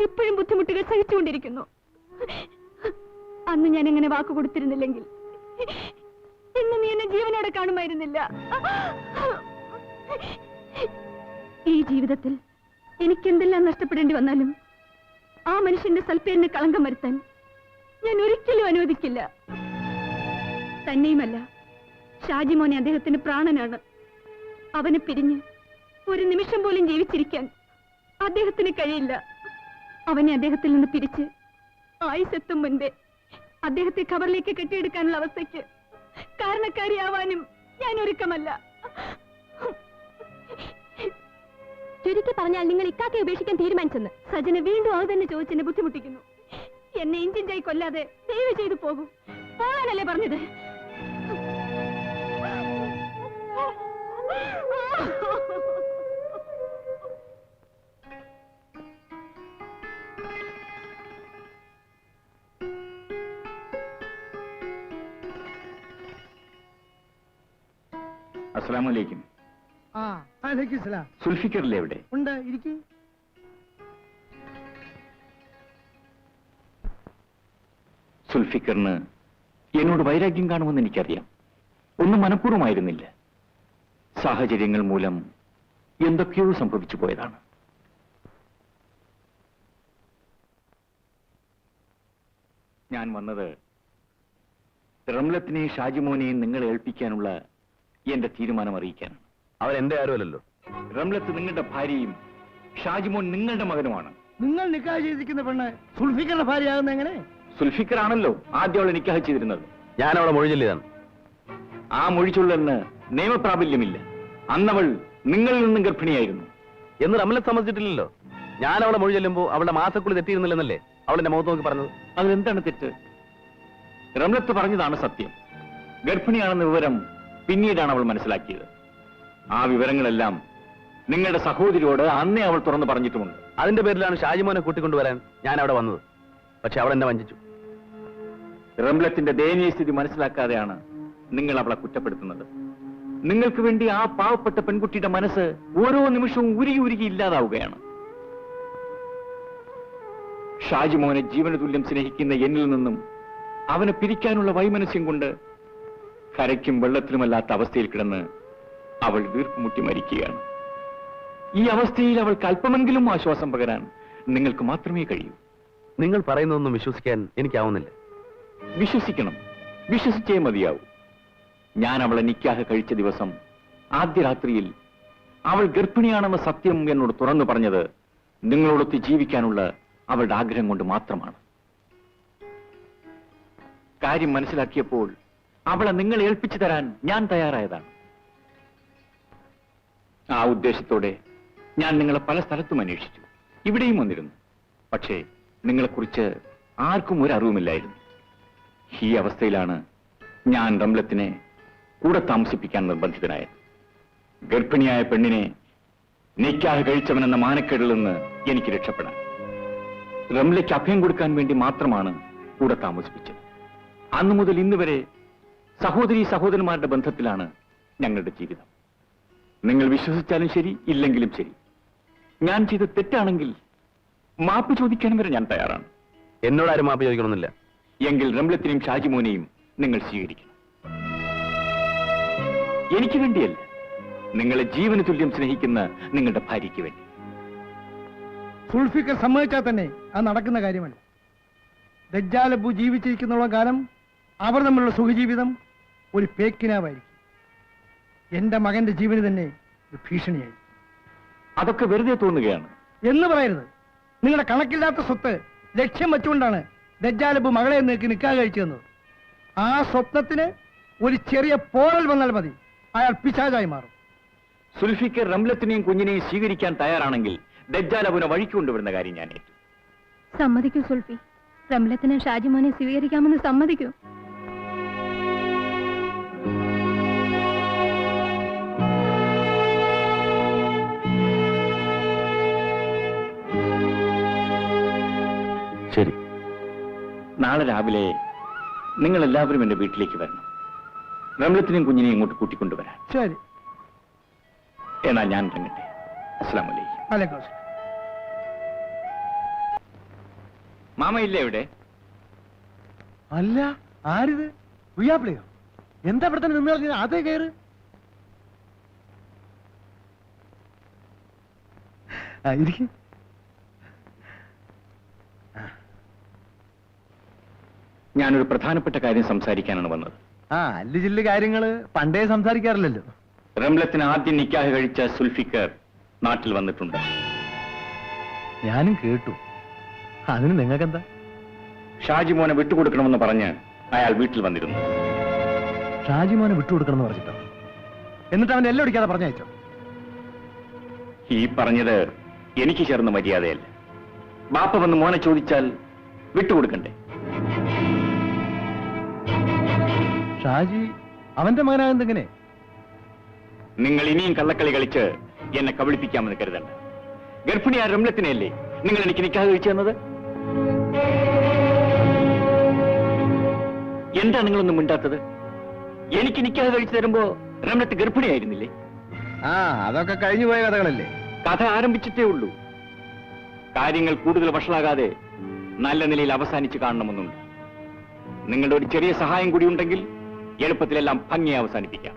E: ഇപ്പോഴും ബുദ്ധിമുട്ടുകൾ സഹിച്ചുകൊണ്ടിരിക്കുന്നു. അന്ന് ഞാൻ എങ്ങനെ വാക്ക് കൊടുത്തിരുന്നില്ലെങ്കിൽ ഇന്ന് നീ എന്നെ ജീവനോടെ കാണുമായിരുന്നില്ല. ഈ ജീവിതത്തിൽ എനിക്കെന്തെല്ലാം നഷ്ടപ്പെടേണ്ടി വന്നാലും ആ മനുഷ്യന്റെ സൽപ്പേരിന് കളങ്കം വരുത്താൻ ഞാൻ ഒരിക്കലും അനുവദിക്കില്ല. തന്നെയുമല്ല, ഷാജിമോനെ അദ്ദേഹത്തിന് പ്രാണനാണ്. അവനെ പിരിഞ്ഞ് ഒരു നിമിഷം പോലും ജീവിച്ചിരിക്കാൻ അദ്ദേഹത്തിന് കഴിയില്ല. അവനെ അദ്ദേഹത്തിൽ നിന്ന് പിരിച്ച് ആയുസെത്തും മുൻപേ അദ്ദേഹത്തെ ഖബറിലേക്ക് കെട്ടിയെടുക്കാനുള്ള അവസ്ഥയ്ക്ക് കാരണക്കാരിയാവാനും ഞാൻ ഒരുക്കമല്ല.
J: ചുരുക്കി പറഞ്ഞാൽ നിങ്ങൾ ഇക്കാക്കെ ഉപേക്ഷിക്കാൻ തീരുമാനിച്ചെന്ന്.
E: സജന വീണ്ടും അത് തന്നെ ചോദിച്ചെന്നെ ബുദ്ധിമുട്ടിക്കുന്നു. എന്നെ ഇഞ്ചിഞ്ചായി കൊല്ലാതെ ദയവ് ചെയ്തു പോകും. പോകാനല്ലേ പറഞ്ഞത്?
C: അസ്സലാമലൈക്കും. സുൽഫിക്കറിലെ എവിടെ?
A: ഉണ്ട്, ഇരിക്കും.
C: സുൽഫിക്കറിന് എന്നോട് വൈരാഗ്യം കാണുമെന്ന് എനിക്കറിയാം. ഒന്നും മനഃപൂർവ്വമായിരുന്നില്ല. സാഹചര്യങ്ങൾ മൂലം എന്തൊക്കെയോ സംഭവിച്ചു പോയതാണ്. ഞാൻ വന്നത് റംലത്തിനെയും ഷാജിമോനെയും നിങ്ങളെ ഏൽപ്പിക്കാനുള്ള എന്റെ തീരുമാനം അറിയിക്കാനാണ്.
D: അവരെന്റെ ആരുമല്ലല്ലോ.
C: റംലത്ത് നിങ്ങളുടെ ഭാര്യയും ഷാജിമോൻ നിങ്ങളുടെ മകനുമാണ്.
A: നിങ്ങൾ നിക്കാഹ് ചെയ്തിരിക്കുന്ന പെണ്ണ് സുൽഫിക്കറിന്റെ ഭാര്യയാകുന്ന എങ്ങനെ?
C: സുൽഫിക്കർ ആണല്ലോ ആദ്യം അവളെ നിക്കാഹ് ചെയ്തിരുന്നത്.
D: ഞാൻ അവളെ മൊഴി ചൊല്ലിയതാണ്.
C: ആ മൊഴി ചൊല്ലലിന് നിയമപ്രാബല്യമില്ല. അന്നവൾ നിങ്ങളിൽ നിന്നും ഗർഭിണിയായിരുന്നു
D: എന്ന് റംലത്ത് സമ്മതിച്ചിട്ടില്ലല്ലോ. ഞാൻ അവളെ മൊഴി ചെല്ലുമ്പോ അവളുടെ മാസക്കുള്ളി തെറ്റിയിരുന്നില്ലെന്നല്ലേ അവളെന്റെ മുഖത്ത് നോക്കി പറഞ്ഞത്?
C: അതിലെന്താണ് തെറ്റ്? റംലത്ത് പറഞ്ഞതാണ് സത്യം. ഗർഭിണിയാണെന്ന വിവരം പിന്നീടാണ് അവൾ മനസ്സിലാക്കിയത്. ആ വിവരങ്ങളെല്ലാം നിങ്ങളുടെ സഹോദരിയോട് അന്നേ അവൾ തുറന്നു പറഞ്ഞിട്ടുമുണ്ട്.
D: അതിന്റെ പേരിലാണ് ഷാജിമോനെ കൂട്ടിക്കൊണ്ടുവരാൻ ഞാൻ അവിടെ വന്നത്. പക്ഷെ അവൾ എന്നെ വഞ്ചിച്ചു.
C: റംലത്തിന്റെ ദയനീയ സ്ഥിതി മനസ്സിലാക്കാതെയാണ് നിങ്ങൾ അവളെ കുറ്റപ്പെടുത്തുന്നത്. നിങ്ങൾക്ക് വേണ്ടി ആ പാവപ്പെട്ട പെൺകുട്ടിയുടെ മനസ്സ് ഓരോ നിമിഷവും ഉരുകി ഉരുകി ഇല്ലാതാവുകയാണ്. ഷാജിമോനെ ജീവന തുല്യം സ്നേഹിക്കുന്ന എന്നിൽ നിന്നും അവനെ പിരിക്കാനുള്ള വൈമനസ്യം കൊണ്ട് കരയ്ക്കും വെള്ളത്തിലുമല്ലാത്ത അവസ്ഥയിൽ കിടന്ന് അവൾ വീർപ്പുമുട്ടി മരിക്കുകയാണ്. ഈ അവസ്ഥയിൽ അവൾക്ക് അല്പമെങ്കിലും ആശ്വാസം പകരാൻ നിങ്ങൾക്ക് മാത്രമേ കഴിയൂ.
D: നിങ്ങൾ പറയുന്നതൊന്നും വിശ്വസിക്കാൻ എനിക്കാവുന്നില്ല.
C: വിശ്വസിക്കണം, വിശ്വസിച്ചേ മതിയാവൂ. ഞാൻ അവളെ നിക്കാഹ് കഴിച്ച ദിവസം ആദ്യ രാത്രിയിൽ അവൾ ഗർഭിണിയാണെന്ന സത്യം എന്നോട് തുറന്നു പറഞ്ഞത് നിങ്ങളോടൊത്ത് ജീവിക്കാനുള്ള അവളുടെ ആഗ്രഹം കൊണ്ട് മാത്രമാണ്. കാര്യം മനസ്സിലാക്കിയപ്പോൾ അവളെ നിങ്ങൾ ഏൽപ്പിച്ചു തരാൻ ഞാൻ തയ്യാറായതാണ്. ആ ഉദ്ദേശത്തോടെ ഞാൻ നിങ്ങളെ പല സ്ഥലത്തും അന്വേഷിച്ചു, ഇവിടെയും വന്നിരുന്നു. പക്ഷേ നിങ്ങളെക്കുറിച്ച് ആർക്കും ഒരു അറിവുമില്ലായിരുന്നു. ഈ അവസ്ഥയിലാണ് ഞാൻ റംലത്തിനെ കൂടെ താമസിപ്പിക്കാൻ നിർബന്ധിതനായത്. ഗർഭിണിയായ പെണ്ണിനെ നിക്കാഹ് കഴിച്ചവനെന്ന മാനക്കേടിൽ നിന്ന് എനിക്ക് രക്ഷപ്പെടാൻ റംലയ്ക്ക് അഭയം കൊടുക്കാൻ വേണ്ടി മാത്രമാണ് കൂടെ താമസിപ്പിച്ചത്. അന്നു മുതൽ ഇന്ന് വരെ സഹോദരീ സഹോദരന്മാരുടെ ബന്ധത്തിലാണ് ഞങ്ങളുടെ ജീവിതം. നിങ്ങൾ വിശ്വസിച്ചാലും ശരി, ഇല്ലെങ്കിലും ശരി, ഞാൻ ചെയ്ത തെറ്റാണെങ്കിൽ മാപ്പ് ചോദിക്കാൻ വരെ ഞാൻ തയ്യാറാണ്.
D: എന്നോടാരും മാപ്പ് ചോദിക്കണമെന്നില്ല.
C: എങ്കിൽ റംലത്തിനെയും ഷാജിമോനെയും നിങ്ങൾ സ്വീകരിക്കണം. എനിക്ക് വേണ്ടിയല്ല, നിങ്ങളെ ജീവന് തുല്യം സ്നേഹിക്കുന്ന നിങ്ങളുടെ ഭാര്യയ്ക്ക് വേണ്ടി.
A: സുൽഫിക്കർ സമ്മതിച്ചാൽ തന്നെ അത് നടക്കുന്ന കാര്യമല്ല. ദജ്ജാലബു ജീവിച്ചിരിക്കുന്നുള്ള കാലം അവർ തമ്മിലുള്ള സുഖജീവിതം ഒരു പേക്കിനാവായിരിക്കും. എന്റെ മകന്റെ ജീവന് തന്നെ ഒരു ഭീഷണിയായി.
C: അതൊക്കെ വെറുതെ തോന്നുകയാണ്
A: എന്ന് പറയരുത്. നിങ്ങളുടെ കണക്കില്ലാത്ത സ്വത്ത് ലക്ഷ്യം വെച്ചുകൊണ്ടാണ് ദജ്ജാലബു മകളെ നിക്കാഹ് കഴിച്ചു തന്നത്. ആ സ്വപ്നത്തിന് ഒരു ചെറിയ പോറൽ വന്നാൽ മതി, അയാൾ പിശാചായി മാറും.
C: സുൽഫിക്കർ റംലത്തിനെയും കുഞ്ഞിനെയും സ്വീകരിക്കാൻ തയ്യാറാണെങ്കിൽ ദജ്ജാലബുനെ വഴിക്ക് കൊണ്ടുവരുന്ന കാര്യം ഞാൻ ഏറ്റു.
J: സമ്മതിക്കൂ സുൽഫി. റംലത്തിനെ ഷാജിമോനെ സ്വീകരിക്കാമെന്ന് സമ്മതിക്കൂ.
D: ശരി,
C: നാളെ രാവിലെ നിങ്ങൾ എല്ലാവരും എന്റെ വീട്ടിലേക്ക് വരണം. റംലത്തിനെയും കുഞ്ഞിനെയും ഇങ്ങോട്ട് കൂട്ടിക്കൊണ്ടുവരാൻ.
A: ശരി,
C: എന്നാൽ ഞാൻ ഇറങ്ങട്ടെ. അസ്സലാമു അലൈക്കും. മാമ ഇല്ലേ ഇവിടെ?
A: അല്ല, ആരിത്? ഉയ്യാപ്പിളിയോ? എന്താ ഇവിടെ തന്നെ നിന്ന് പറഞ്ഞത്? അതേ കയറ്. ഇരിക്കും.
C: ഞാനൊരു പ്രധാനപ്പെട്ട കാര്യം സംസാരിക്കാനാണ് വന്നത്.
A: അല്ലു ചില്ലു കാര്യങ്ങള് പണ്ടേ സംസാരിക്കാറില്ലല്ലോ.
C: റംലത്തിന് ആദ്യം നിക്കാഹ് കഴിച്ച സുൽഫിക്കർ നാട്ടിൽ വന്നിട്ടുണ്ട്.
A: ഞാനും കേട്ടു. അതിന് നിങ്ങൾക്കെന്താ?
C: ഷാജിമോനെ വിട്ടുകൊടുക്കണമെന്ന് പറഞ്ഞ് അയാൾ വീട്ടിൽ വന്നിരുന്നു.
A: ഷാജിമോനെ വിട്ടുകൊടുക്കണമെന്ന് പറഞ്ഞിട്ടോ? എന്നിട്ട് അവൻ എല്ലാം ഒടിക്കാതെ പറഞ്ഞയച്ചോ?
C: ഈ പറഞ്ഞത് എനിക്ക് ചേർന്ന മര്യാദയല്ല. ബാപ്പ വന്ന് മോനെ ചോദിച്ചാൽ വിട്ടുകൊടുക്കണ്ടേ?
A: ഷാജി അവന്റെ മകനാകുന്നെങ്ങനെ?
C: നിങ്ങൾ ഇനിയും കള്ളക്കളി കളിച്ച് എന്നെ കബളിപ്പിക്കാമെന്ന് കരുതണ്ട. ഗർഭിണിയായ റംലത്തിനെയല്ലേ നിങ്ങൾ എനിക്ക് നിക്കാഹ് കഴിച്ചു തന്നത്? എന്താ നിങ്ങളൊന്നും മിണ്ടാത്തത്? എനിക്ക് നിക്കാഹ് കഴിച്ചു തരുമ്പോ റംലത്ത് ഗർഭിണിയായിരുന്നില്ലേ?
A: ആ, അതൊക്കെ കഴിഞ്ഞു പോയ കഥകളല്ലേ.
C: കഥ ആരംഭിച്ചിട്ടേ ഉള്ളൂ. കാര്യങ്ങൾ കൂടുതൽ വഷളാകാതെ നല്ല നിലയിൽ അവസാനിച്ച് കാണണമെന്നുണ്ട്. നിങ്ങളുടെ ഒരു ചെറിയ സഹായം കൂടി ഉണ്ടെങ്കിൽ എളുപ്പത്തിലെല്ലാം ഭംഗിയെ അവസാനിപ്പിക്കാം.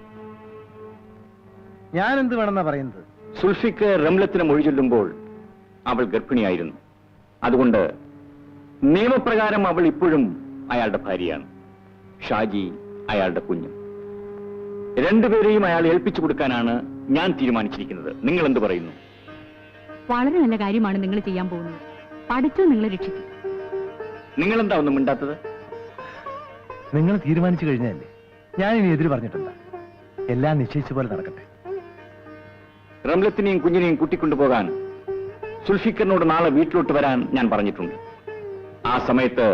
A: ഞാൻ എന്ത് വേണമെന്നാ പറയുന്നത്?
C: സുൽഫിക്ക് റംലത്തിന് മൊഴി ചൊല്ലുമ്പോൾ അവൾ ഗർഭിണിയായിരുന്നു. അതുകൊണ്ട് നിയമപ്രകാരം അവൾ ഇപ്പോഴും അയാളുടെ ഭാര്യയാണ്. ഷാജി അയാളുടെ കുഞ്ഞ്. രണ്ടുപേരെയും അയാൾ ഏൽപ്പിച്ചു കൊടുക്കാനാണ് ഞാൻ തീരുമാനിച്ചിരിക്കുന്നത്. നിങ്ങൾ എന്ത് പറയുന്നു?
E: വളരെ നല്ല കാര്യമാണ് നിങ്ങൾ ചെയ്യാൻ പോകുന്നത്. പഠിച്ചു നിങ്ങളെ രക്ഷിക്കും.
C: നിങ്ങൾ എന്താ ഒന്നും മിണ്ടാത്തത്?
A: നിങ്ങൾ തീരുമാനിച്ചു കഴിഞ്ഞല്ലേ, ഞാൻ ഇനി എതിര് പറഞ്ഞിട്ടുണ്ട്. എല്ലാം നിശ്ചയിച്ച പോലെ നടക്കട്ടെ.
C: റംലത്തിനെയും കുഞ്ഞിനെയും കൂട്ടിക്കൊണ്ടുപോകാൻ സുൽഫിക്കറിനോട് നാളെ വീട്ടിലോട്ട് വരാൻ ഞാൻ പറഞ്ഞിട്ടുണ്ട്. ആ സമയത്ത്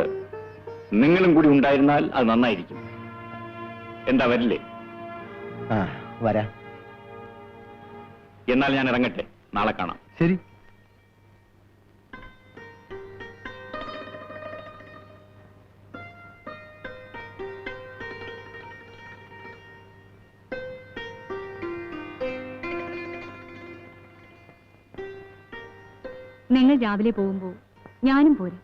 C: നിങ്ങളും കൂടി ഉണ്ടായിരുന്നാൽ അത് നന്നായിരിക്കും. എന്താ, വരില്ലേ?
A: വരാം.
C: എന്നാൽ ഞാൻ ഇറങ്ങട്ടെ. നാളെ കാണാം.
A: ശരി.
E: നിങ്ങൾ രാവിലെ പോകുമ്പോ ഞാനും പോരും.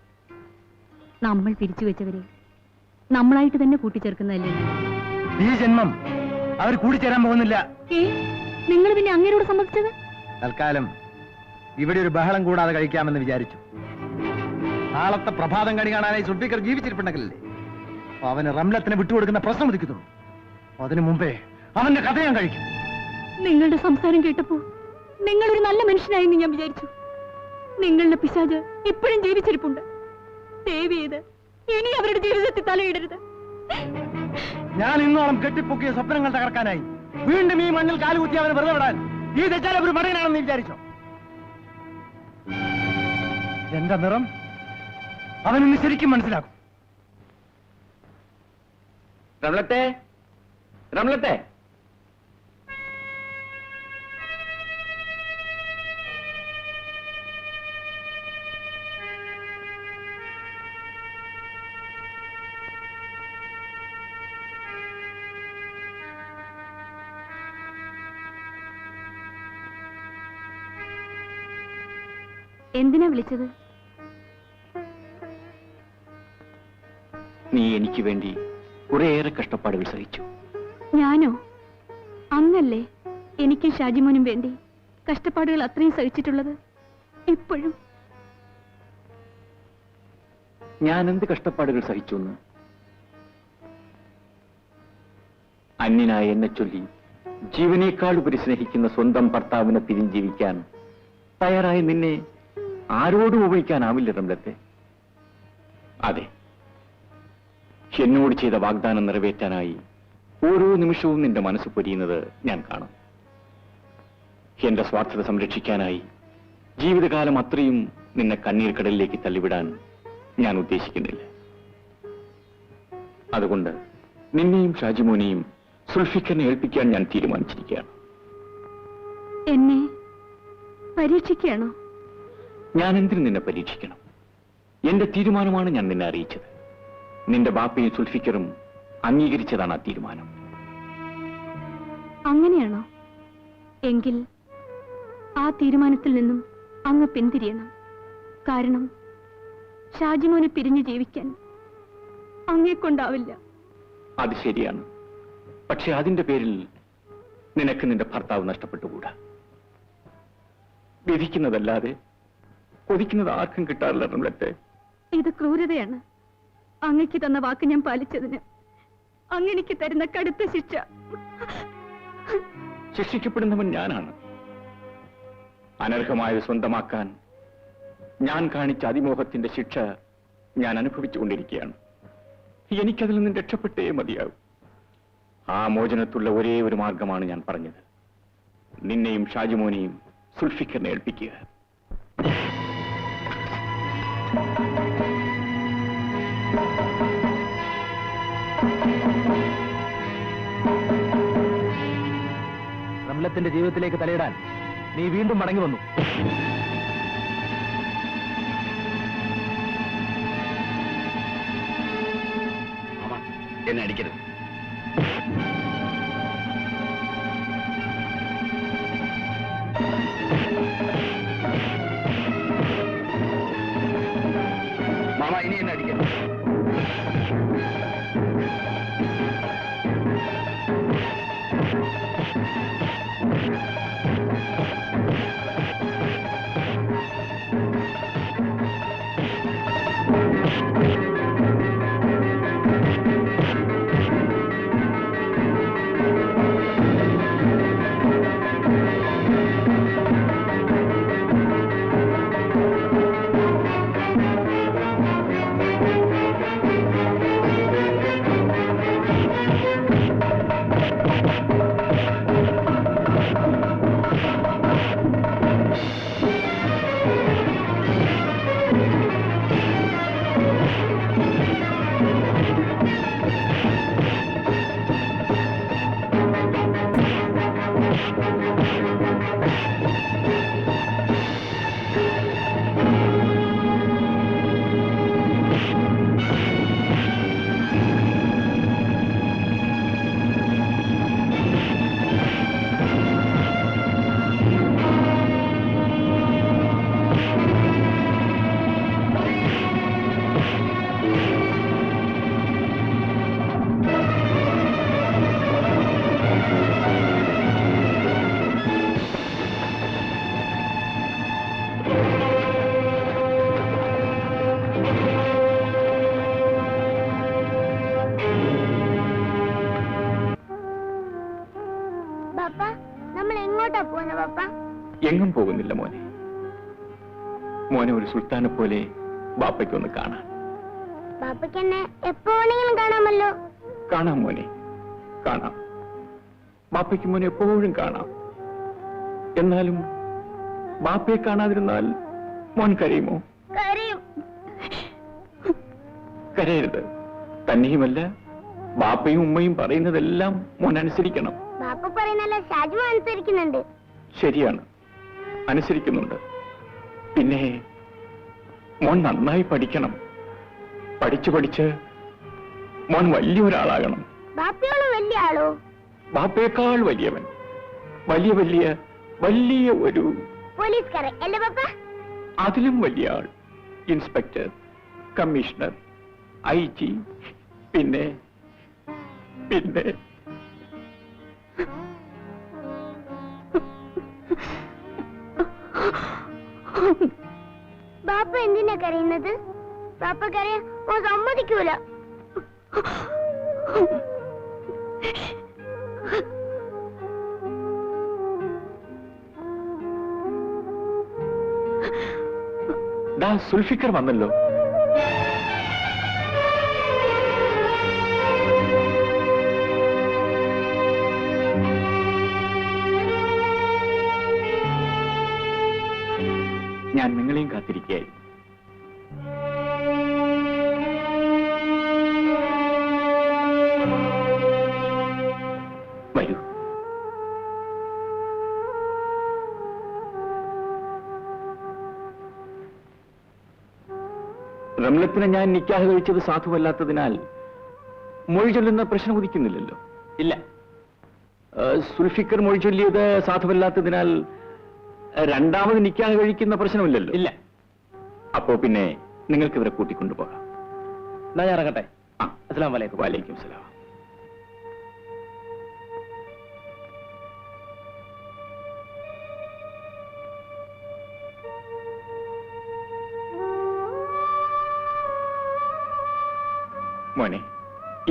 E: നമ്മൾ പിരിച്ചു വെച്ചവരെ നമ്മളായിട്ട് തന്നെ കൂട്ടിച്ചേർക്കുന്നതല്ലേ.
A: ഈ ജന്മം അവർ കൂടിച്ചേരാൻ പോകുന്നില്ല.
E: നിങ്ങൾ പിന്നെ അങ്ങേരോട് സമ്മതിച്ചത്?
A: തൽക്കാലം ഇവിടെ ഒരു ബഹളം കൂടാതെ കഴിക്കാമെന്ന് വിചാരിച്ചു. നാളത്തെ പ്രഭാതം കണി കാണാനായി സുൽഫിക്കർ ജീവിച്ചിരിപ്പുണ്ടെങ്കിലല്ലേ അവന് റംലത്തിനെ വിട്ടുകൊടുക്കുന്ന പ്രശ്നം ഉദിക്കുന്നുള്ളൂ. അതിനു മുമ്പേ അവന്റെ കഥ ഞാൻ കഴിക്കും.
E: നിങ്ങളുടെ സംസാരം കേട്ടപ്പോ നിങ്ങളൊരു നല്ല മനുഷ്യനായെന്ന് ഞാൻ വിചാരിച്ചു. നിങ്ങളുടെ പിശാച് ഇപ്പോഴും ജീവിച്ചിരിപ്പുണ്ട്. ദയവ് ചെയ്ത് ഇനി അവരുടെ ജീവിതത്തിൽ തലയിടരുത്.
A: ഞാൻ ഇന്നോളം കെട്ടിപ്പൊക്കിയ സ്വപ്നങ്ങൾ തകർക്കാനായി വീണ്ടും ഈ മണ്ണിൽ കാലുകുത്തി അവനെ വെറുതെ വിടാൻ ഈ തെറ്റാല ഒരു മടയനാണെന്ന് വിചാരിച്ചോ? എന്റെ നിറം അവനിന്ന് ശരിക്കും മനസ്സിലാക്കും.
C: റംലത്തെ, റംലത്തെ,
E: എന്തിനാ വിളിച്ചത്?
C: നീ എനിക്ക് വേണ്ടി കുറേയേറെ കഷ്ടപ്പാടുകൾ സഹിച്ചു.
E: ഞാനോ? അങ്ങല്ലേ എനിക്കും ഷാജിമോനും വേണ്ടി കഷ്ടപ്പാടുകൾ അത്രയും സഹിച്ചിട്ടുള്ളത്. ഇപ്പോഴും
C: ഞാൻ എന്ത് കഷ്ടപ്പാടുകൾ സഹിച്ചു എന്ന്? അന്യനായ എന്നെ ചൊല്ലി ജീവനേക്കാൾ ഉപരി സ്നേഹിക്കുന്ന സ്വന്തം ഭർത്താവിനെ പിരിഞ്ജീവിക്കാൻ തയ്യാറായ നിന്നെ ആരോടും ഉപയോഗിക്കാനാവില്ല റംലത്തെ. അതെ, എന്നോട് ചെയ്ത വാഗ്ദാനം നിറവേറ്റാനായി ഓരോ നിമിഷവും നിന്റെ മനസ്സ് പൊരിയുന്നത് ഞാൻ കാണും. എന്റെ സ്വാർത്ഥത സംരക്ഷിക്കാനായി ജീവിതകാലം അത്രയും നിന്നെ കണ്ണീർ കടലിലേക്ക് തള്ളിവിടാൻ ഞാൻ ഉദ്ദേശിക്കുന്നില്ല. അതുകൊണ്ട് നിന്നെയും ഷാജിമോനെയും സുൽഫിക്കറിനെ ഏൽപ്പിക്കാൻ ഞാൻ തീരുമാനിച്ചിരിക്കുകയാണ്.
E: എന്നെ പരീക്ഷിക്കുകയാണോ?
C: ഞാൻ എന്തിനു നിന്നെ പരീക്ഷിക്കണം? എന്റെ തീരുമാനമാണ് ഞാൻ നിന്നെ അറിയിച്ചത്. നിന്റെ ബാപ്പയും സുൽഫിക്കറും അംഗീകരിച്ചതാണ് ആ തീരുമാനം.
E: അങ്ങനെയാണോ? എങ്കിൽ ആ തീരുമാനത്തിൽ നിന്നും അങ്ങ് പിന്തിരിയണം. കാരണം ഷാജിമോനെ പിരിഞ്ഞു ജീവിക്കാൻ അങ്ങേക്കൊണ്ടാവില്ല.
C: അത് ശരിയാണ്. പക്ഷെ അതിന്റെ പേരിൽ നിനക്ക് നിന്റെ ഭർത്താവ് നഷ്ടപ്പെട്ടുകൂടാ. വിധിക്കുന്നതല്ലാതെ കൊതിക്കുന്നത് ആർക്കും കിട്ടാറില്ല റംലത്തെ.
E: ഇത് ക്രൂരതയാണ്. അങ്ങയ്ക്ക് തന്ന വാക്ക് ഞാൻ പാലിച്ചതിന് അങ്ങെനിക്ക് തരുന്ന കടുത്ത ശിക്ഷ.
C: ശിക്ഷിക്കപ്പെടുന്നവൻ ഞാനാണ്. അനർഹമായത് സ്വന്തമാക്കാൻ ഞാൻ കാണിച്ച അതിമോഹത്തിന്റെ ശിക്ഷ ഞാൻ അനുഭവിച്ചുകൊണ്ടിരിക്കുകയാണ്. എനിക്കതിൽ നിന്നും രക്ഷപ്പെട്ടേ മതിയാകും. ആ മോചനത്തുള്ള ഒരേ ഒരു മാർഗമാണ് ഞാൻ പറഞ്ഞത്. നിന്നെയും ഷാജിമോനെയും സുൽഫിക്കറിനെ ഏൽപ്പിക്കുക.
B: അദ്ദേഹത്തിന്റെ ജീവിതത്തിലേക്ക് തലയിടാൻ നീ വീണ്ടും മടങ്ങി വന്നു.
K: എന്നെ അടിക്കരുത്. മാമ, ഇനി എന്നെ അടിക്കരുത്. എങ്ങും പോകുന്നില്ല മോനെ. മോനെ ഒരു സുൽത്താനെ പോലെ ബാപ്പയ്ക്കൊന്ന് കാണാൻ.
L: ബാപ്പയ്ക്ക് എന്നെ എപ്പോ വേണമെങ്കിലും കാണാമല്ലോ.
C: കാണാം മോനെ, കാണാം. ബാപ്പയ്ക്ക് മോനെ എപ്പോഴും കാണാം. എന്നാലും ബാപ്പയെ കാണാതിരുന്നാൽ മോൻ കരയുമോ?
L: കരയും.
C: കരയരുത്. തന്നെയുമല്ല, ബാപ്പയും ഉമ്മയും പറയുന്നതെല്ലാം മോൻ അനുസരിക്കണം.
L: ബാപ്പ പറയുന്നല്ല ഷാജു അനുസരിക്കുന്നുണ്ട്.
C: ശരിയാണ്, അനുസരിക്കുന്നുണ്ട്. പിന്നെ മോൻ നന്നായി പഠിക്കണം. പഠിച്ച് പഠിച്ച് മോൻ വലിയൊരാളാകണം.
L: ബാപ്പയോളം വലിയ ആളോ?
C: ബാപ്പയേക്കാൾ വലിയവൻ. വലിയ വലിയ വലിയ ഒരു
L: പോലീസുകാരൻ അല്ലേ ബാപ്പ?
C: അതിലും വലിയ ആൾ. ഇൻസ്പെക്ടർ, കമ്മീഷണർ, IG, പിന്നെ പിന്നെ
L: ബാപ്പ എന്തിനാ കരയുന്നത്? ബാപ്പ കരയാൻ സമ്മതിക്കൂല.
C: സുൽഫിക്കർ വന്നല്ലോ. ഞാൻ നിങ്ങളെയും കാത്തിരിക്കുകയായി. വരൂ. റംലത്തിനെ ഞാൻ നിക്കാഹ് കഴിച്ചത് സാധുവല്ലാത്തതിനാൽ മൊഴി ചൊല്ലുന്ന പ്രശ്നം ഉദിക്കുന്നില്ലല്ലോ. ഇല്ല. സുൽഫിക്കർ മൊഴി ചൊല്ലിയത് സാധുവല്ലാത്തതിനാൽ രണ്ടാമത് നിക്കാഹ് കഴിക്കുന്ന പ്രശ്നമില്ലല്ലോ. ഇല്ല. അപ്പോ പിന്നെ നിങ്ങൾക്ക് ഇവരെ കൂട്ടിക്കൊണ്ടുപോകാം.
B: ഞാൻ ഇറങ്ങട്ടെ.
C: അസ്സലാമു അലൈക്കും. വലൈക്കും സലാം. മോനെ,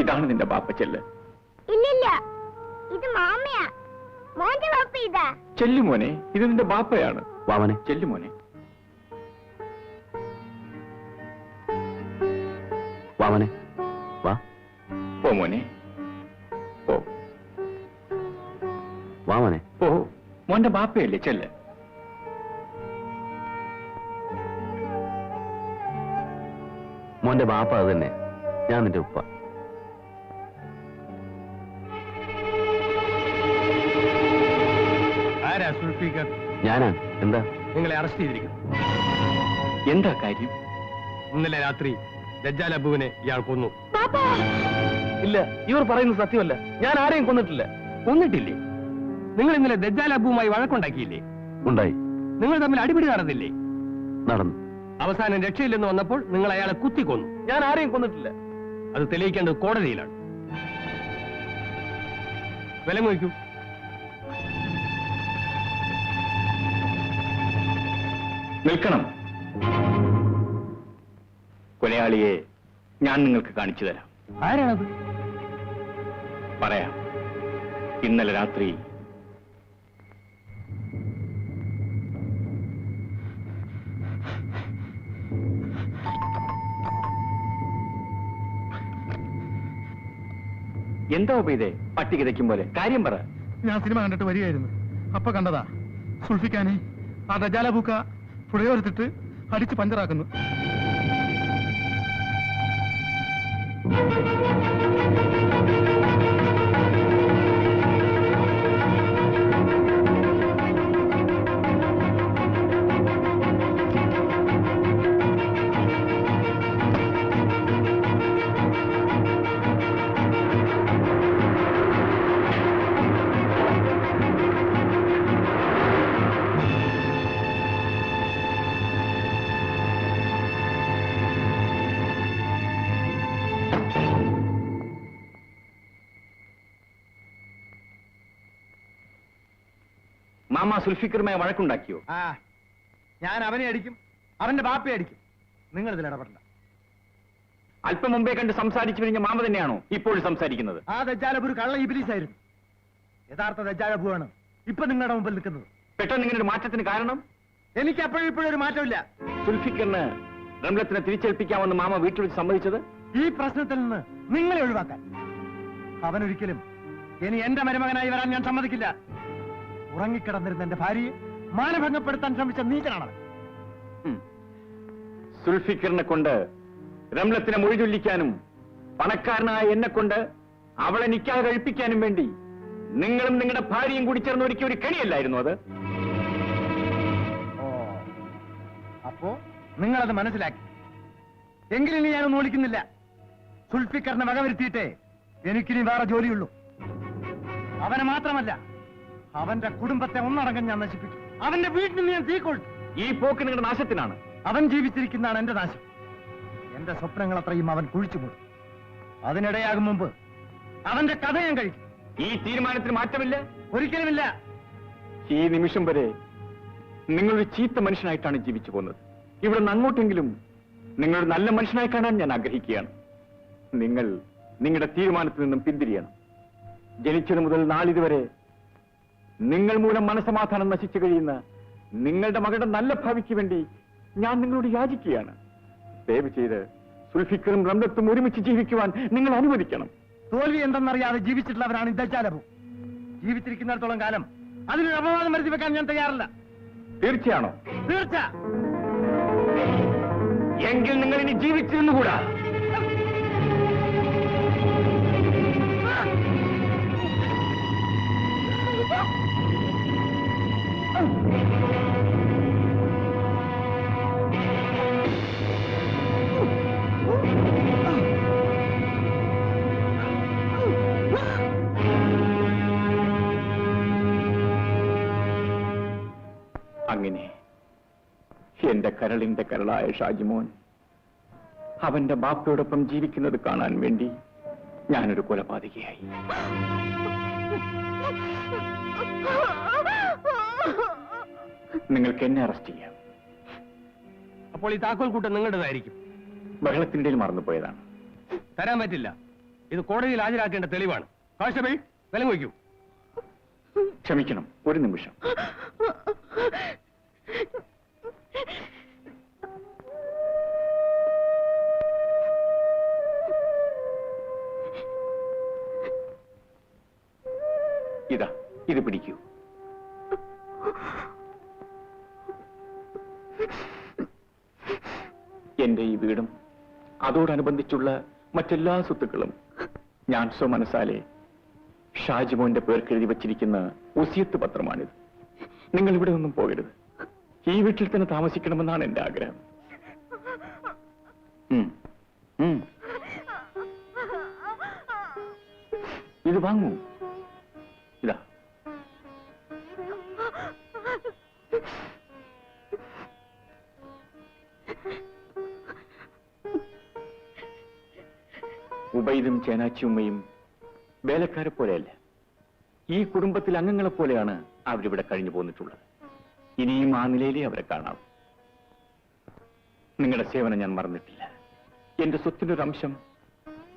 C: ഇതാണ് നിന്റെ ബാപ്പ. ചെല്ല്.
L: ഇല്ലില്ല, ഇത് മാമയാ. മോന്റെ ബാപ്പ ഇതാ.
C: ചെല്ലു മോനെ, ഇത് നിന്റെ ബാപ്പയാണ്.
D: വാമനെ,
C: ചെല്ലു മോനെ.
D: വാമനെ, വാ.
C: പോ മോനെ, പോ.
D: വാമനെ,
C: പോ. മോന്റെ ബാപ്പയല്ലേ, ചെല്ല്.
D: മോന്റെ ബാപ്പ അത് തന്നെ. ഞാൻ നിന്റെ ഉപ്പ.
A: സുൽഫിക്കർ,
D: ഞാനാ? എന്താ?
A: നിങ്ങളെ അറസ്റ്റ് ചെയ്തിരിക്കുന്നു.
C: എന്താ കാര്യം?
A: ഇന്നലെ രാത്രി ദജ്ജാൽ അബുവിനെ ഇയാൾ കൊന്നു.
D: ഇല്ല, ഇവർ പറയുന്നത് സത്യമല്ല. ഞാൻ ആരെയും കൊന്നിട്ടില്ല.
G: കൊന്നിട്ടില്ലേ? നിങ്ങൾ ഇന്നലെ ദജ്ജാൽ അബുവുമായി വഴക്കുണ്ടാക്കിയില്ലേ?
D: ഉണ്ടായി.
G: നിങ്ങൾ തമ്മിൽ അടിപിടി നടന്നില്ലേ?
D: നടന്നു.
G: അവസാനം രക്ഷയില്ലെന്ന് വന്നപ്പോൾ നിങ്ങൾ അയാളെ കുത്തിക്കൊന്നു.
D: ഞാൻ ആരെയും കൊന്നിട്ടില്ല.
G: അത് തെളിയിക്കേണ്ടത് കോടതിയിലാണ്. വിലങ്ങ് വയ്ക്കൂ.
C: നിൽക്കണം. കൊലയാളിയെ ഞാൻ നിങ്ങൾക്ക് കാണിച്ചു തരാം.
G: ആരാണത്?
C: പറയാം. ഇന്നലെ രാത്രി എന്താ ഉപയോഗേ പട്ടി കിതയ്ക്കും പോലെ? കാര്യം പറ.
B: ഞാൻ സിനിമ കണ്ടിട്ട് വരികയായിരുന്നു. അപ്പൊ കണ്ടതാ സുൽഫിക്കാനെ ആ ദജാലബൂക്ക പുഴയോരത്തിട്ട് അടിച്ച് പഞ്ചറാക്കുന്നു.
C: മാമ സുൽഫിക്കറുമായി വഴക്കുണ്ടാക്കിയോ?
A: ഞാൻ അവനെ അടിക്കും, അവന്റെ ബാപ്പയെ അടിക്കും. നിങ്ങൾ ഇതിൽ ഇടപെടണ്ട.
C: അല്പം മുമ്പേ കണ്ട് സംസാരിച്ചു കഴിഞ്ഞ മാമ തന്നെയാണോ ഇപ്പോഴും സംസാരിക്കുന്നത്?
A: ആ ദജ്ജാലബു ഒരു കള്ള ഇബ്ലീസായിരുന്നു. യഥാർത്ഥ ദജ്ജാലബുവാണ് ഇപ്പൊ നിങ്ങളുടെ മുമ്പിൽ നിൽക്കുന്നത്.
C: പെട്ടെന്ന് ഇങ്ങനെ ഒരു മാറ്റത്തിന് കാരണം?
A: എനിക്ക് അപ്പോഴും ഇപ്പോഴും ഒരു മാറ്റമില്ല.
C: സുൽഫിക്കറിന് റംലത്തിനെ തിരിച്ചേൽപ്പിക്കാമെന്ന് മാമ വീട്ടിൽ വെച്ച് സമ്മതിച്ചത്
A: ഈ പ്രശ്നത്തിൽ നിന്ന് നിങ്ങളെ ഒഴിവാക്കാൻ. അവനൊരിക്കലും ഇനി എന്റെ മരുമകനായി വരാൻ ഞാൻ സമ്മതിക്കില്ല. ഉറങ്ങിക്കിടന്നിരുന്ന എന്റെ ഭാര്യയെ മാനഭംഗപ്പെടുത്താൻ ശ്രമിച്ച നീചനാണ്.
C: സുൽഫിക്കറിനെ കൊണ്ട് റംലത്തിനെ മൊഴിചൊല്ലിക്കാനും പണക്കാരനായ എന്നെ കൊണ്ട് അവളെ നിക്കാതെ കഴിപ്പിക്കാനും വേണ്ടി നിങ്ങളും നിങ്ങളുടെ ഭാര്യയും കൂടി ചേർന്ന് ഒരുക്കിയ ഒരു കെണിയല്ലായിരുന്നു അത്?
A: അപ്പോ നിങ്ങളത് മനസ്സിലാക്കി. എങ്കിലും ഞാനൊന്നും വിളിക്കുന്നില്ല. സുൽഫിക്കറിനെ വകവരുത്തിയിട്ടേ എനിക്കിനി വേറെ ജോലിയുള്ളൂ. അവനെ മാത്രമല്ല, അവന്റെ കുടുംബത്തെ ഒന്നടങ്കം ഞാൻ നശിപ്പിക്കും. അവന്റെ വീട്ടിൽ നിന്ന് ഞാൻ തീക്കൊള്ളും.
C: ഈ പോക്ക് നിങ്ങളുടെ നാശത്തിനാണ്.
A: അവൻ ജീവിച്ചിരിക്കുന്നതാണ് എന്റെ നാശം. എന്റെ സ്വപ്നങ്ങൾ അത്രയും അവൻ കുഴിച്ചു മൂടും. അതിനിടയാകും മുമ്പ് അവന്റെ കഥ ഞാൻ കഴിക്കും.
C: ഈ തീരുമാനത്തിന് മാറ്റമില്ല?
A: ഒരിക്കലുമില്ല.
C: ഈ നിമിഷം വരെ നിങ്ങളൊരു ചീത്ത മനുഷ്യനായിട്ടാണ് ജീവിച്ചു പോകുന്നത്. ഇവിടെ നിന്ന് അങ്ങോട്ടെങ്കിലും നിങ്ങളൊരു നല്ല മനുഷ്യനായി കാണാൻ ഞാൻ ആഗ്രഹിക്കുകയാണ്. നിങ്ങൾ നിങ്ങളുടെ തീരുമാനത്തിൽ നിന്നും പിന്തിരിയണം. ജനിച്ചത് മുതൽ നാളിതുവരെ നിങ്ങൾ മൂലം മനസമാധാനം നശിച്ചു കഴിയുന്ന നിങ്ങളുടെ മകളുടെ നല്ല ഭാവിക്ക് വേണ്ടി ഞാൻ നിങ്ങളോട് യാചിക്കുകയാണ്. ദയവ് ചെയ്ത് സുൽഫിക്കറും റംലത്തും ഒരുമിച്ച് ജീവിക്കുവാൻ നിങ്ങൾ അനുവദിക്കണം.
A: തോൽവി എന്തെന്നറിയാതെ ജീവിച്ചിട്ടുള്ളവരാണ് ഈ ദജ്ജാലബു. ജീവിച്ചിരിക്കുന്നിടത്തോളം കാലം അതിനൊരു അപവാദം വരുത്തി വെക്കാൻ ഞാൻ തയ്യാറല്ല.
C: തീർച്ചയാണോ?
A: തീർച്ച.
C: എങ്കിൽ നിങ്ങൾ ഇനി ജീവിച്ചിരുന്നുകൂടാ. അങ്ങനെ എന്റെ കരളിന്റെ കരളായ ഷാജിമോൻ അവന്റെ ബാപ്പയോടൊപ്പം ജീവിക്കുന്നത് കാണാൻ വേണ്ടി ഞാനൊരു കൊലപാതകയായി. നിങ്ങൾക്ക് എന്നെ അറസ്റ്റ് ചെയ്യാം.
G: അപ്പോൾ ഈ താക്കോൽ കൂട്ടം നിങ്ങളുടേതായിരിക്കും.
C: ബഹളത്തിനിടയിൽ മറന്നുപോയതാണ്.
G: തരാൻ പറ്റില്ല. ഇത് കോടതിയിൽ ഹാജരാക്കേണ്ട തെളിവാണ്. കാശബൈ, വിലങ്ങ് വയ്ക്കൂ.
C: ക്ഷമിക്കണം, ഒരു നിമിഷം. ഇതാ, ഇത് പിടിക്കൂ. എന്റെ ഈ വീടും അതോടനുബന്ധിച്ചുള്ള മറ്റെല്ലാ സ്വത്തുക്കളും ഞാൻ സ്വമനസാലെ ഷാജിമോന്റെ പേർക്ക് എഴുതി വച്ചിരിക്കുന്ന വസിയത്ത് പത്രമാണിത്. നിങ്ങൾ ഇവിടെ ഒന്നും പോകരുത്. ഈ വീട്ടിൽ തന്നെ താമസിക്കണമെന്നാണ് എന്റെ ആഗ്രഹം. ഇത് വാങ്ങൂ. ഇതാ. ഉബൈദും ചേനാച്ചിയുമ്മയും വേലക്കാരെ പോലെയല്ല, ഈ കുടുംബത്തിലെ അംഗങ്ങളെ പോലെയാണ് അവരിവിടെ കഴിഞ്ഞു പോന്നിട്ടുള്ളത്. ഇനിയും ആ നിലയിലേ അവരെ കാണാം. നിങ്ങളുടെ സേവനം ഞാൻ മറന്നിട്ടില്ല. എന്റെ സ്വത്തിൻ്റെ ഒരു അംശം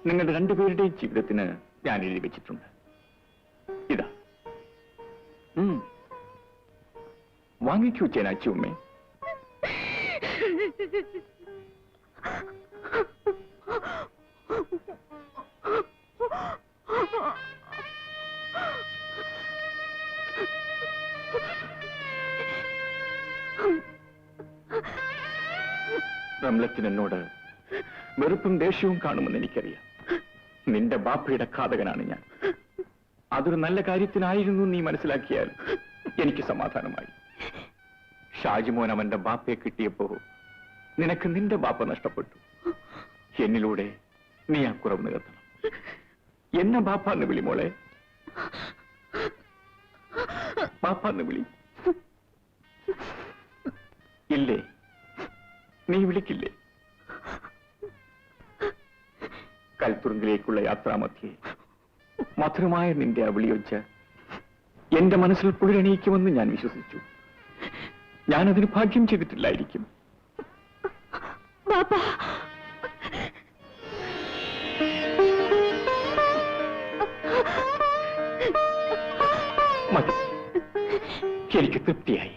C: നിങ്ങളുടെ രണ്ടുപേരുടെയും ജീവിതത്തിന് ഞാൻ എഴുതി വെച്ചിട്ടുണ്ട്. ഇതാ, വാങ്ങിക്കൂ ചേനാച്ചിയുമ്മേ. റംലത്തിന് എന്നോട് വെറുപ്പും ദേഷ്യവും കാണുമെന്ന് എനിക്കറിയാം. നിന്റെ ബാപ്പയുടെ ഘാതകനാണ് ഞാൻ. അതൊരു നല്ല കാര്യത്തിനായിരുന്നു നീ മനസ്സിലാക്കിയാൽ എനിക്ക് സമാധാനമായി. ഷാജിമോൻ അവന്റെ ബാപ്പയെ കിട്ടിയപ്പോ നിനക്ക് നിന്റെ ബാപ്പ നഷ്ടപ്പെട്ടു. എന്നിലൂടെ നീ ആ കുറവ് നികത്തണം. എന്നെ ബാപ്പാന്ന് വിളി മോളെ, ബാപ്പാന്ന് വിളി. ഇല്ലേ, നീ വിളിക്കില്ലേ? കൽത്തുറുങ്കിലേക്കുള്ള യാത്രാമധ്യേ മധുരമായ നിന്റെ ആ വിളിയൊച്ച എന്റെ മനസ്സിൽ പുഴണീക്കുമെന്ന് ഞാൻ വിശ്വസിച്ചു. ഞാനതിന് ഭാഗ്യം ചെയ്തിട്ടില്ലായിരിക്കും. മതി, എനിക്ക് തൃപ്തിയായി.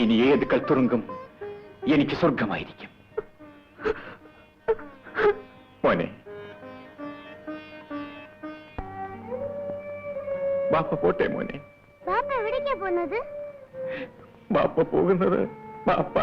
C: ഇനി ഏത് കൽത്തുറുങ്കം എനിക്ക് സ്വർഗമായിരിക്കും. മോനെ, ബാപ്പ പോട്ടെ മോനെ.
L: ബാപ്പ എവിടേക്കാ പോകുന്നത്?
C: ബാപ്പ പോകുന്നത് ബാപ്പ